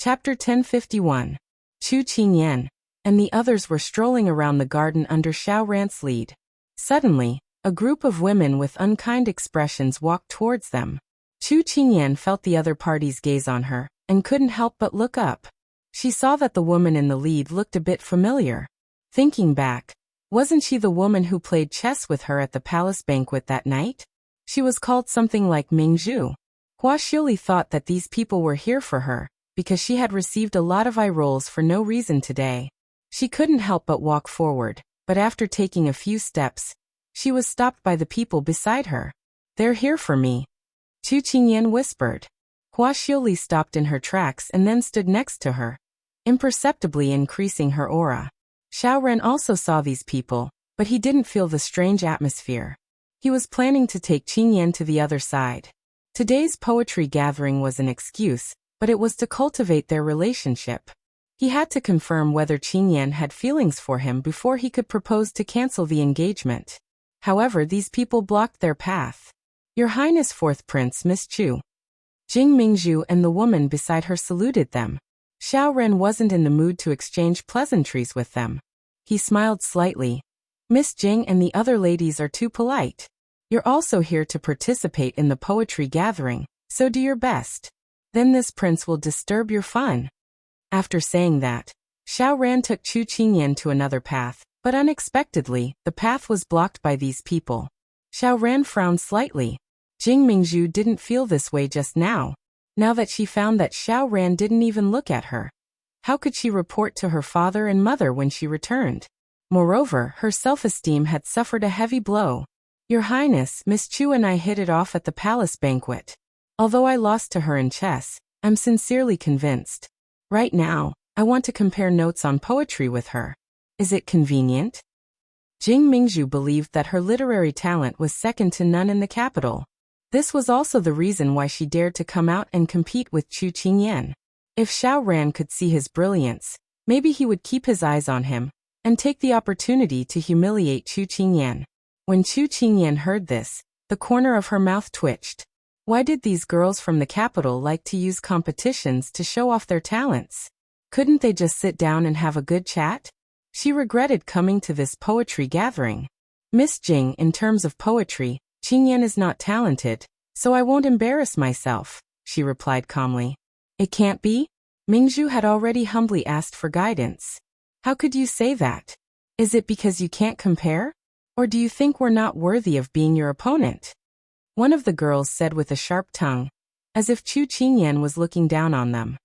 Chapter 1051. Chu Qingyan and the others were strolling around the garden under Xiao Ran's lead. Suddenly, a group of women with unkind expressions walked towards them. Chu Qingyan felt the other party's gaze on her, and couldn't help but look up. She saw that the woman in the lead looked a bit familiar. Thinking back, wasn't she the woman who played chess with her at the palace banquet that night? She was called something like Mingzhu. Hua Xiuli thought that these people were here for her, because she had received a lot of eye rolls for no reason today. She couldn't help but walk forward, but after taking a few steps, she was stopped by the people beside her. "They're here for me," Chu Qingyan whispered. Hua Xiuli stopped in her tracks and then stood next to her, imperceptibly increasing her aura. Xiao Ran also saw these people, but he didn't feel the strange atmosphere. He was planning to take Qingyan to the other side. Today's poetry gathering was an excuse, but it was to cultivate their relationship. He had to confirm whether Qingyan had feelings for him before he could propose to cancel the engagement. However, these people blocked their path. "Your Highness, Fourth Prince Miss Chu." Jing Mingzhu and the woman beside her saluted them. Xiao Ren wasn't in the mood to exchange pleasantries with them. He smiled slightly. "Miss Jing and the other ladies are too polite. You're also here to participate in the poetry gathering, so do your best. Then this prince will disturb your fun." After saying that, Xiao Ran took Chu Qingyan to another path, but unexpectedly, the path was blocked by these people. Xiao Ran frowned slightly. Jing Mingzhu didn't feel this way just now that she found that Xiao Ran didn't even look at her. How could she report to her father and mother when she returned? Moreover, her self-esteem had suffered a heavy blow. "Your Highness, Miss Chu and I hit it off at the palace banquet. Although I lost to her in chess, I'm sincerely convinced. Right now, I want to compare notes on poetry with her. Is it convenient?" Jing Mingzhu believed that her literary talent was second to none in the capital. This was also the reason why she dared to come out and compete with Chu Qingyan. If Xiao Ran could see his brilliance, maybe he would keep his eyes on him and take the opportunity to humiliate Chu Qingyan. When Chu Qingyan heard this, the corner of her mouth twitched. Why did these girls from the capital like to use competitions to show off their talents? Couldn't they just sit down and have a good chat? She regretted coming to this poetry gathering. "Miss Jing, in terms of poetry, Qingyan is not talented, so I won't embarrass myself," she replied calmly. "It can't be?" Mingzhu had already humbly asked for guidance. "How could you say that? Is it because you can't compare? Or do you think we're not worthy of being your opponent?" One of the girls said with a sharp tongue, as if Chu Qingyan was looking down on them.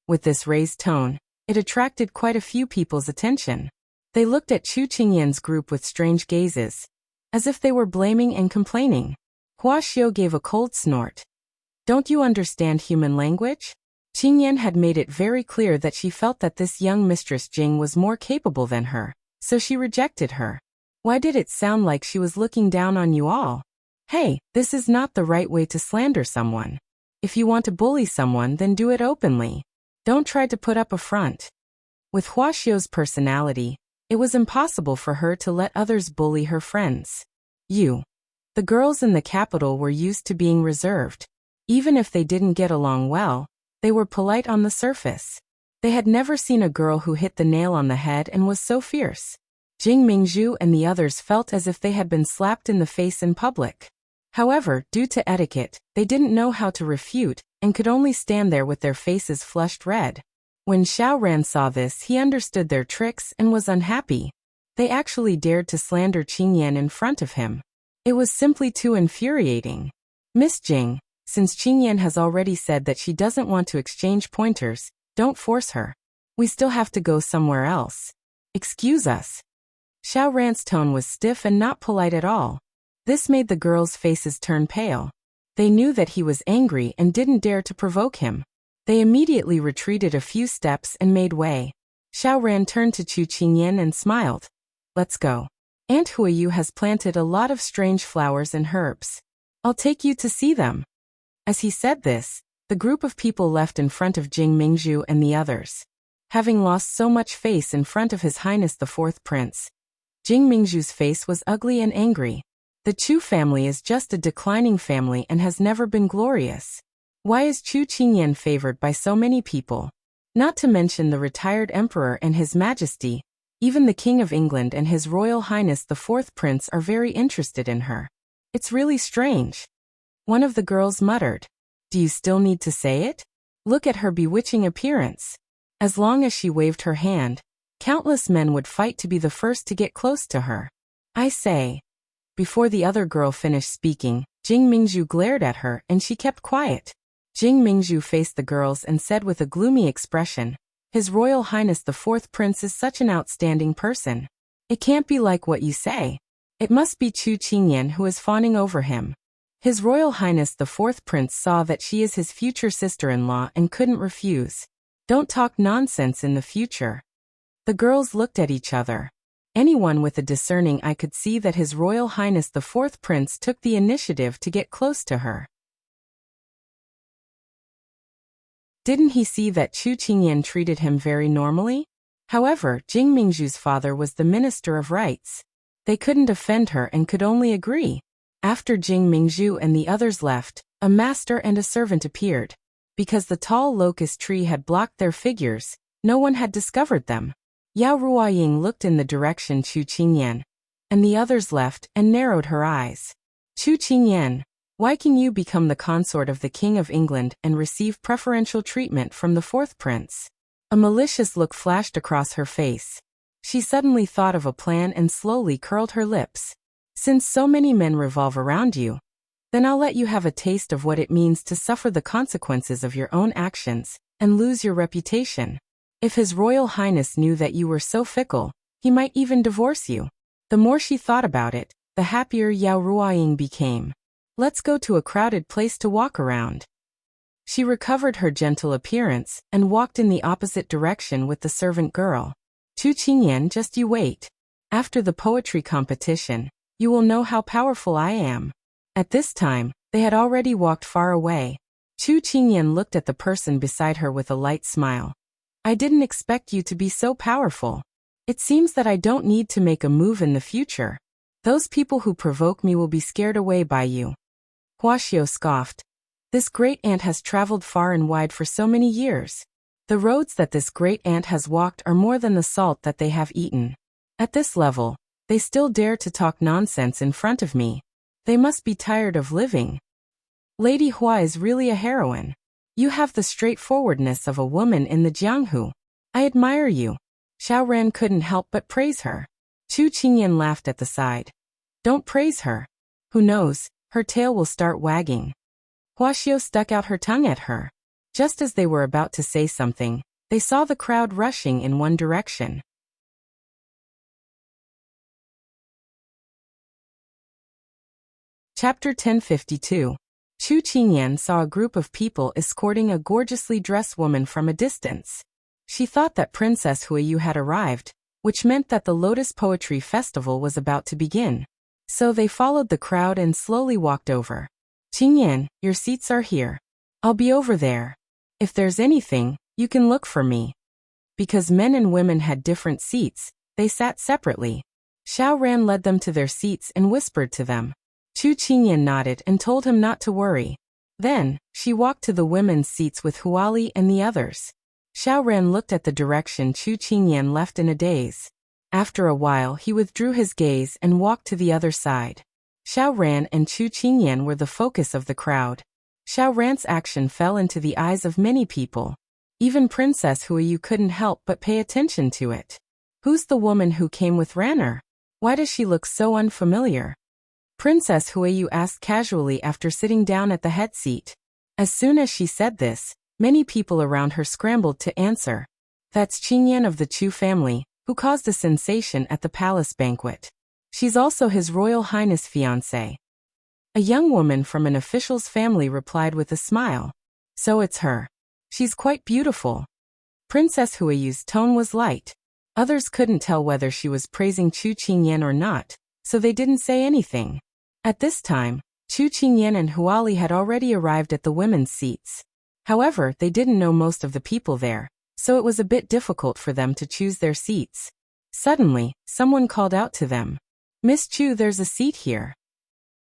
With this raised tone, it attracted quite a few people's attention. They looked at Chu Qingyan's group with strange gazes, as if they were blaming and complaining. Hua Xiu gave a cold snort. "Don't you understand human language?" Qingyan had made it very clear that she felt that this young Mistress Jing was more capable than her, so she rejected her. Why did it sound like she was looking down on you all? Hey, this is not the right way to slander someone. If you want to bully someone, then do it openly. Don't try to put up a front. With Hua Xiu's personality, it was impossible for her to let others bully her friends. The girls in the capital were used to being reserved. Even if they didn't get along well, they were polite on the surface. They had never seen a girl who hit the nail on the head and was so fierce. Jing Mingzhu and the others felt as if they had been slapped in the face in public. However, due to etiquette, they didn't know how to refute, and could only stand there with their faces flushed red. When Xiao Ran saw this, he understood their tricks and was unhappy. They actually dared to slander Qingyan in front of him. It was simply too infuriating. "Miss Jing, since Qingyan has already said that she doesn't want to exchange pointers, don't force her. We still have to go somewhere else. Excuse us." Xiao Ran's tone was stiff and not polite at all. This made the girls' faces turn pale. They knew that he was angry and didn't dare to provoke him. They immediately retreated a few steps and made way. Xiao Ran turned to Chu Qingyan and smiled. "Let's go. Aunt Huiyu has planted a lot of strange flowers and herbs. I'll take you to see them." As he said this, the group of people left in front of Jing Mingzhu and the others. Having lost so much face in front of His Highness the Fourth Prince, Jing Mingzhu's face was ugly and angry. The Chu family is just a declining family and has never been glorious. Why is Chu Qingyan favored by so many people? Not to mention the retired emperor and his majesty, even the King of England and His Royal Highness the Fourth Prince are very interested in her. It's really strange. One of the girls muttered. Do you still need to say it? Look at her bewitching appearance. As long as she waved her hand, countless men would fight to be the first to get close to her. I say. Before the other girl finished speaking, Jing Mingzhu glared at her and she kept quiet. Jing Mingzhu faced the girls and said with a gloomy expression, His Royal Highness the Fourth Prince is such an outstanding person. It can't be like what you say. It must be Chu Qingyan who is fawning over him. His Royal Highness the Fourth Prince saw that she is his future sister-in-law and couldn't refuse. Don't talk nonsense in the future. The girls looked at each other. Anyone with a discerning eye could see that His Royal Highness the Fourth Prince took the initiative to get close to her. Didn't he see that Chu Qingyan treated him very normally? However, Jing Mingzhu's father was the Minister of Rights. They couldn't offend her and could only agree. After Jing Mingzhu and the others left, a master and a servant appeared. Because the tall locust tree had blocked their figures, no one had discovered them. Yao Ruoying looked in the direction Chu Qingyan, and the others left and narrowed her eyes. Chu Qingyan, why can you become the consort of the King of England and receive preferential treatment from the Fourth Prince? A malicious look flashed across her face. She suddenly thought of a plan and slowly curled her lips. Since so many men revolve around you, then I'll let you have a taste of what it means to suffer the consequences of your own actions and lose your reputation. If His Royal Highness knew that you were so fickle, he might even divorce you. The more she thought about it, the happier Yao Ruoying became. Let's go to a crowded place to walk around. She recovered her gentle appearance and walked in the opposite direction with the servant girl. Chu Qingyan, just you wait. After the poetry competition, you will know how powerful I am. At this time, they had already walked far away. Chu Qingyan looked at the person beside her with a light smile. I didn't expect you to be so powerful. It seems that I don't need to make a move in the future. Those people who provoke me will be scared away by you. Xiao scoffed. This great ant has traveled far and wide for so many years. The roads that this great ant has walked are more than the salt that they have eaten. At this level, they still dare to talk nonsense in front of me. They must be tired of living. Lady Hua is really a heroine. You have the straightforwardness of a woman in the Jianghu. I admire you. Xiao Ran couldn't help but praise her. Chu Qingyan laughed at the side. Don't praise her. Who knows, her tail will start wagging. Xiao stuck out her tongue at her. Just as they were about to say something, they saw the crowd rushing in one direction. Chapter 1052. Chu Qingyan saw a group of people escorting a gorgeously dressed woman from a distance. She thought that Princess Huiyu had arrived, which meant that the Lotus Poetry Festival was about to begin. So they followed the crowd and slowly walked over. Qingyan, your seats are here. I'll be over there. If there's anything, you can look for me. Because men and women had different seats, they sat separately. Xiao Ran led them to their seats and whispered to them. Chu Qingyan nodded and told him not to worry. Then, she walked to the women's seats with Huali and the others. Xiao Ran looked at the direction Chu Qingyan left in a daze. After a while he withdrew his gaze and walked to the other side. Xiao Ran and Chu Qingyan were the focus of the crowd. Xiao Ran's action fell into the eyes of many people. Even Princess Huiyu couldn't help but pay attention to it. Who's the woman who came with Ranner? Why does she look so unfamiliar? Princess Huiyu asked casually after sitting down at the head seat. As soon as she said this, many people around her scrambled to answer. That's Qingyan of the Chu family, who caused a sensation at the palace banquet. She's also His Royal Highness' fiancée. A young woman from an official's family replied with a smile. So it's her. She's quite beautiful. Princess Huiyu's tone was light. Others couldn't tell whether she was praising Chu Qingyan or not, so they didn't say anything. At this time, Chu Qingyan and Huali had already arrived at the women's seats. However, they didn't know most of the people there, so it was a bit difficult for them to choose their seats. Suddenly, someone called out to them. Miss Chu, there's a seat here.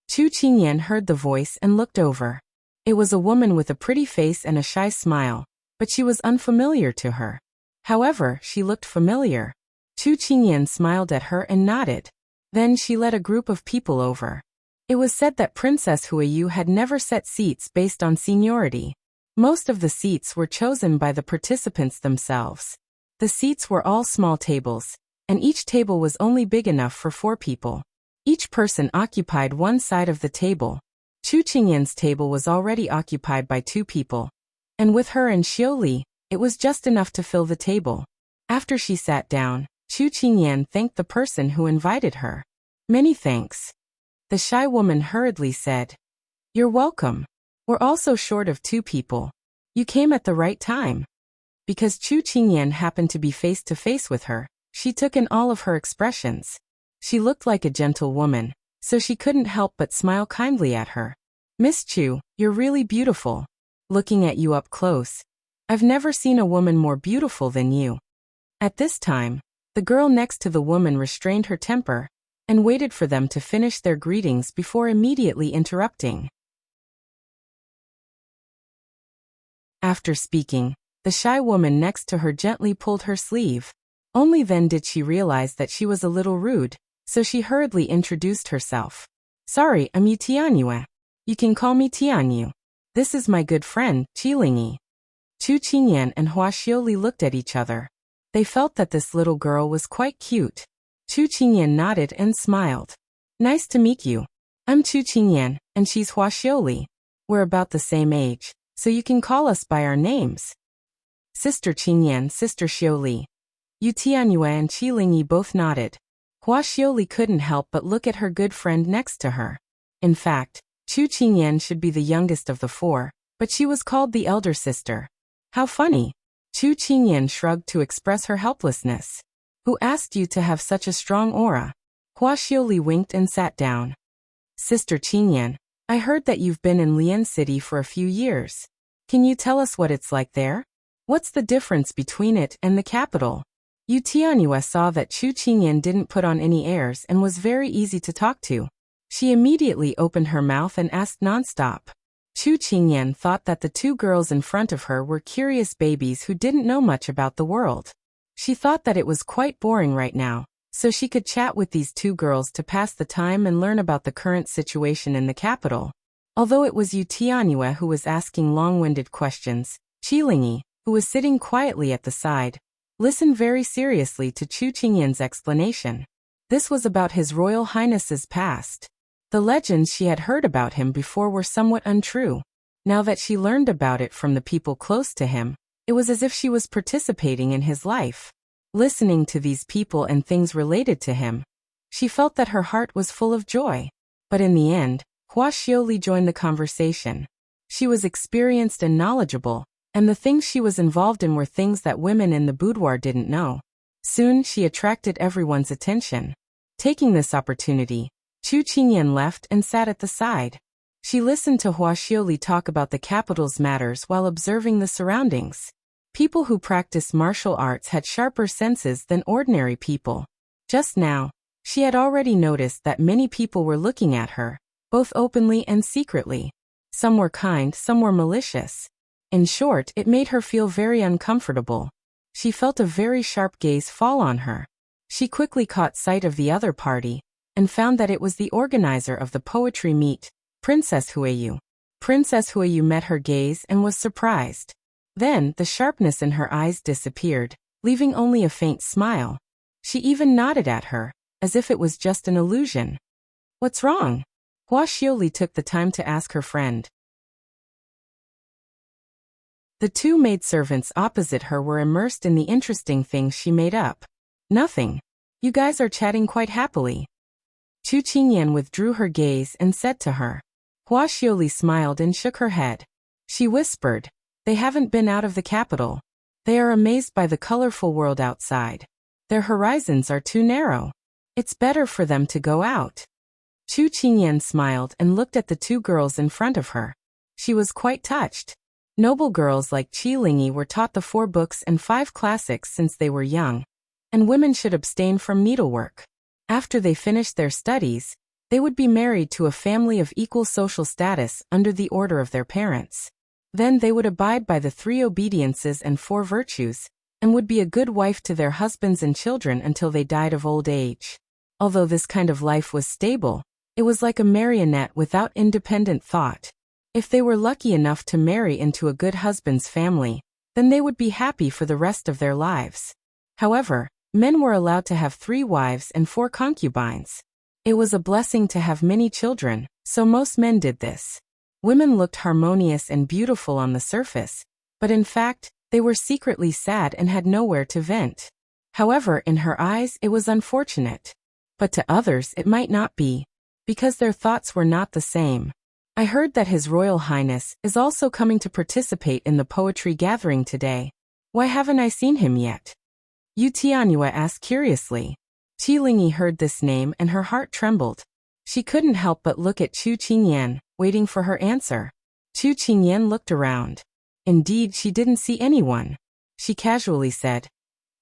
Chu Qingyan heard the voice and looked over. It was a woman with a pretty face and a shy smile, but she was unfamiliar to her. However, she looked familiar. Chu Qingyan smiled at her and nodded. Then she led a group of people over. It was said that Princess Huiyu had never set seats based on seniority. Most of the seats were chosen by the participants themselves. The seats were all small tables, and each table was only big enough for 4 people. Each person occupied one side of the table. Chu Qingyan's table was already occupied by 2 people. And with her and Xiao Li, it was just enough to fill the table. After she sat down, Chu Qingyan thanked the person who invited her. Many thanks. The shy woman hurriedly said. You're welcome. We're also short of 2 people. You came at the right time. Because Chu Qingyan happened to be face to face with her, she took in all of her expressions. She looked like a gentle woman, so she couldn't help but smile kindly at her. Miss Chu, you're really beautiful. Looking at you up close, I've never seen a woman more beautiful than you. At this time, the girl next to the woman restrained her temper and waited for them to finish their greetings before immediately interrupting. After speaking, the shy woman next to her gently pulled her sleeve. Only then did she realize that she was a little rude, so she hurriedly introduced herself. Sorry, I'm Yu Tianyue. You can call me Tianyu. This is my good friend, Qilingyi. Chu Qingyan and Hua Xiaoli looked at each other. They felt that this little girl was quite cute. Chu Qingyan nodded and smiled. Nice to meet you. I'm Chu Qingyan, and she's Hua Xiaoli. We're about the same age, so you can call us by our names. Sister Qingyan, Sister Xiaoli. Yu Tianyue and Qilingyi both nodded. Hua Xiaoli couldn't help but look at her good friend next to her. In fact, Chu Qingyan should be the youngest of the 4, but she was called the elder sister. How funny. Chu Qingyan shrugged to express her helplessness. Who asked you to have such a strong aura? Hua Xiaoli winked and sat down. Sister Qingyan, I heard that you've been in Lian City for a few years. Can you tell us what it's like there? What's the difference between it and the capital? Yu Tianyue saw that Chu Qingyan didn't put on any airs and was very easy to talk to. She immediately opened her mouth and asked nonstop. Chu Qingyan thought that the 2 girls in front of her were curious babies who didn't know much about the world. She thought that it was quite boring right now, so she could chat with these 2 girls to pass the time and learn about the current situation in the capital. Although it was Yu Tianyue who was asking long-winded questions, Qilingyi, who was sitting quietly at the side, listened very seriously to Chu Qingyan's explanation. This was about His Royal Highness's past. The legends she had heard about him before were somewhat untrue. Now that she learned about it from the people close to him, it was as if she was participating in his life. Listening to these people and things related to him, she felt that her heart was full of joy. But in the end, Hua Xiaoli joined the conversation. She was experienced and knowledgeable, and the things she was involved in were things that women in the boudoir didn't know. Soon she attracted everyone's attention. Taking this opportunity, Chu Qingyan left and sat at the side. She listened to Hua Xiaoli talk about the capital's matters while observing the surroundings. People who practice martial arts had sharper senses than ordinary people. Just now, she had already noticed that many people were looking at her, both openly and secretly. Some were kind, some were malicious. In short, it made her feel very uncomfortable. She felt a very sharp gaze fall on her. She quickly caught sight of the other party, and found that it was the organizer of the poetry meet, Princess Huiyu. Princess Huiyu met her gaze and was surprised. Then, the sharpness in her eyes disappeared, leaving only a faint smile. She even nodded at her, as if it was just an illusion. What's wrong? Hua Xiaoli took the time to ask her friend. The 2 maidservants opposite her were immersed in the interesting things she made up. Nothing. You guys are chatting quite happily. Chu Qingyan withdrew her gaze and said to her. Hua Xiaoli smiled and shook her head. She whispered, They haven't been out of the capital. They are amazed by the colorful world outside. Their horizons are too narrow. It's better for them to go out. Chu Qingyan smiled and looked at the 2 girls in front of her. She was quite touched. Noble girls like Qilingyi were taught the 4 books and 5 classics since they were young, and women should abstain from needlework. After they finished their studies, They would be married to a family of equal social status under the order of their parents. Then they would abide by the 3 obediences and 4 virtues, and would be a good wife to their husbands and children until they died of old age. Although this kind of life was stable, it was like a marionette without independent thought. If they were lucky enough to marry into a good husband's family, then they would be happy for the rest of their lives. However, men were allowed to have 3 wives and 4 concubines. It was a blessing to have many children, so most men did this. Women looked harmonious and beautiful on the surface, but in fact, they were secretly sad and had nowhere to vent. However, in her eyes it was unfortunate. But to others it might not be, because their thoughts were not the same. I heard that His Royal Highness is also coming to participate in the poetry gathering today. Why haven't I seen him yet? Yu Tianyue asked curiously. Qi Lingyi heard this name and her heart trembled. She couldn't help but look at Chu Qingyan, waiting for her answer. Chu Qingyan looked around. Indeed, she didn't see anyone. She casually said,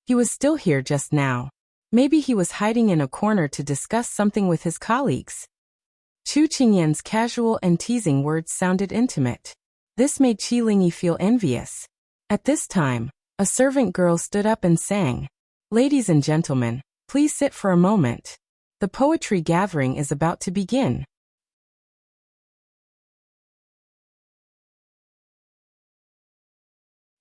"He was still here just now. Maybe he was hiding in a corner to discuss something with his colleagues." Chu Qingyan's casual and teasing words sounded intimate. This made Qi Lingyi feel envious. At this time, a servant girl stood up and sang, "Ladies and gentlemen, please sit for a moment. The poetry gathering is about to begin."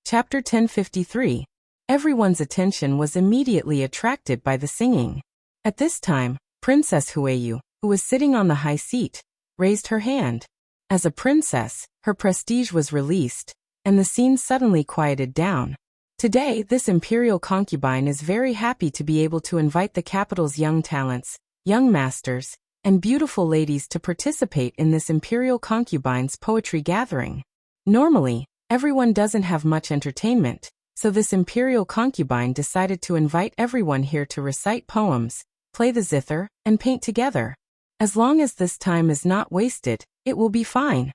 Chapter 1053. Everyone's attention was immediately attracted by the singing. At this time, Princess Huiyu, who was sitting on the high seat, raised her hand. As a princess, her prestige was released, and the scene suddenly quieted down. Today, this imperial concubine is very happy to be able to invite the capital's young talents, young masters, and beautiful ladies to participate in this imperial concubine's poetry gathering. Normally, everyone doesn't have much entertainment, so this imperial concubine decided to invite everyone here to recite poems, play the zither, and paint together. As long as this time is not wasted, it will be fine.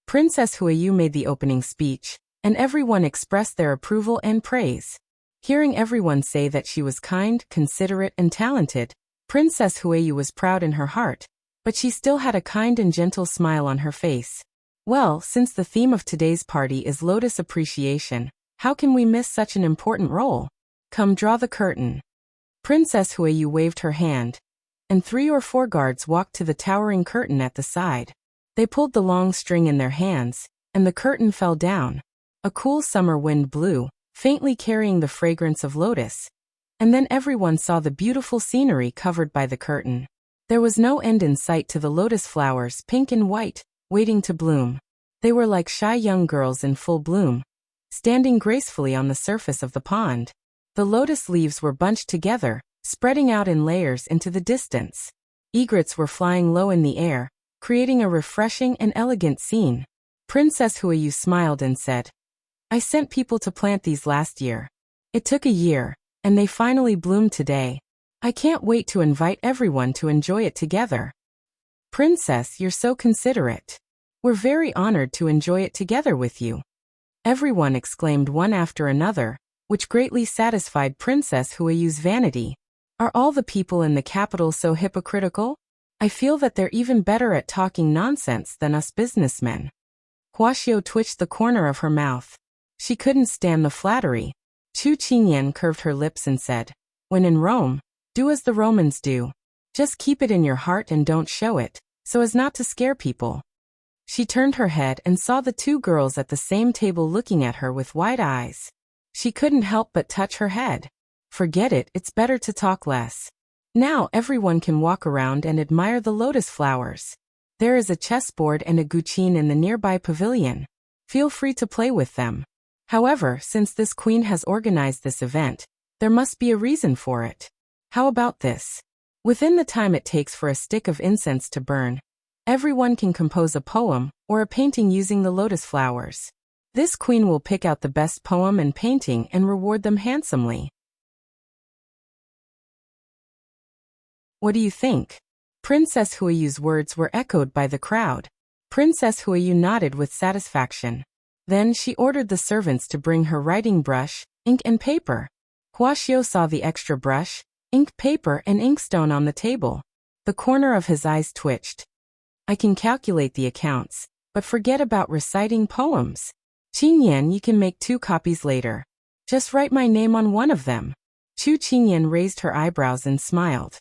Princess Huiyu made the opening speech, and everyone expressed their approval and praise. Hearing everyone say that she was kind, considerate, and talented, Princess Huiyu was proud in her heart, but she still had a kind and gentle smile on her face. Well, since the theme of today's party is lotus appreciation, how can we miss such an important role? Come, draw the curtain. Princess Huiyu waved her hand, and 3 or 4 guards walked to the towering curtain at the side. They pulled the long string in their hands, and the curtain fell down. A cool summer wind blew, faintly carrying the fragrance of lotus. And then everyone saw the beautiful scenery covered by the curtain. There was no end in sight to the lotus flowers, pink and white, waiting to bloom. They were like shy young girls in full bloom, standing gracefully on the surface of the pond. The lotus leaves were bunched together, spreading out in layers into the distance. Egrets were flying low in the air, creating a refreshing and elegant scene. Princess Huiyu smiled and said, "I sent people to plant these last year. It took a year, and they finally bloomed today. I can't wait to invite everyone to enjoy it together." "Princess, you're so considerate. We're very honored to enjoy it together with you," everyone exclaimed one after another, which greatly satisfied Princess Huiyu's vanity. Are all the people in the capital so hypocritical? I feel that they're even better at talking nonsense than us businessmen. Xiao twitched the corner of her mouth. She couldn't stand the flattery. Chu Qingyan curved her lips and said, "When in Rome, do as the Romans do. Just keep it in your heart and don't show it, so as not to scare people." She turned her head and saw the 2 girls at the same table looking at her with wide eyes. She couldn't help but touch her head. Forget it, it's better to talk less. Now everyone can walk around and admire the lotus flowers. There is a chessboard and a guqin in the nearby pavilion. Feel free to play with them. However, since this queen has organized this event, there must be a reason for it. How about this? Within the time it takes for a stick of incense to burn, everyone can compose a poem or a painting using the lotus flowers. This queen will pick out the best poem and painting and reward them handsomely. What do you think? Princess Huiyu's words were echoed by the crowd. Princess Huiyu nodded with satisfaction. Then she ordered the servants to bring her writing brush, ink and paper. Xiao saw the extra brush, ink, paper and inkstone on the table. The corner of his eyes twitched. I can calculate the accounts, but forget about reciting poems. Qingyan, you can make 2 copies later. Just write my name on one of them. Chu Qingyan raised her eyebrows and smiled.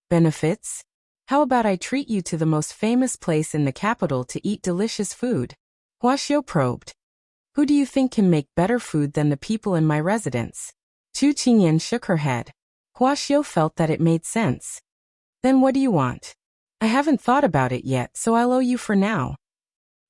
Benefits? How about I treat you to the most famous place in the capital to eat delicious food? Huaxiao probed. Who do you think can make better food than the people in my residence? Chu Qingyan shook her head. Huaxiao felt that it made sense. Then what do you want? I haven't thought about it yet, so I'll owe you for now.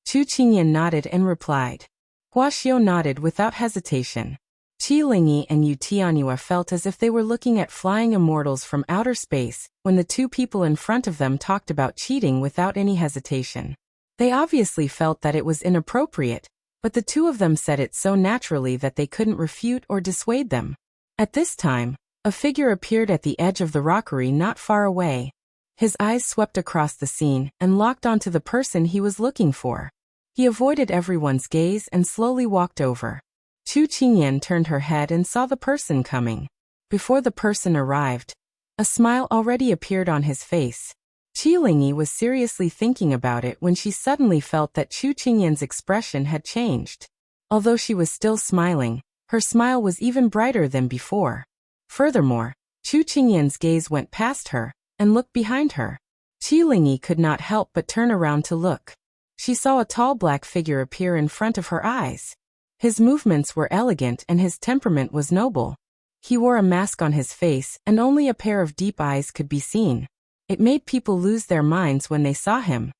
Chu Qingyan nodded and replied. Huaxiao nodded without hesitation. Qi Lingyi and Yu Tianyue felt as if they were looking at flying immortals from outer space when the 2 people in front of them talked about cheating without any hesitation. They obviously felt that it was inappropriate, but the 2 of them said it so naturally that they couldn't refute or dissuade them. At this time, a figure appeared at the edge of the rockery not far away. His eyes swept across the scene and locked onto the person he was looking for. He avoided everyone's gaze and slowly walked over. Chu Qingyan turned her head and saw the person coming. Before the person arrived, a smile already appeared on his face. Qi Lingyi was seriously thinking about it when she suddenly felt that Chu Qingyan's expression had changed. Although she was still smiling, her smile was even brighter than before. Furthermore, Chu Qingyan's gaze went past her and looked behind her. Qi Lingyi could not help but turn around to look. She saw a tall black figure appear in front of her eyes. His movements were elegant and his temperament was noble. He wore a mask on his face and only a pair of deep eyes could be seen. It made people lose their minds when they saw him.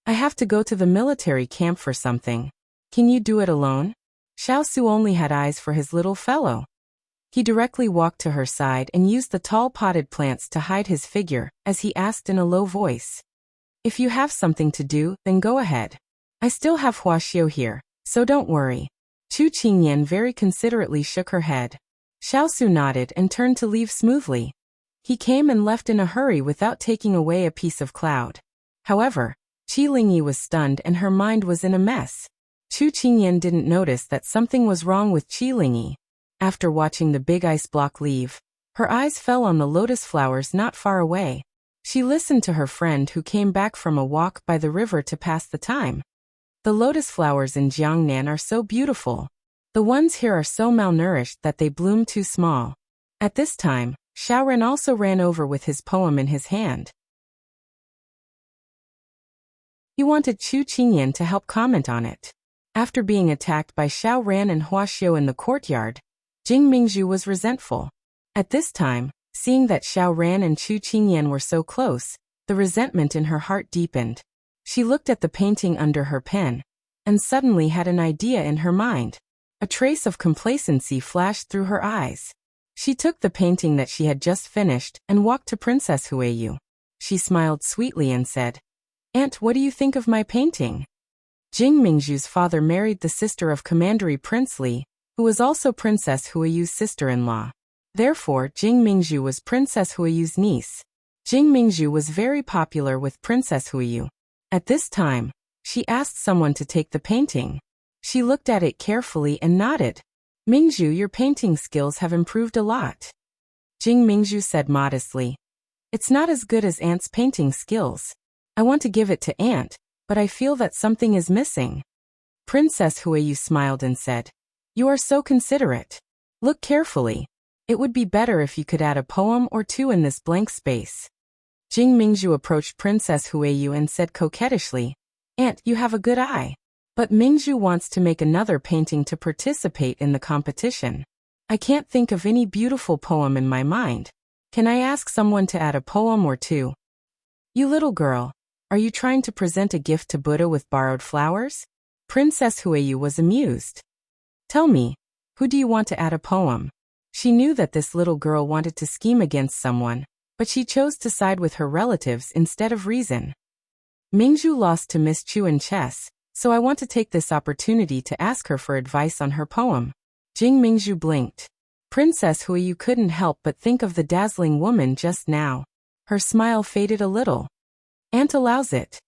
I have to go to the military camp for something. Can you do it alone? Xiao Su only had eyes for his little fellow. He directly walked to her side and used the tall potted plants to hide his figure, as he asked in a low voice. If you have something to do, then go ahead. I still have Huaxiao here, so don't worry. Chu Qingyan very considerately shook her head. Xiao Su nodded and turned to leave smoothly. He came and left in a hurry without taking away a piece of cloud. However, Qi Lingyi was stunned and her mind was in a mess. Chu Qingyan didn't notice that something was wrong with Qi Lingyi. After watching the big ice block leave, her eyes fell on the lotus flowers not far away. She listened to her friend who came back from a walk by the river to pass the time. The lotus flowers in Jiangnan are so beautiful. The ones here are so malnourished that they bloom too small. At this time, Xiaoren also ran over with his poem in his hand. He wanted Chu Qingyan to help comment on it. After being attacked by Xiaoren and Huaxiao in the courtyard, Jing Mingzhu was resentful. At this time, seeing that Xiaoren and Chu Qingyan were so close, the resentment in her heart deepened. She looked at the painting under her pen, and suddenly had an idea in her mind. A trace of complacency flashed through her eyes. She took the painting that she had just finished and walked to Princess Huiyu. She smiled sweetly and said, "Aunt, what do you think of my painting?" Jing Mingzhu's father married the sister of Commandery Prince Li, who was also Princess Huiyu's sister-in-law. Therefore, Jing Mingzhu was Princess Huiyu's niece. Jing Mingzhu was very popular with Princess Huiyu. At this time, she asked someone to take the painting. She looked at it carefully and nodded. "Mingzhu, your painting skills have improved a lot." Jing Mingzhu said modestly, "It's not as good as Aunt's painting skills. I want to give it to Aunt, but I feel that something is missing." Princess Huiyu smiled and said, "You are so considerate. Look carefully. It would be better if you could add a poem or 2 in this blank space." Jing Mingzhu approached Princess Huiyu and said coquettishly, "Aunt, you have a good eye. But Mingzhu wants to make another painting to participate in the competition. I can't think of any beautiful poem in my mind. Can I ask someone to add a poem or 2? You little girl, are you trying to present a gift to Buddha with borrowed flowers?" Princess Huiyu was amused. "Tell me, who do you want to add a poem?" She knew that this little girl wanted to scheme against someone, but she chose to side with her relatives instead of reason. "Mingzhu lost to Miss Chu in chess, so I want to take this opportunity to ask her for advice on her poem." Jing Mingzhu blinked. Princess Huiyu couldn't help but think of the dazzling woman just now. Her smile faded a little. "Aunt allows it."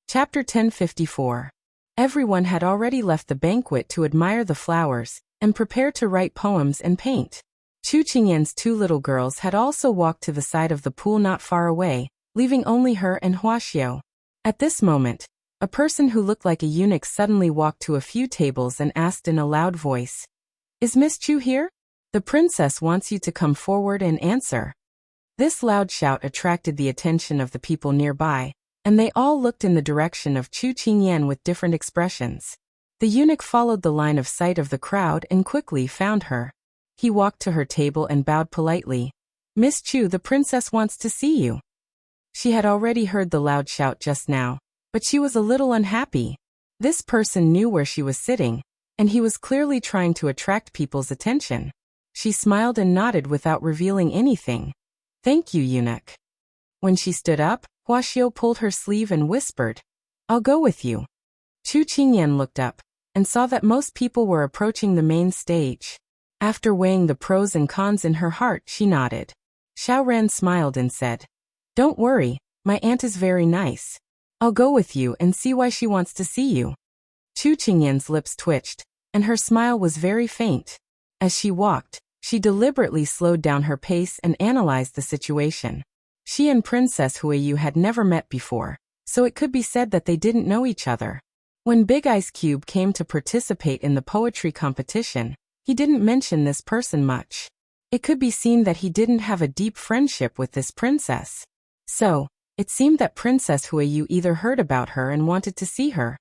Chapter 1054. Everyone had already left the banquet to admire the flowers, and prepare to write poems and paint. Chu Qingyan's two little girls had also walked to the side of the pool not far away, leaving only her and Xiao. At this moment, a person who looked like a eunuch suddenly walked to a few tables and asked in a loud voice, "Is Miss Chu here? The princess wants you to come forward and answer." This loud shout attracted the attention of the people nearby, and they all looked in the direction of Chu Qingyan with different expressions. The eunuch followed the line of sight of the crowd and quickly found her. He walked to her table and bowed politely. "Miss Chu, the princess wants to see you." She had already heard the loud shout just now, but she was a little unhappy. This person knew where she was sitting, and he was clearly trying to attract people's attention. She smiled and nodded without revealing anything. "Thank you, eunuch." When she stood up, Xiao pulled her sleeve and whispered, "I'll go with you." Chu Qingyan looked up and saw that most people were approaching the main stage. After weighing the pros and cons in her heart, she nodded. Xiao smiled and said, "Don't worry, my aunt is very nice. I'll go with you and see why she wants to see you." Chu Qingyan's lips twitched, and her smile was very faint. As she walked, she deliberately slowed down her pace and analyzed the situation. She and Princess Huiyu had never met before, so it could be said that they didn't know each other. When Big Ice Cube came to participate in the poetry competition, he didn't mention this person much. It could be seen that he didn't have a deep friendship with this princess. So, it seemed that Princess Huiyu either heard about her and wanted to see her,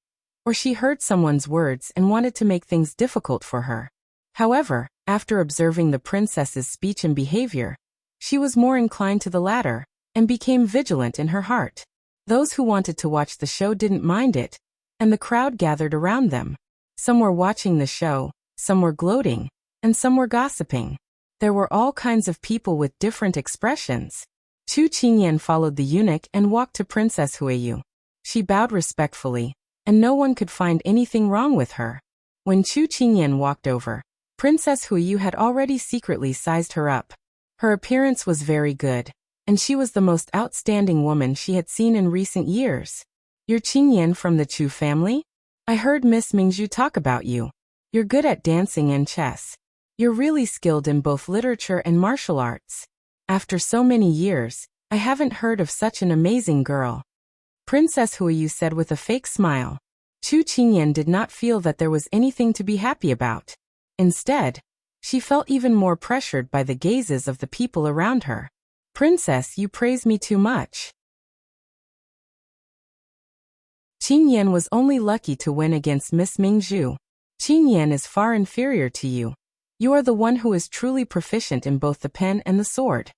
or she heard someone's words and wanted to make things difficult for her. However, after observing the princess's speech and behavior, she was more inclined to the latter, and became vigilant in her heart. Those who wanted to watch the show didn't mind it, and the crowd gathered around them. Some were watching the show, some were gloating, and some were gossiping. There were all kinds of people with different expressions. Chu Qingyan followed the eunuch and walked to Princess Huiyu. She bowed respectfully, and no one could find anything wrong with her. When Chu Qingyan walked over, Princess Huiyu had already secretly sized her up. Her appearance was very good, and she was the most outstanding woman she had seen in recent years. "You're Qingyan from the Chu family? I heard Miss Mingzhu talk about you. You're good at dancing and chess. You're really skilled in both literature and martial arts. After so many years, I haven't heard of such an amazing girl." Princess Huiyu said with a fake smile. Chu Qingyan did not feel that there was anything to be happy about. Instead, she felt even more pressured by the gazes of the people around her. "Princess, you praise me too much." Qingyan was only lucky to win against Miss Mingzhu. Qingyan is far inferior to you. You are the one who is truly proficient in both the pen and the sword.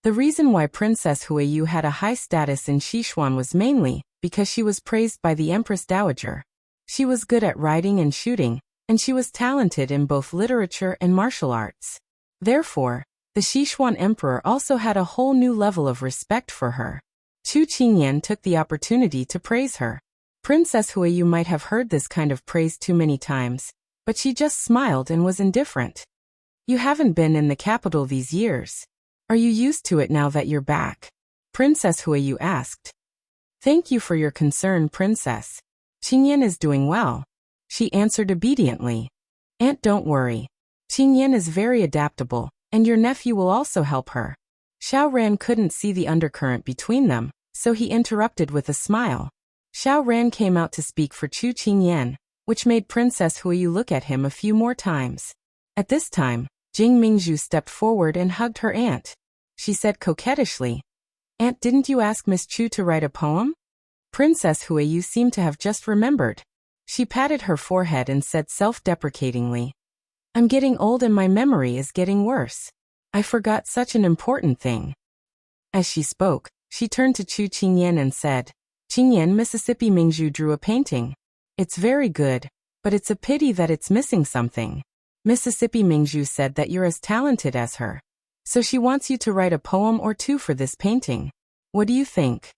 The reason why Princess Huiyu had a high status in Sichuan was mainly because she was praised by the Empress Dowager. She was good at riding and shooting, and she was talented in both literature and martial arts. Therefore, the Sichuan Emperor also had a whole new level of respect for her. Chu Qingyan took the opportunity to praise her. Princess Huiyu might have heard this kind of praise too many times, but she just smiled and was indifferent. "You haven't been in the capital these years. Are you used to it now that you're back?" Princess Huiyu asked. "Thank you for your concern, Princess. Qingyan is doing well," she answered obediently. "Aunt, don't worry. Qingyan is very adaptable, and your nephew will also help her." Xiao couldn't see the undercurrent between them, so he interrupted with a smile. Xiao came out to speak for Chu Qingyan, which made Princess Huiyu look at him a few more times. At this time, Jing Mingzhu stepped forward and hugged her aunt. She said coquettishly, "Aunt, didn't you ask Miss Chu to write a poem?" Princess Huiyu seemed to have just remembered. She patted her forehead and said self-deprecatingly, "I'm getting old and my memory is getting worse. I forgot such an important thing." As she spoke, she turned to Chu Qingyan and said, "Qingyan, Mississippi Mingzhu drew a painting. It's very good, but it's a pity that it's missing something. Mississippi Mingzhu said that you're as talented as her, so she wants you to write a poem or two for this painting. What do you think?"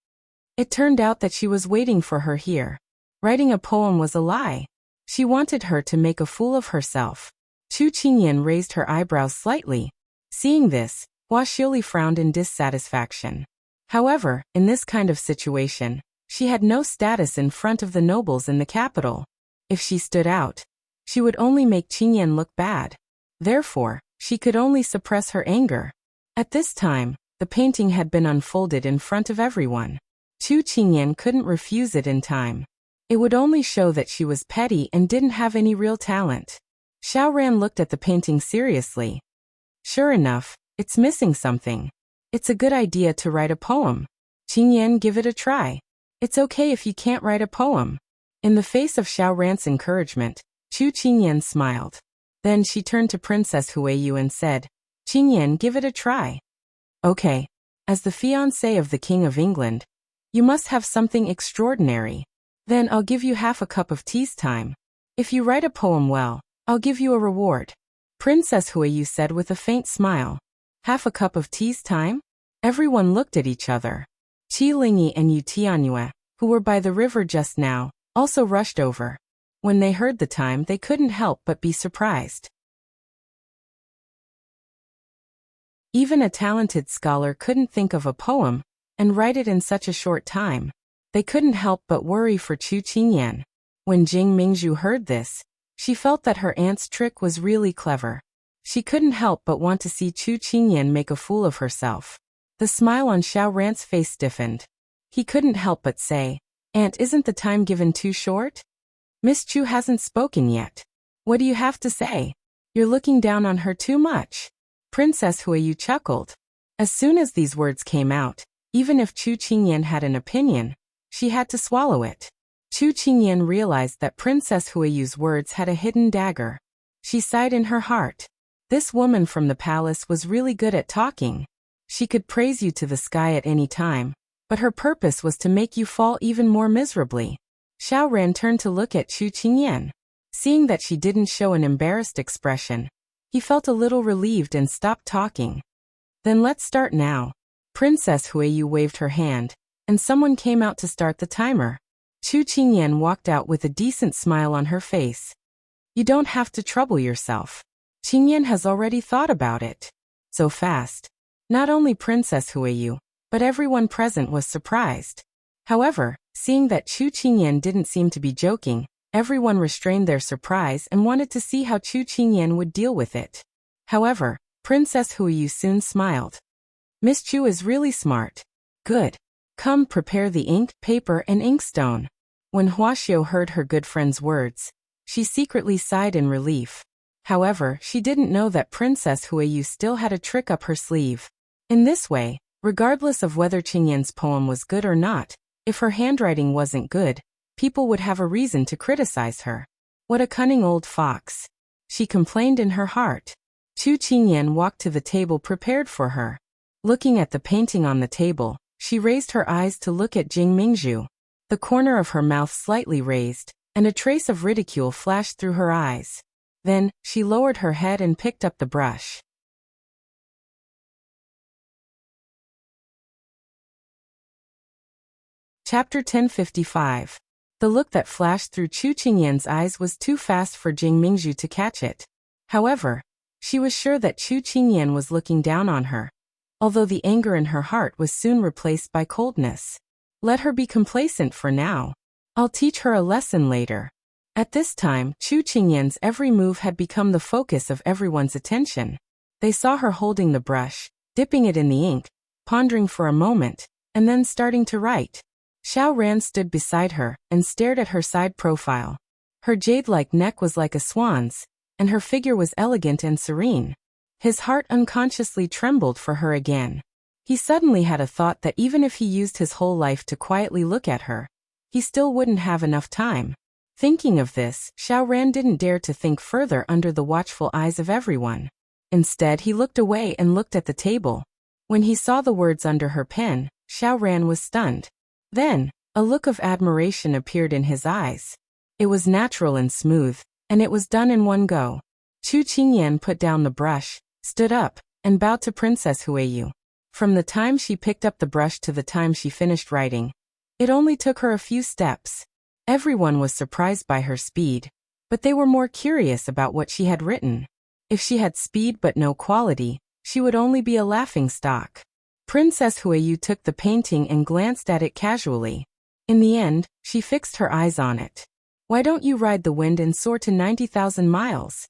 It turned out that she was waiting for her here. Writing a poem was a lie. She wanted her to make a fool of herself. Chu Qingyan raised her eyebrows slightly. Seeing this, Xiao frowned in dissatisfaction. However, in this kind of situation, she had no status in front of the nobles in the capital. If she stood out, She would only make Qingyan look bad. Therefore, she could only suppress her anger. At this time, the painting had been unfolded in front of everyone. Qingyan couldn't refuse it in time. It would only show that she was petty and didn't have any real talent. Xiao looked at the painting seriously. Sure enough, it's missing something. It's a good idea to write a poem. Qingyan, give it a try. It's okay if you can't write a poem. In the face of Xiaoran's encouragement, Qingyan smiled. Then she turned to Princess Huiyu and said, Qingyan, give it a try. Okay. As the fiancé of the King of England, you must have something extraordinary. Then I'll give you half a cup of tea's time. If you write a poem well, I'll give you a reward. Princess Huiyu said with a faint smile. Half a cup of tea's time? Everyone looked at each other. Qi Lingyi and Yu Tianyue, who were by the river just now, also rushed over. When they heard the time, they couldn't help but be surprised. Even a talented scholar couldn't think of a poem and write it in such a short time. They couldn't help but worry for Qingyan. When Jing Mingzhu heard this, she felt that her aunt's trick was really clever. She couldn't help but want to see Qingyan make a fool of herself. The smile on Xiaoran's face stiffened. He couldn't help but say, Aunt, isn't the time given too short? Miss Chu hasn't spoken yet. What do you have to say? You're looking down on her too much. Princess Huiyu chuckled. As soon as these words came out, even if Qingyan had an opinion, she had to swallow it. Qingyan realized that Princess Huiyu's words had a hidden dagger. She sighed in her heart. This woman from the palace was really good at talking. She could praise you to the sky at any time, but her purpose was to make you fall even more miserably. Xiaoran turned to look at Qingyan. Seeing that she didn't show an embarrassed expression, he felt a little relieved and stopped talking. Then let's start now. Princess Huiyu waved her hand, and someone came out to start the timer. Qingyan walked out with a decent smile on her face. You don't have to trouble yourself. Qingyan has already thought about it. So fast. Not only Princess Huiyu, but everyone present was surprised. However, seeing that Qingyan didn't seem to be joking, everyone restrained their surprise and wanted to see how Qingyan would deal with it. However, Princess Huiyu soon smiled. Miss Chu is really smart. Good. Come, prepare the ink, paper, and inkstone. When Xiao heard her good friend's words, she secretly sighed in relief. However, she didn't know that Princess Huiyu still had a trick up her sleeve. In this way, regardless of whether Qingyan's poem was good or not, if her handwriting wasn't good, people would have a reason to criticize her. What a cunning old fox. She complained in her heart. Qingyan walked to the table prepared for her. Looking at the painting on the table, she raised her eyes to look at Jing Mingzhu. The corner of her mouth slightly raised, and a trace of ridicule flashed through her eyes. Then, she lowered her head and picked up the brush. Chapter 1055. The look that flashed through Qingyan's eyes was too fast for Jing Mingzhu to catch it. However, she was sure that Qingyan was looking down on her, although the anger in her heart was soon replaced by coldness. Let her be complacent for now. I'll teach her a lesson later. At this time, Qingyan's every move had become the focus of everyone's attention. They saw her holding the brush, dipping it in the ink, pondering for a moment, and then starting to write. Xiaoran stood beside her and stared at her side profile. Her jade-like neck was like a swan's, and her figure was elegant and serene. His heart unconsciously trembled for her again. He suddenly had a thought that even if he used his whole life to quietly look at her, he still wouldn't have enough time. Thinking of this, Xiaoran didn't dare to think further under the watchful eyes of everyone. Instead, he looked away and looked at the table. When he saw the words under her pen, Xiaoran was stunned. Then, a look of admiration appeared in his eyes. It was natural and smooth, and it was done in one go. Qingyan put down the brush, stood up, and bowed to Princess Huiyu. From the time she picked up the brush to the time she finished writing, it only took her a few steps. Everyone was surprised by her speed, but they were more curious about what she had written. If she had speed but no quality, she would only be a laughingstock. Princess Huiyu took the painting and glanced at it casually. In the end, she fixed her eyes on it. Why don't you ride the wind and soar to 90,000 miles?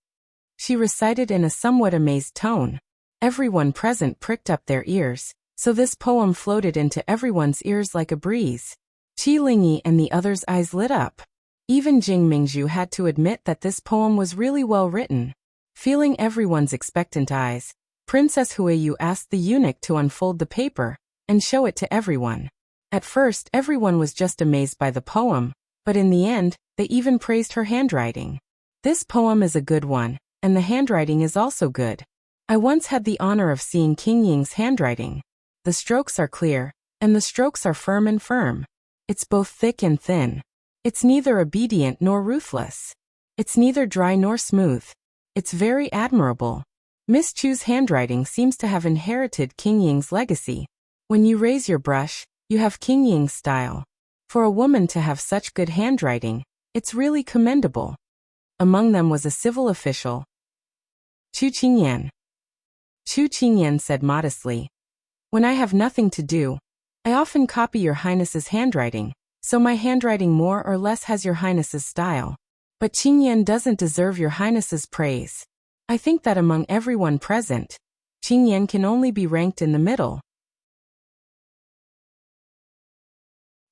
She recited in a somewhat amazed tone. Everyone present pricked up their ears, so this poem floated into everyone's ears like a breeze. Qi Lingyi and the others' eyes lit up. Even Jing Mingzhu had to admit that this poem was really well written. Feeling everyone's expectant eyes, Princess Huiyu asked the eunuch to unfold the paper and show it to everyone. At first, everyone was just amazed by the poem, but in the end, they even praised her handwriting. This poem is a good one, and the handwriting is also good. I once had the honor of seeing King Ying's handwriting. The strokes are clear, and the strokes are firm and firm. It's both thick and thin. It's neither obedient nor ruthless. It's neither dry nor smooth. It's very admirable. Miss Chu's handwriting seems to have inherited King Ying's legacy. When you raise your brush, you have King Ying's style. For a woman to have such good handwriting, it's really commendable. Among them was a civil official, Chu Qingyan. Chu Qingyan said modestly, "When I have nothing to do, I often copy your Highness's handwriting, so my handwriting more or less has your Highness's style. But Qingyan doesn't deserve your Highness's praise. I think that among everyone present, Qingyan can only be ranked in the middle."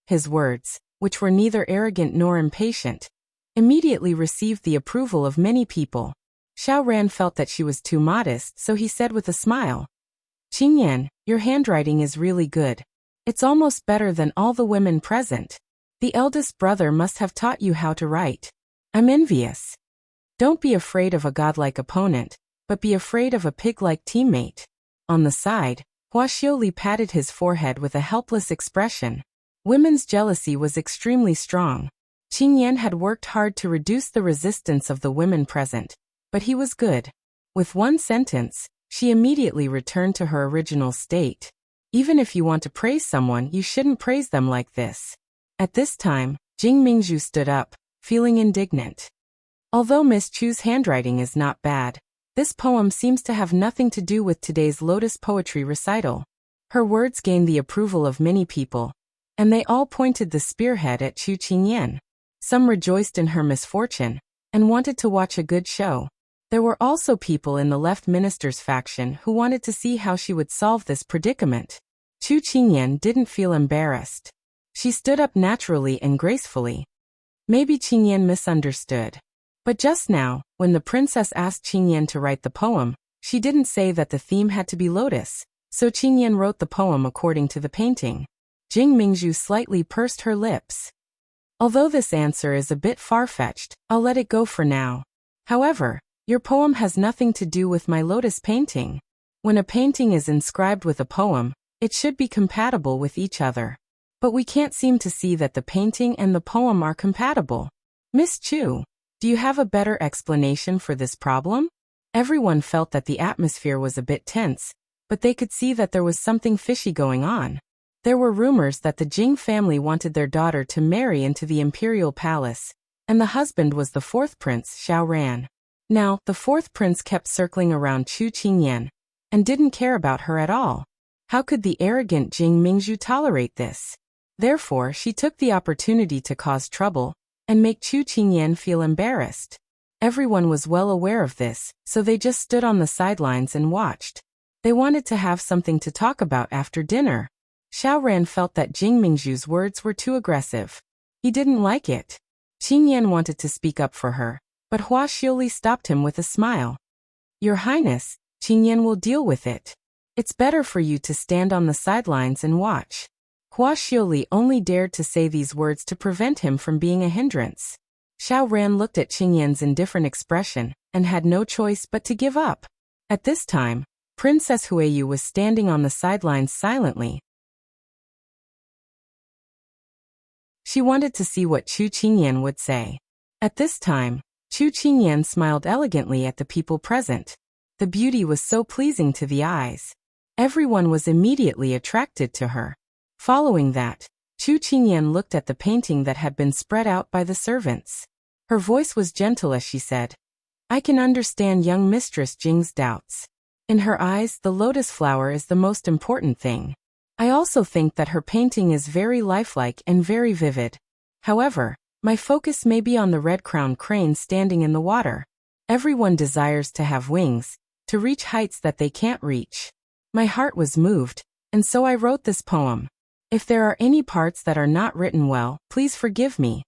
His words, which were neither arrogant nor impatient, immediately received the approval of many people. Xiao Ran felt that she was too modest, so he said with a smile, "Qingyan, your handwriting is really good. It's almost better than all the women present. The eldest brother must have taught you how to write. I'm envious. Don't be afraid of a godlike opponent, but be afraid of a pig-like teammate." On the side, Hua Xiuli patted his forehead with a helpless expression. Women's jealousy was extremely strong. Qingyan had worked hard to reduce the resistance of the women present, but he was good. With one sentence, she immediately returned to her original state. Even if you want to praise someone, you shouldn't praise them like this. At this time, Jing Mingzhu stood up, feeling indignant. Although Miss Chu's handwriting is not bad, this poem seems to have nothing to do with today's Lotus poetry recital. Her words gained the approval of many people, and they all pointed the spearhead at Chu Qingyan. Some rejoiced in her misfortune and wanted to watch a good show. There were also people in the left minister's faction who wanted to see how she would solve this predicament. Chu Qingyan didn't feel embarrassed. She stood up naturally and gracefully. Maybe Qingyan misunderstood. But just now, when the princess asked Qingyan to write the poem, she didn't say that the theme had to be lotus, so Qingyan wrote the poem according to the painting. Jing Mingzhu slightly pursed her lips. Although this answer is a bit far-fetched, I'll let it go for now. However, your poem has nothing to do with my lotus painting. When a painting is inscribed with a poem, it should be compatible with each other. But we can't seem to see that the painting and the poem are compatible. Miss Chu, do you have a better explanation for this problem? Everyone felt that the atmosphere was a bit tense, but they could see that there was something fishy going on. There were rumors that the Jing family wanted their daughter to marry into the imperial palace, and the husband was the fourth prince, Xiao Ran. Now, the fourth prince kept circling around Chu Qingyan, and didn't care about her at all. How could the arrogant Jing Mingzhu tolerate this? Therefore, she took the opportunity to cause trouble, and make Chu Qingyan feel embarrassed. Everyone was well aware of this, so they just stood on the sidelines and watched. They wanted to have something to talk about after dinner. Xiao Ran felt that Jing Mingzhu's words were too aggressive. He didn't like it. Qingyan wanted to speak up for her, but Hua Xiuli stopped him with a smile. "Your Highness, Qingyan will deal with it. It's better for you to stand on the sidelines and watch." Hua Xiuli only dared to say these words to prevent him from being a hindrance. Xiao Ran looked at Qingyan's indifferent expression and had no choice but to give up. At this time, Princess Huiyu was standing on the sidelines silently. She wanted to see what Chu Qingyan would say. At this time, Chu Qingyan smiled elegantly at the people present. The beauty was so pleasing to the eyes. Everyone was immediately attracted to her. Following that, Chu Qingyan looked at the painting that had been spread out by the servants. Her voice was gentle as she said, "I can understand young Mistress Jing's doubts. In her eyes, the lotus flower is the most important thing. I also think that her painting is very lifelike and very vivid. However, My focus may be on the red-crowned crane standing in the water. Everyone desires to have wings, to reach heights that they can't reach. My heart was moved, and so I wrote this poem. If there are any parts that are not written well, please forgive me.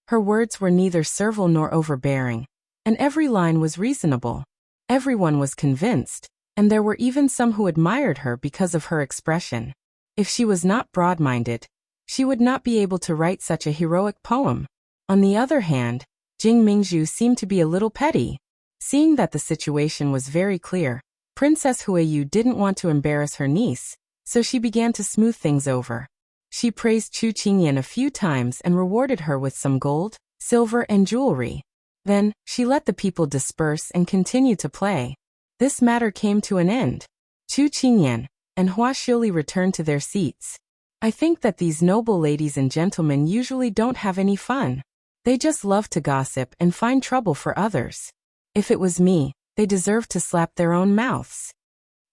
Her words were neither servile nor overbearing, and every line was reasonable. Everyone was convinced, and there were even some who admired her because of her expression. If she was not broad-minded, she would not be able to write such a heroic poem. On the other hand, Jing Mingzhu seemed to be a little petty. Seeing that the situation was very clear, Princess Huiyu didn't want to embarrass her niece, so she began to smooth things over. She praised Chu Qingyan a few times and rewarded her with some gold, silver and jewelry. Then, she let the people disperse and continue to play. This matter came to an end. Chu Qingyan and Hua Xiuli returned to their seats. I think that these noble ladies and gentlemen usually don't have any fun. They just love to gossip and find trouble for others. If it was me, they deserved to slap their own mouths.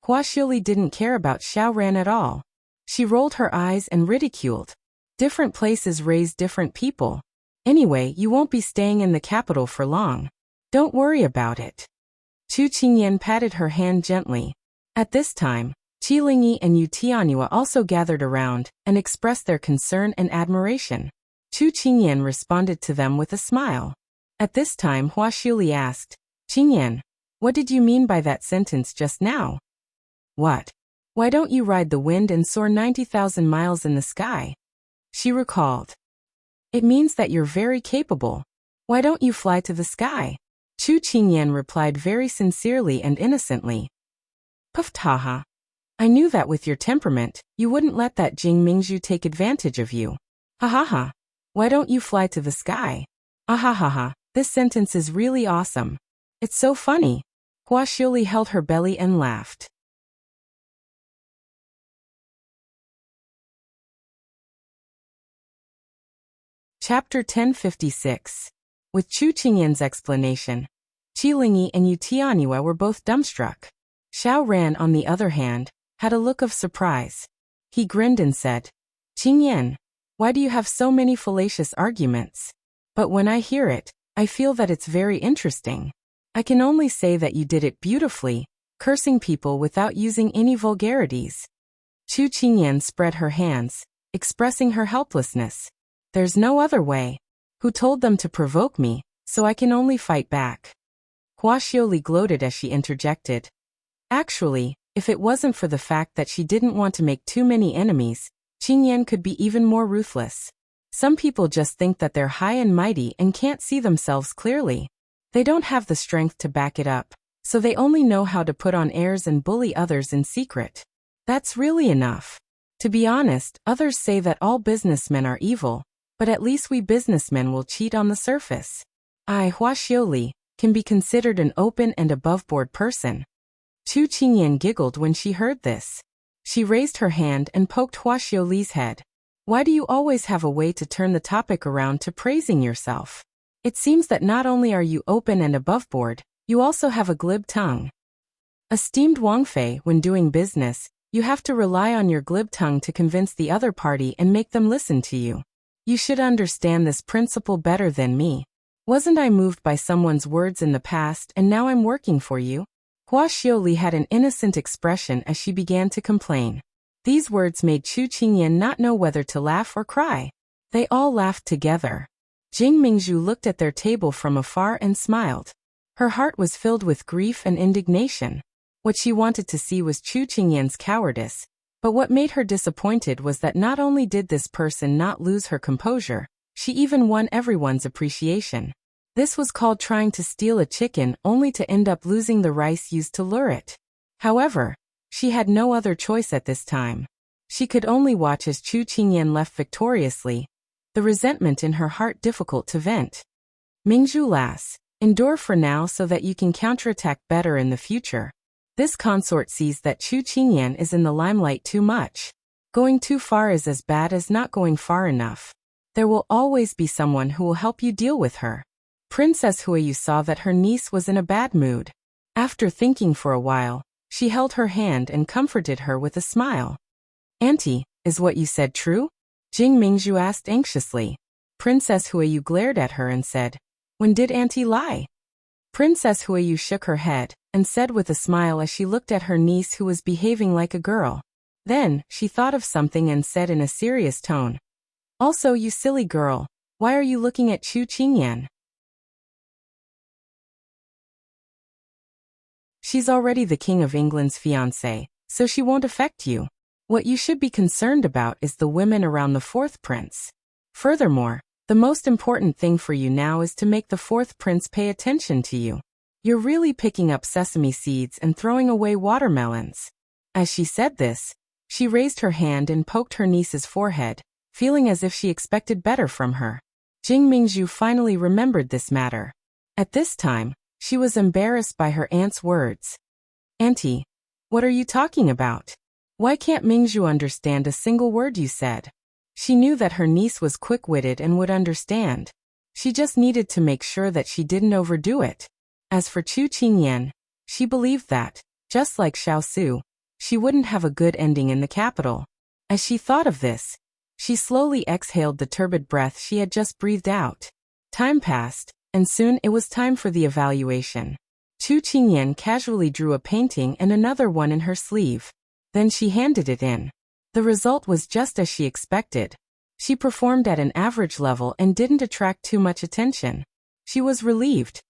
Hua Xiuli didn't care about Xiao Ran at all. She rolled her eyes and ridiculed. Different places raise different people. Anyway, you won't be staying in the capital for long. Don't worry about it. Chu Qingyan patted her hand gently. At this time, Qi Lingyi and Yu Tianhua also gathered around and expressed their concern and admiration. Chu Qingyan responded to them with a smile. At this time, Hua Xiuli asked, Qingyan, what did you mean by that sentence just now? What? Why don't you ride the wind and soar 90,000 miles in the sky? She recalled. It means that you're very capable. Why don't you fly to the sky? Chu Qingyan replied very sincerely and innocently. Puftaha. I knew that with your temperament, you wouldn't let that Jing Mingzhu take advantage of you. Ha ha ha. Why don't you fly to the sky? Ah ha ha ha. This sentence is really awesome. It's so funny. Hua Xiuli held her belly and laughed. Chapter 1056. With Chu Qingyan's explanation, Qi Lingyi and Yu Tianhua were both dumbstruck. Xiao Ran, on the other hand, had a look of surprise. He grinned and said, Qingyan, why do you have so many fallacious arguments? But when I hear it, I feel that it's very interesting. I can only say that you did it beautifully, cursing people without using any vulgarities. Chu Qingyan spread her hands, expressing her helplessness. There's no other way. Who told them to provoke me, so I can only fight back? Hua Xiuli gloated as she interjected. Actually, if it wasn't for the fact that she didn't want to make too many enemies, Qingyan could be even more ruthless. Some people just think that they're high and mighty and can't see themselves clearly. They don't have the strength to back it up, so they only know how to put on airs and bully others in secret. That's really enough. To be honest, others say that all businessmen are evil, but at least we businessmen will cheat on the surface. I, Hua Xiuli, can be considered an open and above-board person. Chu Qingyan giggled when she heard this. She raised her hand and poked Hua Xiuli's head. Why do you always have a way to turn the topic around to praising yourself? It seems that not only are you open and above-board, you also have a glib tongue. Esteemed Wang Fei, when doing business, you have to rely on your glib tongue to convince the other party and make them listen to you. You should understand this principle better than me. Wasn't I moved by someone's words in the past and now I'm working for you? Hua Xiuli had an innocent expression as she began to complain. These words made Chu Qingyan not know whether to laugh or cry. They all laughed together. Jing Mingzhu looked at their table from afar and smiled. Her heart was filled with grief and indignation. What she wanted to see was Chu Qingyan's cowardice, but what made her disappointed was that not only did this person not lose her composure, she even won everyone's appreciation. This was called trying to steal a chicken only to end up losing the rice used to lure it. However, she had no other choice at this time. She could only watch as Chu Qingyan left victoriously, the resentment in her heart difficult to vent. Mingzhu lass, endure for now so that you can counterattack better in the future. This consort sees that Chu Qingyan is in the limelight too much. Going too far is as bad as not going far enough. There will always be someone who will help you deal with her. Princess Huiyu saw that her niece was in a bad mood. After thinking for a while, she held her hand and comforted her with a smile. Auntie, is what you said true? Jing Mingzhu asked anxiously. Princess Huayu glared at her and said, "When did Auntie lie?" Princess Huayu shook her head and said with a smile as she looked at her niece who was behaving like a girl. Then, she thought of something and said in a serious tone, "Also, you silly girl, why are you looking at Chu Qingyan? She's already the King of England's fiancée, so she won't affect you. What you should be concerned about is the women around the fourth prince. Furthermore, the most important thing for you now is to make the fourth prince pay attention to you. You're really picking up sesame seeds and throwing away watermelons." As she said this, she raised her hand and poked her niece's forehead, feeling as if she expected better from her. Jing Mingzhu finally remembered this matter. At this time, she was embarrassed by her aunt's words. "Auntie, what are you talking about? Why can't Mingzhu understand a single word you said?" She knew that her niece was quick-witted and would understand. She just needed to make sure that she didn't overdo it. As for Chu Qingyan, she believed that, just like Xiao Su, she wouldn't have a good ending in the capital. As she thought of this, she slowly exhaled the turbid breath she had just breathed out. Time passed, and soon it was time for the evaluation. Chu Qingyan casually drew a painting and another one in her sleeve. Then she handed it in. The result was just as she expected. She performed at an average level and didn't attract too much attention. She was relieved.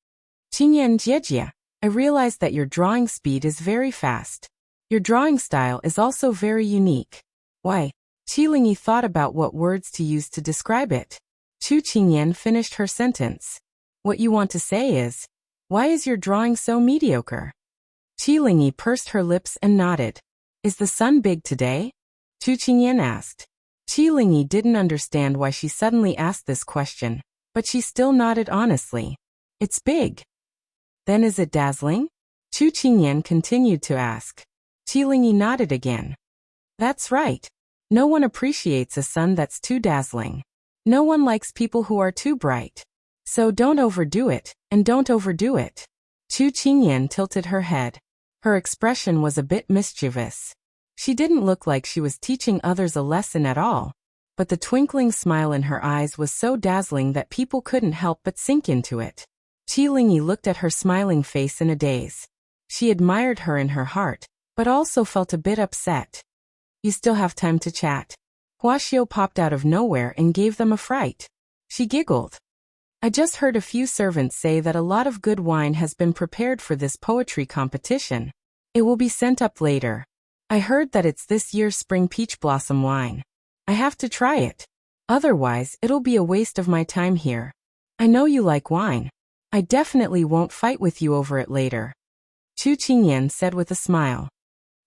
"Qingyan Jiejie, I realize that your drawing speed is very fast. Your drawing style is also very unique. Why?" Qilingyi thought about what words to use to describe it. Chu Qingyan finished her sentence. "What you want to say is, why is your drawing so mediocre?" Qilingyi pursed her lips and nodded. "Is the sun big today?" Chu Qingyan asked. Qilingyi didn't understand why she suddenly asked this question, but she still nodded honestly. "It's big." "Then is it dazzling?" Chu Qingyan continued to ask. Qilingyi nodded again. "That's right. No one appreciates a sun that's too dazzling. No one likes people who are too bright. So don't overdo it, and don't overdo it." Chu Qingyan tilted her head. Her expression was a bit mischievous. She didn't look like she was teaching others a lesson at all, but the twinkling smile in her eyes was so dazzling that people couldn't help but sink into it. Qilingyi looked at her smiling face in a daze. She admired her in her heart, but also felt a bit upset. "You still have time to chat." Wuxia popped out of nowhere and gave them a fright. She giggled. "I just heard a few servants say that a lot of good wine has been prepared for this poetry competition. It will be sent up later. I heard that it's this year's spring peach blossom wine. I have to try it. Otherwise, it'll be a waste of my time here. I know you like wine. I definitely won't fight with you over it later." Chu Qingyan said with a smile.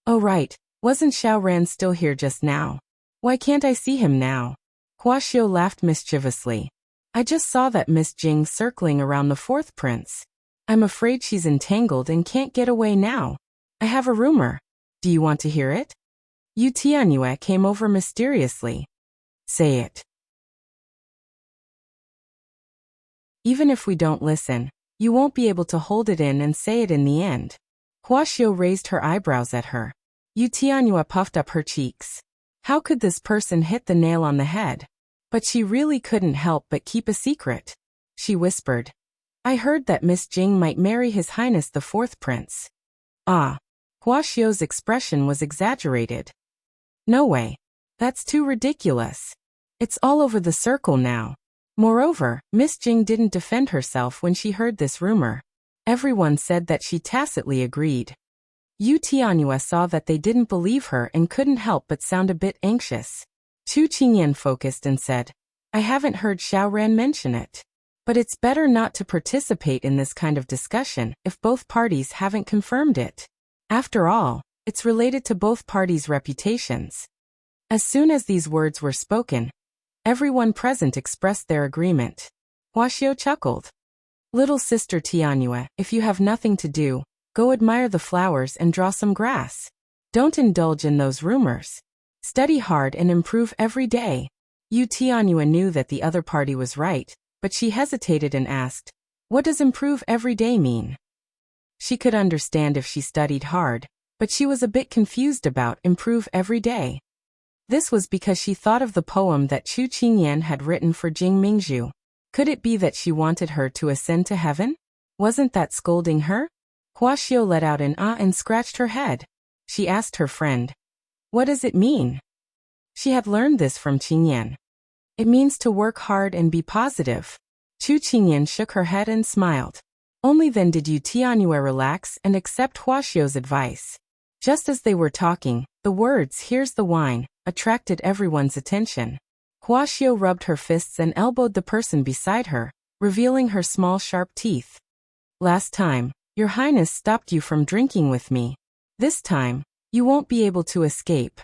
"Oh right, wasn't Xiao Ran still here just now? Why can't I see him now?" Huaxiu laughed mischievously. "I just saw that Miss Jing circling around the fourth prince. I'm afraid she's entangled and can't get away now. I have a rumor. Do you want to hear it?" Yu Tianyue came over mysteriously. "Say it." "Even if we don't listen, you won't be able to hold it in and say it in the end." Huaxiu raised her eyebrows at her. Yu Tianyue puffed up her cheeks. How could this person hit the nail on the head? But she really couldn't help but keep a secret. She whispered, "I heard that Miss Jing might marry His Highness the Fourth Prince." "Ah." Huaxiu's expression was exaggerated. "No way. That's too ridiculous. It's all over the circle now." Moreover, Miss Jing didn't defend herself when she heard this rumor. Everyone said that she tacitly agreed. Yu Tianyue saw that they didn't believe her and couldn't help but sound a bit anxious. Chu Qingyan focused and said, "I haven't heard Xiao Ran mention it. But it's better not to participate in this kind of discussion if both parties haven't confirmed it. After all, it's related to both parties' reputations." As soon as these words were spoken, everyone present expressed their agreement. Huaxiu chuckled. "Little sister Tianyue, if you have nothing to do, go admire the flowers and draw some grass. Don't indulge in those rumors. Study hard and improve every day." Yu Tianyue knew that the other party was right, but she hesitated and asked, "What does improve every day mean?" She could understand if she studied hard, but she was a bit confused about improve every day. This was because she thought of the poem that Chu Qingyan had written for Jing Mingzhu. Could it be that she wanted her to ascend to heaven? Wasn't that scolding her? Hua Xiao let out an ah and scratched her head. She asked her friend, "What does it mean?" She had learned this from Qingyan. It means to work hard and be positive. Chu Qingyan shook her head and smiled. Only then did Yu Tianyue relax and accept Hua Xiao's advice. Just as they were talking, the words "here's the wine" attracted everyone's attention. Hua Xiao rubbed her fists and elbowed the person beside her, revealing her small sharp teeth. "Last time, Your Highness stopped you from drinking with me. This time, you won't be able to escape."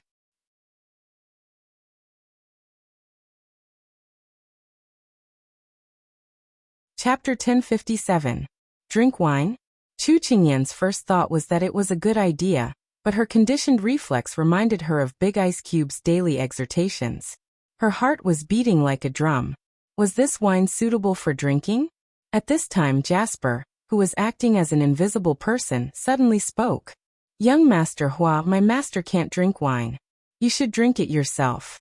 Chapter 1057. Drink wine? Chu Qingyan's first thought was that it was a good idea, but her conditioned reflex reminded her of Big Ice Cube's daily exhortations. Her heart was beating like a drum. Was this wine suitable for drinking? At this time Jasper, who was acting as an invisible person, suddenly spoke. "Young Master Hua, my master can't drink wine. You should drink it yourself."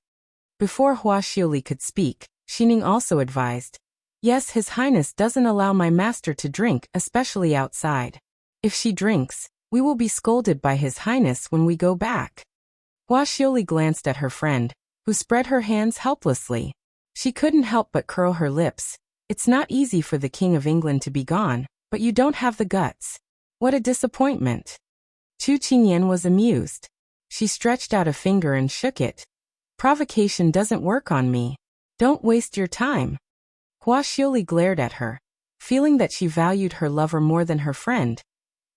Before Hua Xiaoli could speak, Xining also advised. "Yes, His Highness doesn't allow my master to drink, especially outside. If she drinks, we will be scolded by His Highness when we go back." Hua Xiaoli glanced at her friend, who spread her hands helplessly. She couldn't help but curl her lips. It's not easy for the King of England to be gone, but you don't have the guts. What a disappointment. Chu Qingyan was amused. She stretched out a finger and shook it. "Provocation doesn't work on me. Don't waste your time." Hua Xiaoli glared at her, feeling that she valued her lover more than her friend,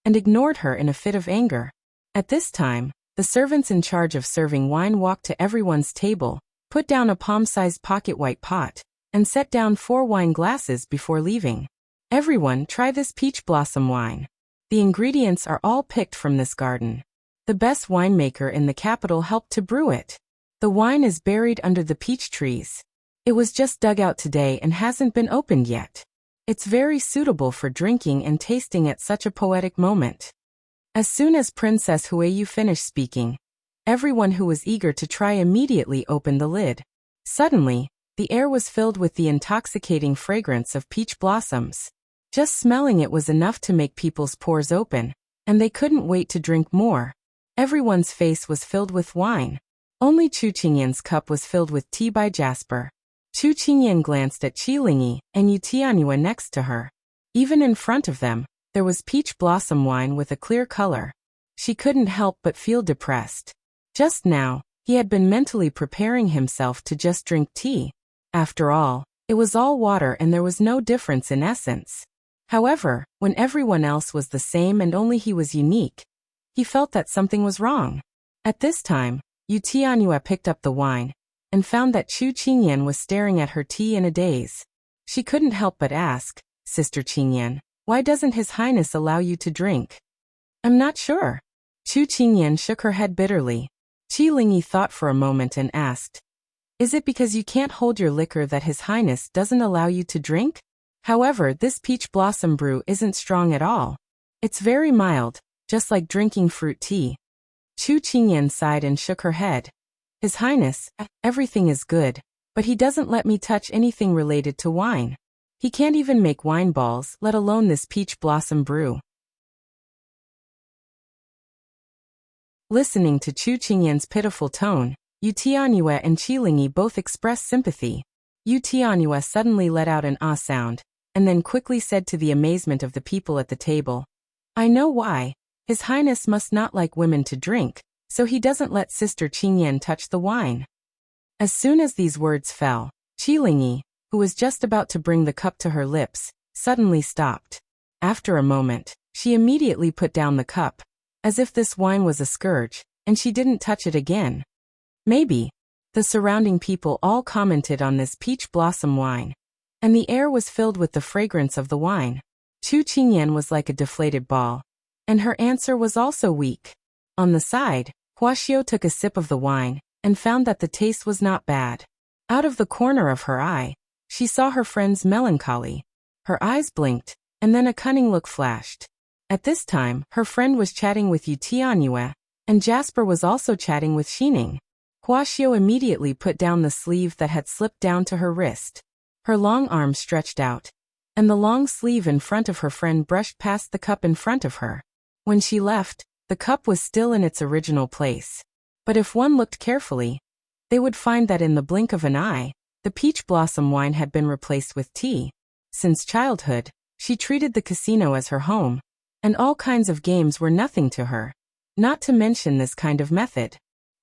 and ignored her in a fit of anger. At this time, the servants in charge of serving wine walked to everyone's table, put down a palm-sized pocket-white pot, and set down 4 wine glasses before leaving. "Everyone, try this peach blossom wine. The ingredients are all picked from this garden. The best winemaker in the capital helped to brew it. The wine is buried under the peach trees. It was just dug out today and hasn't been opened yet. It's very suitable for drinking and tasting at such a poetic moment." As soon as Princess Huiyu finished speaking, everyone who was eager to try immediately opened the lid. Suddenly, the air was filled with the intoxicating fragrance of peach blossoms. Just smelling it was enough to make people's pores open, and they couldn't wait to drink more. Everyone's face was filled with wine. Only Chu Qingyan's cup was filled with tea by Jasper. Chu Qingyan glanced at Qilingyi and Yu Tianyue next to her. Even in front of them, there was peach blossom wine with a clear color. She couldn't help but feel depressed. Just now, he had been mentally preparing himself to just drink tea. After all, it was all water and there was no difference in essence. However, when everyone else was the same and only he was unique, he felt that something was wrong. At this time, Yu Tianyue picked up the wine and found that Chu Qingyan was staring at her tea in a daze. She couldn't help but ask, "Sister Qingyan, why doesn't His Highness allow you to drink?" "I'm not sure." Chu Qingyan shook her head bitterly. Qilingyi thought for a moment and asked, "Is it because you can't hold your liquor that His Highness doesn't allow you to drink? However, this peach blossom brew isn't strong at all. It's very mild, just like drinking fruit tea." Chu Qingyan sighed and shook her head. "His Highness, everything is good, but he doesn't let me touch anything related to wine. He can't even make wine balls, let alone this peach blossom brew." Listening to Chu Qingyan's pitiful tone, Yu Tianyue and Qilingyi both expressed sympathy. Yu Tianyue suddenly let out an ah sound, and then quickly said to the amazement of the people at the table, "I know why. His Highness must not like women to drink, so he doesn't let Sister Qingyan touch the wine." As soon as these words fell, Qilingyi, who was just about to bring the cup to her lips, suddenly stopped. After a moment, she immediately put down the cup, as if this wine was a scourge, and she didn't touch it again. Maybe. The surrounding people all commented on this peach blossom wine, and the air was filled with the fragrance of the wine. Chu Qingyan was like a deflated ball, and her answer was also weak. On the side, Hua Xiao took a sip of the wine, and found that the taste was not bad. Out of the corner of her eye, she saw her friend's melancholy. Her eyes blinked, and then a cunning look flashed. At this time, her friend was chatting with Yu Tianyue, and Jasper was also chatting with Xining. Xiao immediately put down the sleeve that had slipped down to her wrist. Her long arm stretched out, and the long sleeve in front of her friend brushed past the cup in front of her. When she left, the cup was still in its original place. But if one looked carefully, they would find that in the blink of an eye, the peach blossom wine had been replaced with tea. Since childhood, she treated the casino as her home, and all kinds of games were nothing to her. Not to mention this kind of method.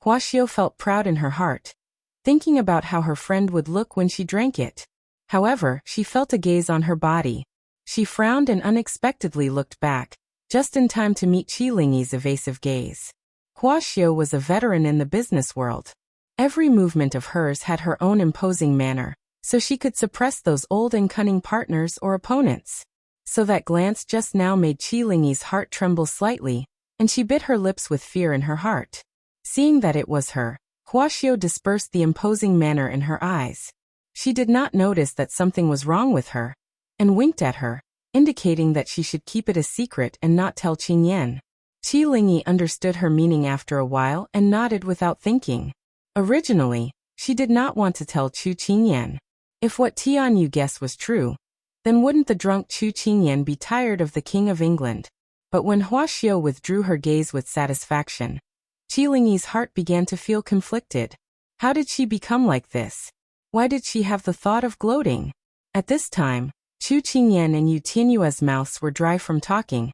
Xiao felt proud in her heart, thinking about how her friend would look when she drank it. However, she felt a gaze on her body. She frowned and unexpectedly looked back, just in time to meet Qilingyi's evasive gaze. Xiao was a veteran in the business world. Every movement of hers had her own imposing manner, so she could suppress those old and cunning partners or opponents. So that glance just now made Qilingyi's heart tremble slightly, and she bit her lips with fear in her heart. Seeing that it was her, Xiao dispersed the imposing manner in her eyes. She did not notice that something was wrong with her, and winked at her, indicating that she should keep it a secret and not tell Qingyan. Qilingyi understood her meaning after a while and nodded without thinking. Originally, she did not want to tell Qingyan. If what Tianyu guessed was true, then wouldn't the drunk Qingyan be tired of the King of England? But when Xiao withdrew her gaze with satisfaction, Qilingyi's heart began to feel conflicted. How did she become like this? Why did she have the thought of gloating? At this time, Qingyan and Yu Tianyue's mouths were dry from talking,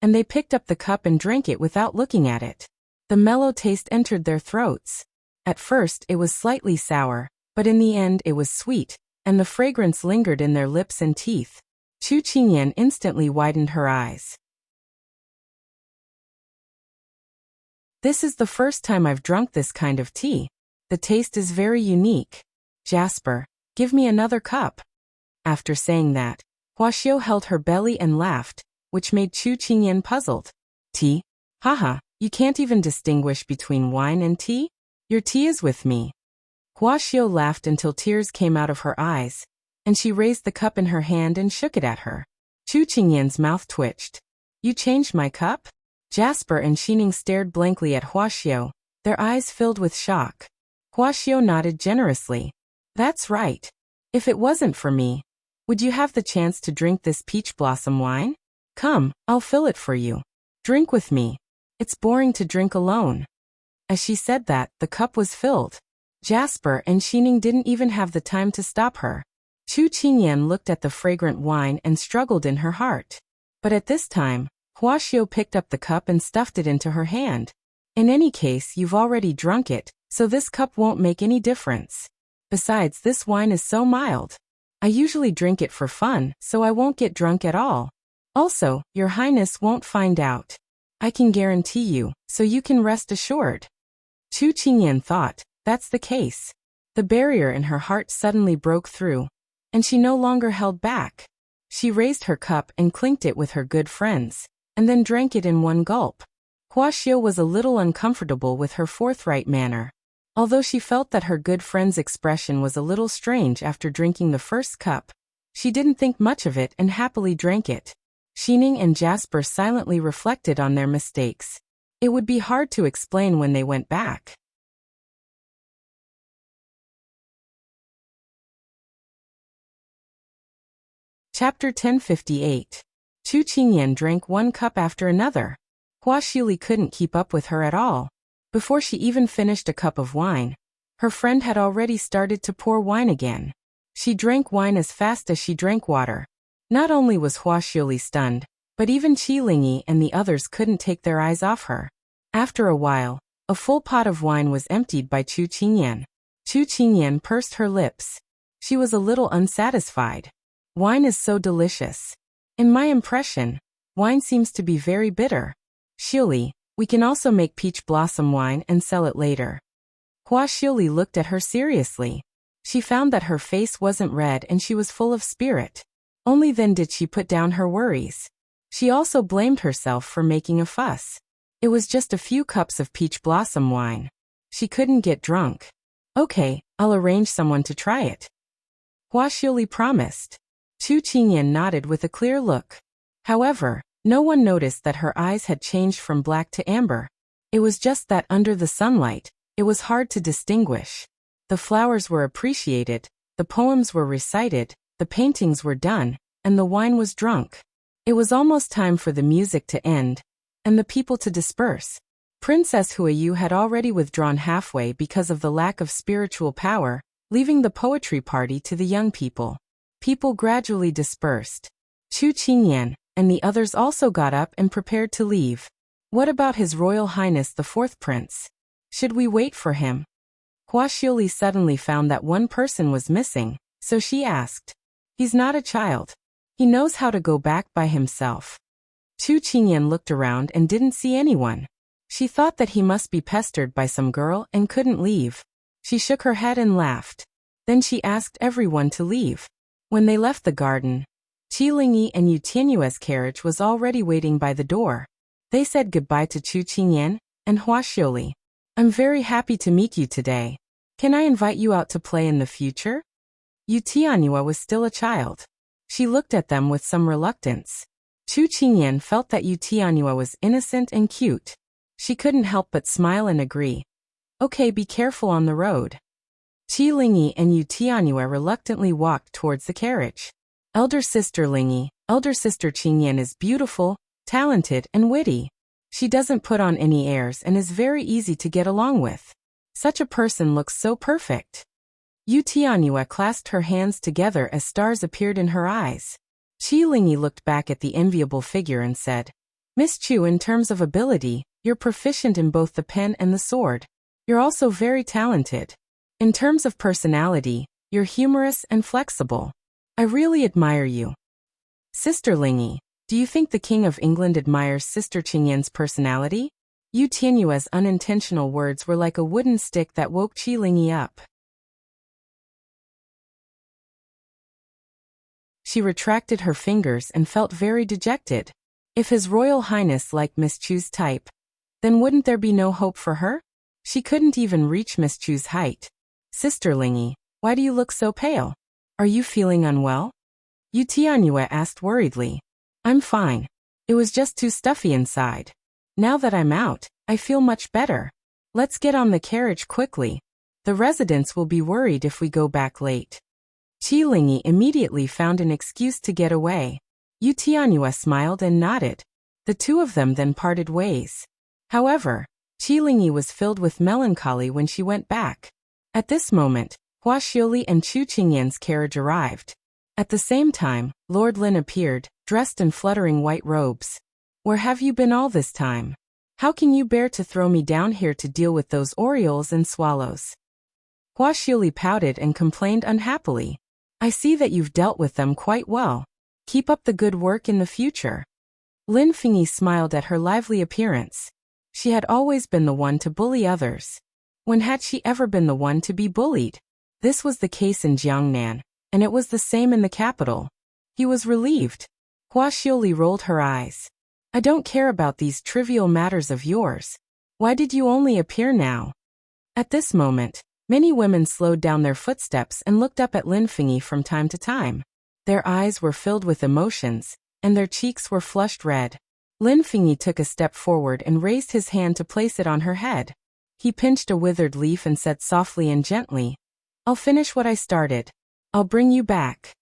and they picked up the cup and drank it without looking at it. The mellow taste entered their throats. At first it was slightly sour, but in the end it was sweet, and the fragrance lingered in their lips and teeth. Qingyan instantly widened her eyes. This is the first time I've drunk this kind of tea. The taste is very unique. Jasper, give me another cup. After saying that, Xiao held her belly and laughed, which made Qingyan puzzled. Tea? Haha, you can't even distinguish between wine and tea? Your tea is with me. Xiao laughed until tears came out of her eyes, and she raised the cup in her hand and shook it at her. Qingyan's mouth twitched. You changed my cup? Jasper and Xining stared blankly at Xiao, their eyes filled with shock. Xiao nodded generously. That's right. If it wasn't for me, would you have the chance to drink this peach blossom wine? Come, I'll fill it for you. Drink with me. It's boring to drink alone. As she said that, the cup was filled. Jasper and Xining didn't even have the time to stop her. Qingyan looked at the fragrant wine and struggled in her heart. But at this time, Xiao picked up the cup and stuffed it into her hand. In any case, you've already drunk it, so this cup won't make any difference. Besides, this wine is so mild. I usually drink it for fun, so I won't get drunk at all. Also, your highness won't find out. I can guarantee you, so you can rest assured. Qingyan thought, that's the case. The barrier in her heart suddenly broke through, and she no longer held back. She raised her cup and clinked it with her good friends, and then drank it in one gulp. Xiao was a little uncomfortable with her forthright manner. Although she felt that her good friend's expression was a little strange after drinking the first cup, she didn't think much of it and happily drank it. Xining and Jasper silently reflected on their mistakes. It would be hard to explain when they went back. Chapter 1058. Qingyan drank one cup after another. Xiili couldn't keep up with her at all. Before she even finished a cup of wine, her friend had already started to pour wine again. She drank wine as fast as she drank water. Not only was Xiili stunned, but even Qilingyi and the others couldn't take their eyes off her. After a while, a full pot of wine was emptied by Qingyan. Qingyan pursed her lips. She was a little unsatisfied. Wine is so delicious. In my impression, wine seems to be very bitter. Xiuli, we can also make peach blossom wine and sell it later. Xiuli looked at her seriously. She found that her face wasn't red and she was full of spirit. Only then did she put down her worries. She also blamed herself for making a fuss. It was just a few cups of peach blossom wine. She couldn't get drunk. Okay, I'll arrange someone to try it. Xiuli promised. Qingyan nodded with a clear look. However, no one noticed that her eyes had changed from black to amber. It was just that under the sunlight, It was hard to distinguish. The flowers were appreciated, the poems were recited, the paintings were done, and the wine was drunk. It was almost time for the music to end, and the people to disperse. Princess Huayu had already withdrawn halfway because of the lack of spiritual power, leaving the poetry party to the young people. People gradually dispersed. Chu Qingyan and the others also got up and prepared to leave. What about His Royal Highness the Fourth Prince? Should we wait for him? Hua Xiuli suddenly found that one person was missing, so she asked. He's not a child. He knows how to go back by himself. Chu Qingyan looked around and didn't see anyone. She thought that he must be pestered by some girl and couldn't leave. She shook her head and laughed. Then she asked everyone to leave. When they left the garden, Qi Lingyi and Yu Tianyue's carriage was already waiting by the door. They said goodbye to Chu Qingyan and Hua Xiuli. I'm very happy to meet you today. Can I invite you out to play in the future? Yu Tianyue was still a child. She looked at them with some reluctance. Chu Qingyan felt that Yu Tianyue was innocent and cute. She couldn't help but smile and agree. Okay, be careful on the road. Qi Lingyi and Yu Tianyue reluctantly walked towards the carriage. Elder sister Lingyi, elder sister Qingyan is beautiful, talented, and witty. She doesn't put on any airs and is very easy to get along with. Such a person looks so perfect. Yu Tianyue clasped her hands together as stars appeared in her eyes. Qi Lingyi looked back at the enviable figure and said, Miss Chu, in terms of ability, you're proficient in both the pen and the sword. You're also very talented. In terms of personality, you're humorous and flexible. I really admire you. Sister Lingyi, do you think the King of England admires Sister Qingyan's personality? Yu Tianyue's unintentional words were like a wooden stick that woke Qi Lingyi up. She retracted her fingers and felt very dejected. If His Royal Highness liked Miss Chu's type, then wouldn't there be no hope for her? She couldn't even reach Miss Chu's height. Sister Lingyi, why do you look so pale? Are you feeling unwell? Yu Tianyue asked worriedly. I'm fine. It was just too stuffy inside. Now that I'm out, I feel much better. Let's get on the carriage quickly. The residents will be worried if we go back late. Qi Lingyi immediately found an excuse to get away. Yu Tianyue smiled and nodded. The two of them then parted ways. However, Qi Lingyi was filled with melancholy when she went back. At this moment, Hua Xiuli and Chu Qingyan's carriage arrived. At the same time, Lord Lin appeared, dressed in fluttering white robes. Where have you been all this time? How can you bear to throw me down here to deal with those orioles and swallows? Hua Xiuli pouted and complained unhappily. I see that you've dealt with them quite well. Keep up the good work in the future. Lin Fingyi smiled at her lively appearance. She had always been the one to bully others. When had she ever been the one to be bullied? This was the case in Jiangnan, and it was the same in the capital. He was relieved. Hua Xiuli rolled her eyes. I don't care about these trivial matters of yours. Why did you only appear now? At this moment, many women slowed down their footsteps and looked up at Lin Fingyi from time to time. Their eyes were filled with emotions, and their cheeks were flushed red. Lin Fingyi took a step forward and raised his hand to place it on her head. He pinched a withered leaf and said softly and gently, I'll finish what I started. I'll bring you back.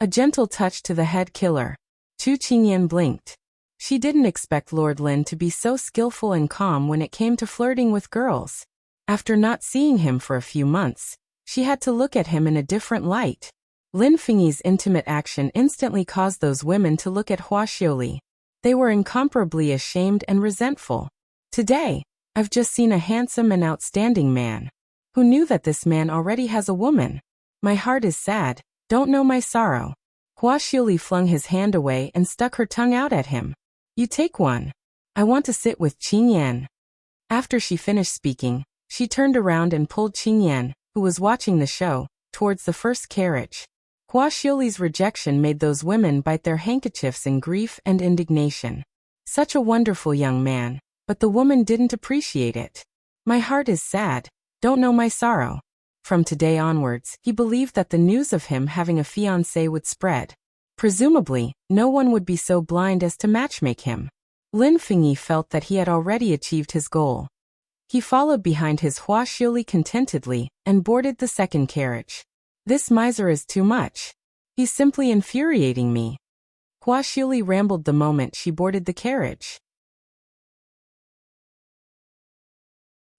A gentle touch to the head killer. Chu Qingyan blinked. She didn't expect Lord Lin to be so skillful and calm when it came to flirting with girls. After not seeing him for a few months, she had to look at him in a different light. Lin Fingyi's intimate action instantly caused those women to look at Hua Xiuli. They were incomparably ashamed and resentful. Today, I've just seen a handsome and outstanding man. Who knew that this man already has a woman? My heart is sad, don't know my sorrow. Hua Xiuli flung his hand away and stuck her tongue out at him. You take one. I want to sit with Qingyan. After she finished speaking, she turned around and pulled Qingyan, who was watching the show, towards the first carriage. Hua Xiuli's rejection made those women bite their handkerchiefs in grief and indignation. Such a wonderful young man, but the woman didn't appreciate it. My heart is sad, don't know my sorrow. From today onwards, he believed that the news of him having a fiancée would spread. Presumably, no one would be so blind as to matchmake him. Lin Fingyi felt that he had already achieved his goal. He followed behind his Hua Xiuli contentedly and boarded the second carriage. This miser is too much. He's simply infuriating me. Hua Xiuli rambled the moment she boarded the carriage.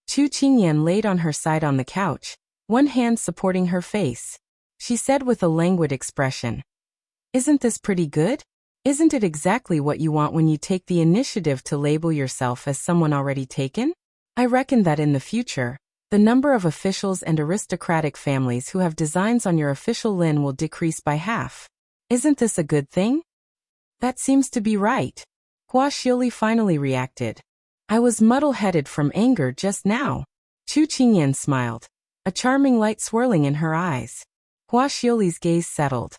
Chu Qingyan laid on her side on the couch, one hand supporting her face. She said with a languid expression, "Isn't this pretty good? Isn't it exactly what you want when you take the initiative to label yourself as someone already taken? I reckon that in the future, the number of officials and aristocratic families who have designs on your official lin will decrease by half. Isn't this a good thing?" "That seems to be right." Hua Xiuli finally reacted. "I was muddle-headed from anger just now." Chu Qingyan smiled, a charming light swirling in her eyes. Hua Xiuli's gaze settled.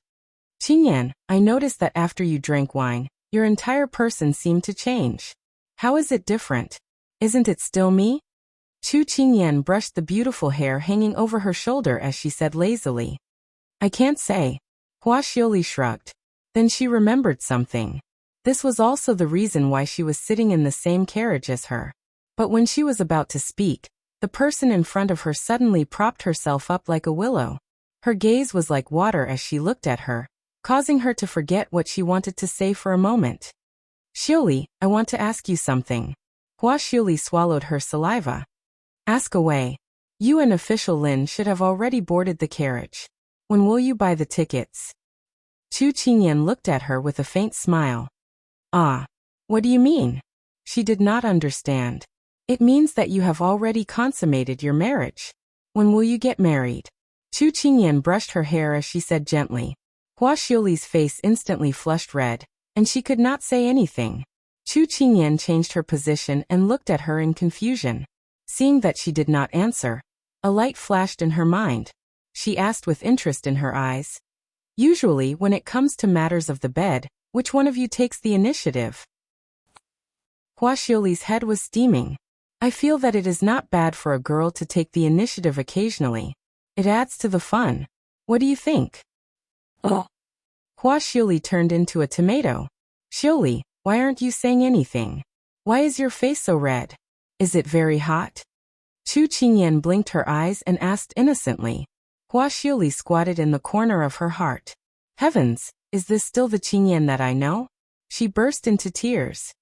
"Qingyan, I noticed that after you drank wine, your entire person seemed to change. How is it different? Isn't it still me?" Chu Qingyan brushed the beautiful hair hanging over her shoulder as she said lazily, "I can't say." Hua Xiuli shrugged. Then she remembered something. This was also the reason why she was sitting in the same carriage as her. But when she was about to speak, the person in front of her suddenly propped herself up like a willow. Her gaze was like water as she looked at her, causing her to forget what she wanted to say for a moment. "Xiuli, I want to ask you something." Hua Xiuli swallowed her saliva. "Ask away. You and official Lin should have already boarded the carriage. When will you buy the tickets?" Chu Qingyan looked at her with a faint smile. "Ah. What do you mean?" She did not understand. "It means that you have already consummated your marriage. When will you get married?" Chu Qingyan brushed her hair as she said gently. Hua Xiuli's face instantly flushed red, and she could not say anything. Chu Qingyan changed her position and looked at her in confusion. Seeing that she did not answer, a light flashed in her mind. She asked with interest in her eyes, "Usually when it comes to matters of the bed, which one of you takes the initiative?" Hua Xiuli's head was steaming. "I feel that it is not bad for a girl to take the initiative occasionally. It adds to the fun. What do you think?" "Oh." Hua Xiuli turned into a tomato. "Xiuli, why aren't you saying anything? Why is your face so red? Is it very hot?" Chu Qingyan blinked her eyes and asked innocently. Hua Xiuli squatted in the corner of her heart. Heavens, is this still the Qingyan that I know? She burst into tears.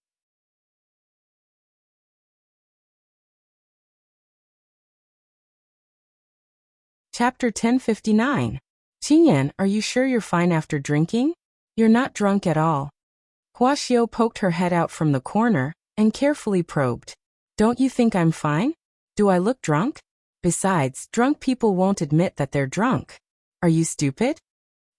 Chapter 1059. "Qingyan, are you sure you're fine after drinking? You're not drunk at all." Hua Xiao poked her head out from the corner and carefully probed. "Don't you think I'm fine? Do I look drunk? Besides, drunk people won't admit that they're drunk. Are you stupid?"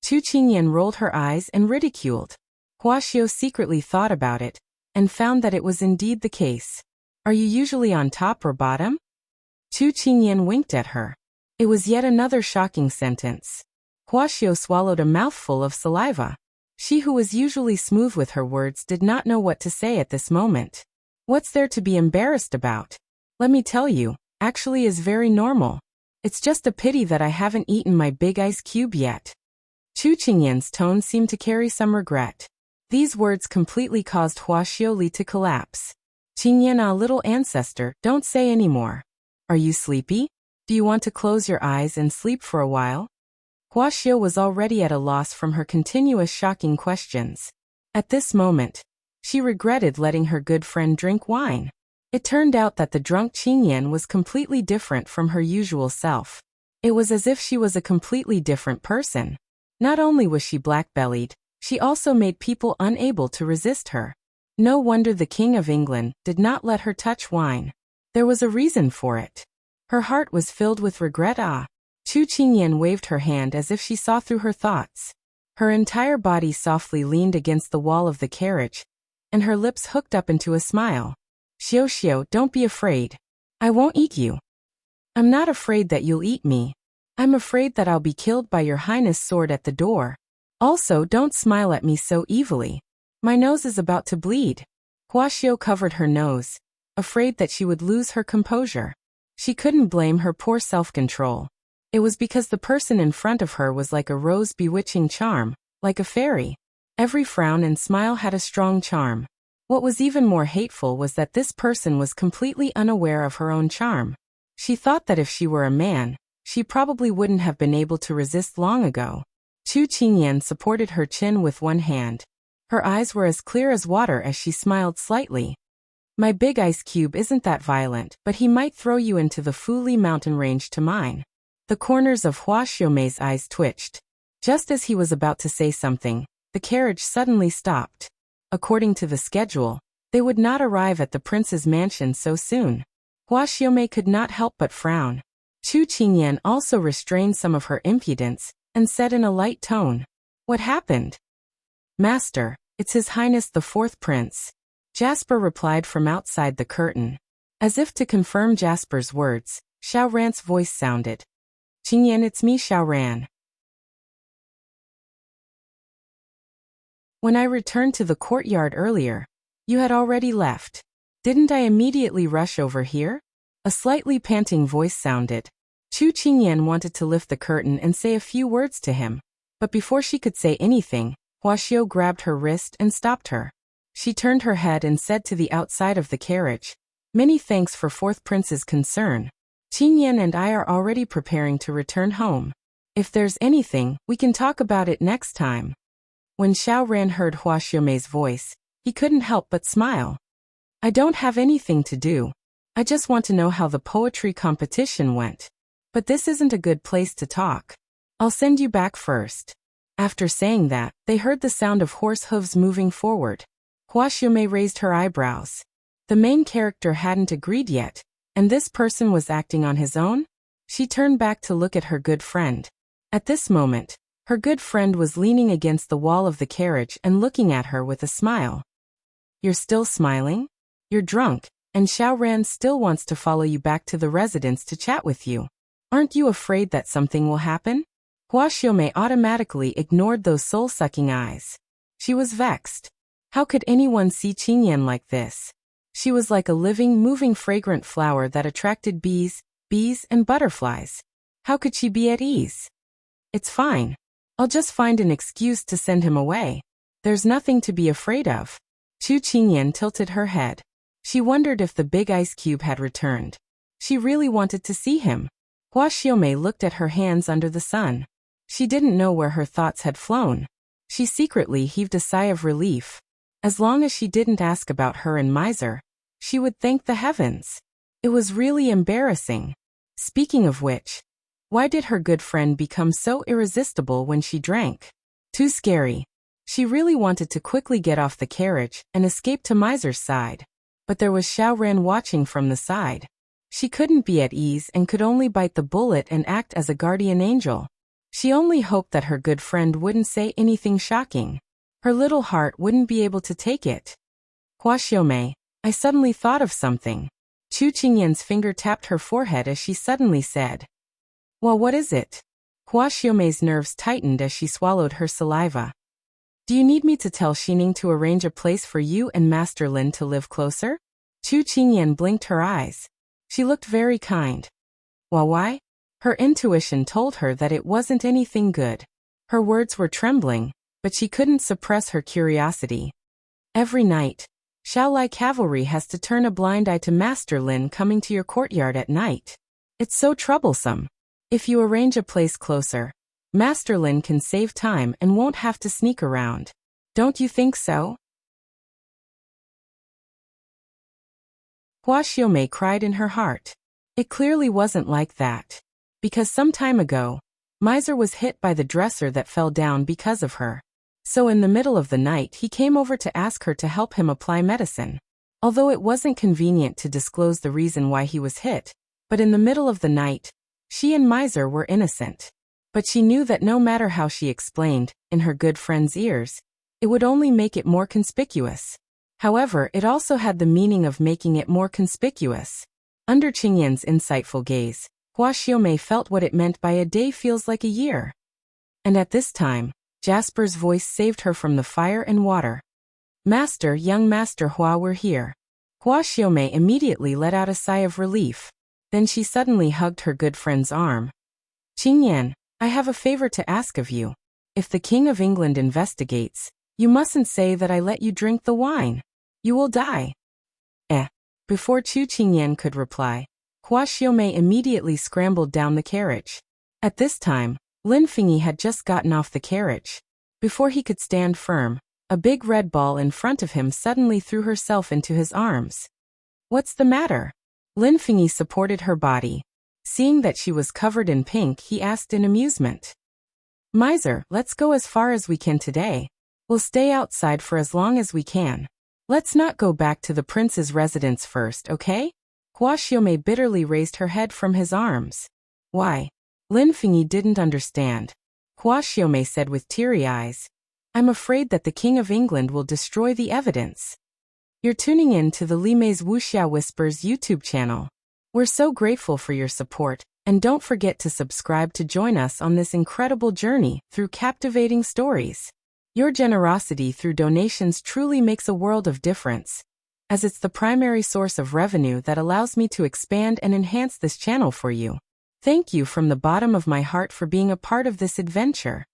Chu Qingyan rolled her eyes and ridiculed. Hua Xiao secretly thought about it and found that it was indeed the case. "Are you usually on top or bottom?" Chu Qingyan winked at her. It was yet another shocking sentence. Hua Xiao swallowed a mouthful of saliva. She who was usually smooth with her words did not know what to say at this moment. "What's there to be embarrassed about? Let me tell you, actually is very normal. It's just a pity that I haven't eaten my big ice cube yet." Chu Qingyan's tone seemed to carry some regret. These words completely caused Hua Xiuli to collapse. "Qingyan, ah, little ancestor, don't say any more. Are you sleepy? Do you want to close your eyes and sleep for a while?" Hua Xiao was already at a loss from her continuous shocking questions. At this moment, she regretted letting her good friend drink wine. It turned out that the drunk Qingyan was completely different from her usual self. It was as if she was a completely different person. Not only was she black-bellied, she also made people unable to resist her. No wonder the King of England did not let her touch wine. There was a reason for it. Her heart was filled with regret. Chu Qingyan waved her hand as if she saw through her thoughts. Her entire body softly leaned against the wall of the carriage, and her lips hooked up into a smile. "Xiao Xiao, don't be afraid. I won't eat you. I'm not afraid that you'll eat me. I'm afraid that I'll be killed by your highness' sword at the door. Also, don't smile at me so evilly. My nose is about to bleed." Hua Xiao covered her nose, afraid that she would lose her composure. She couldn't blame her poor self-control. It was because the person in front of her was like a rose bewitching charm, like a fairy. Every frown and smile had a strong charm. What was even more hateful was that this person was completely unaware of her own charm. She thought that if she were a man, she probably wouldn't have been able to resist long ago. Chu Qingyan supported her chin with one hand. Her eyes were as clear as water as she smiled slightly. My big ice cube isn't that violent, but he might throw you into the Fuli mountain range to mine. The corners of Hua Xiaomei's eyes twitched. Just as he was about to say something, the carriage suddenly stopped. According to the schedule, they would not arrive at the prince's mansion so soon. Hua Xiaomei could not help but frown. Chu Qingyan also restrained some of her impudence, and said in a light tone, "What happened?" "Master, it's His Highness the Fourth Prince," Jasper replied from outside the curtain. As if to confirm Jasper's words, Xiao Ran's voice sounded. "Qingyan, it's me, Xiao Ran. When I returned to the courtyard earlier, you had already left. Didn't I immediately rush over here?" A slightly panting voice sounded. Chu Qingyan wanted to lift the curtain and say a few words to him, but before she could say anything, Hua Xiao grabbed her wrist and stopped her. She turned her head and said to the outside of the carriage, "Many thanks for Fourth Prince's concern. Qingyan and I are already preparing to return home. If there's anything, we can talk about it next time." When Xiao Ran heard Hua Xiaomei's voice, he couldn't help but smile. "I don't have anything to do. I just want to know how the poetry competition went. But this isn't a good place to talk. I'll send you back first." After saying that, they heard the sound of horse hooves moving forward. Hua Xiaomei raised her eyebrows. The main character hadn't agreed yet, and this person was acting on his own? She turned back to look at her good friend. At this moment, her good friend was leaning against the wall of the carriage and looking at her with a smile. "You're still smiling? You're drunk, and Xiao Ran still wants to follow you back to the residence to chat with you. Aren't you afraid that something will happen?" Hua Xiaomei automatically ignored those soul-sucking eyes. She was vexed. How could anyone see Qingyan like this? She was like a living, moving, fragrant flower that attracted bees, and butterflies. How could she be at ease? "It's fine. I'll just find an excuse to send him away. There's nothing to be afraid of." Chu Qingyan tilted her head. She wondered if the big ice cube had returned. She really wanted to see him. Hua Xiaomei looked at her hands under the sun. She didn't know where her thoughts had flown. She secretly heaved a sigh of relief. As long as she didn't ask about her and Miser, she would thank the heavens. It was really embarrassing. Speaking of which, why did her good friend become so irresistible when she drank? Too scary. She really wanted to quickly get off the carriage and escape to Miser's side. But there was Xiao Ran watching from the side. She couldn't be at ease and could only bite the bullet and act as a guardian angel. She only hoped that her good friend wouldn't say anything shocking. Her little heart wouldn't be able to take it. "Hua Xiaomei, I suddenly thought of something." Chu Qingyan's finger tapped her forehead as she suddenly said. "Well, what is it?" Hua Xiaomei's nerves tightened as she swallowed her saliva. "Do you need me to tell Xining to arrange a place for you and Master Lin to live closer?" Chu Qingyan blinked her eyes. She looked very kind. "Well, why?" Her intuition told her that it wasn't anything good. Her words were trembling, but she couldn't suppress her curiosity. "Every night, Shaolai cavalry has to turn a blind eye to Master Lin coming to your courtyard at night. It's so troublesome. If you arrange a place closer, Master Lin can save time and won't have to sneak around. Don't you think so?" Hua Xiaomei cried in her heart. It clearly wasn't like that. Because some time ago, Miser was hit by the dresser that fell down because of her. So in the middle of the night he came over to ask her to help him apply medicine. Although it wasn't convenient to disclose the reason why he was hit, but in the middle of the night, she and Miser were innocent. But she knew that no matter how she explained, in her good friend's ears, it would only make it more conspicuous. However, it also had the meaning of making it more conspicuous. Under Qingyan's insightful gaze, Hua Xiaomei felt what it meant by "a day feels like a year." And at this time, Jasper's voice saved her from the fire and water. "Master, young Master Hua, we're here." Hua Xiaomei immediately let out a sigh of relief. Then she suddenly hugged her good friend's arm. "Qingyan, I have a favor to ask of you. If the King of England investigates, you mustn't say that I let you drink the wine." You will die. Before Chu Qingyan could reply, Hua Xiaomei immediately scrambled down the carriage. At this time, Lin Fingyi had just gotten off the carriage. Before he could stand firm, a big red ball in front of him suddenly threw herself into his arms. What's the matter? Lin Fingyi supported her body. Seeing that she was covered in pink, he asked in amusement. Miser, let's go as far as we can today. We'll stay outside for as long as we can. Let's not go back to the prince's residence first, okay? Hua Xiaomei bitterly raised her head from his arms. Why? Lin Fingyi didn't understand. Hua Xiaomei said with teary eyes, I'm afraid that the King of England will destroy the evidence. You're tuning in to the Li Mei's Wuxia Whispers YouTube channel. We're so grateful for your support, and don't forget to subscribe to join us on this incredible journey through captivating stories. Your generosity through donations truly makes a world of difference, as it's the primary source of revenue that allows me to expand and enhance this channel for you. Thank you from the bottom of my heart for being a part of this adventure.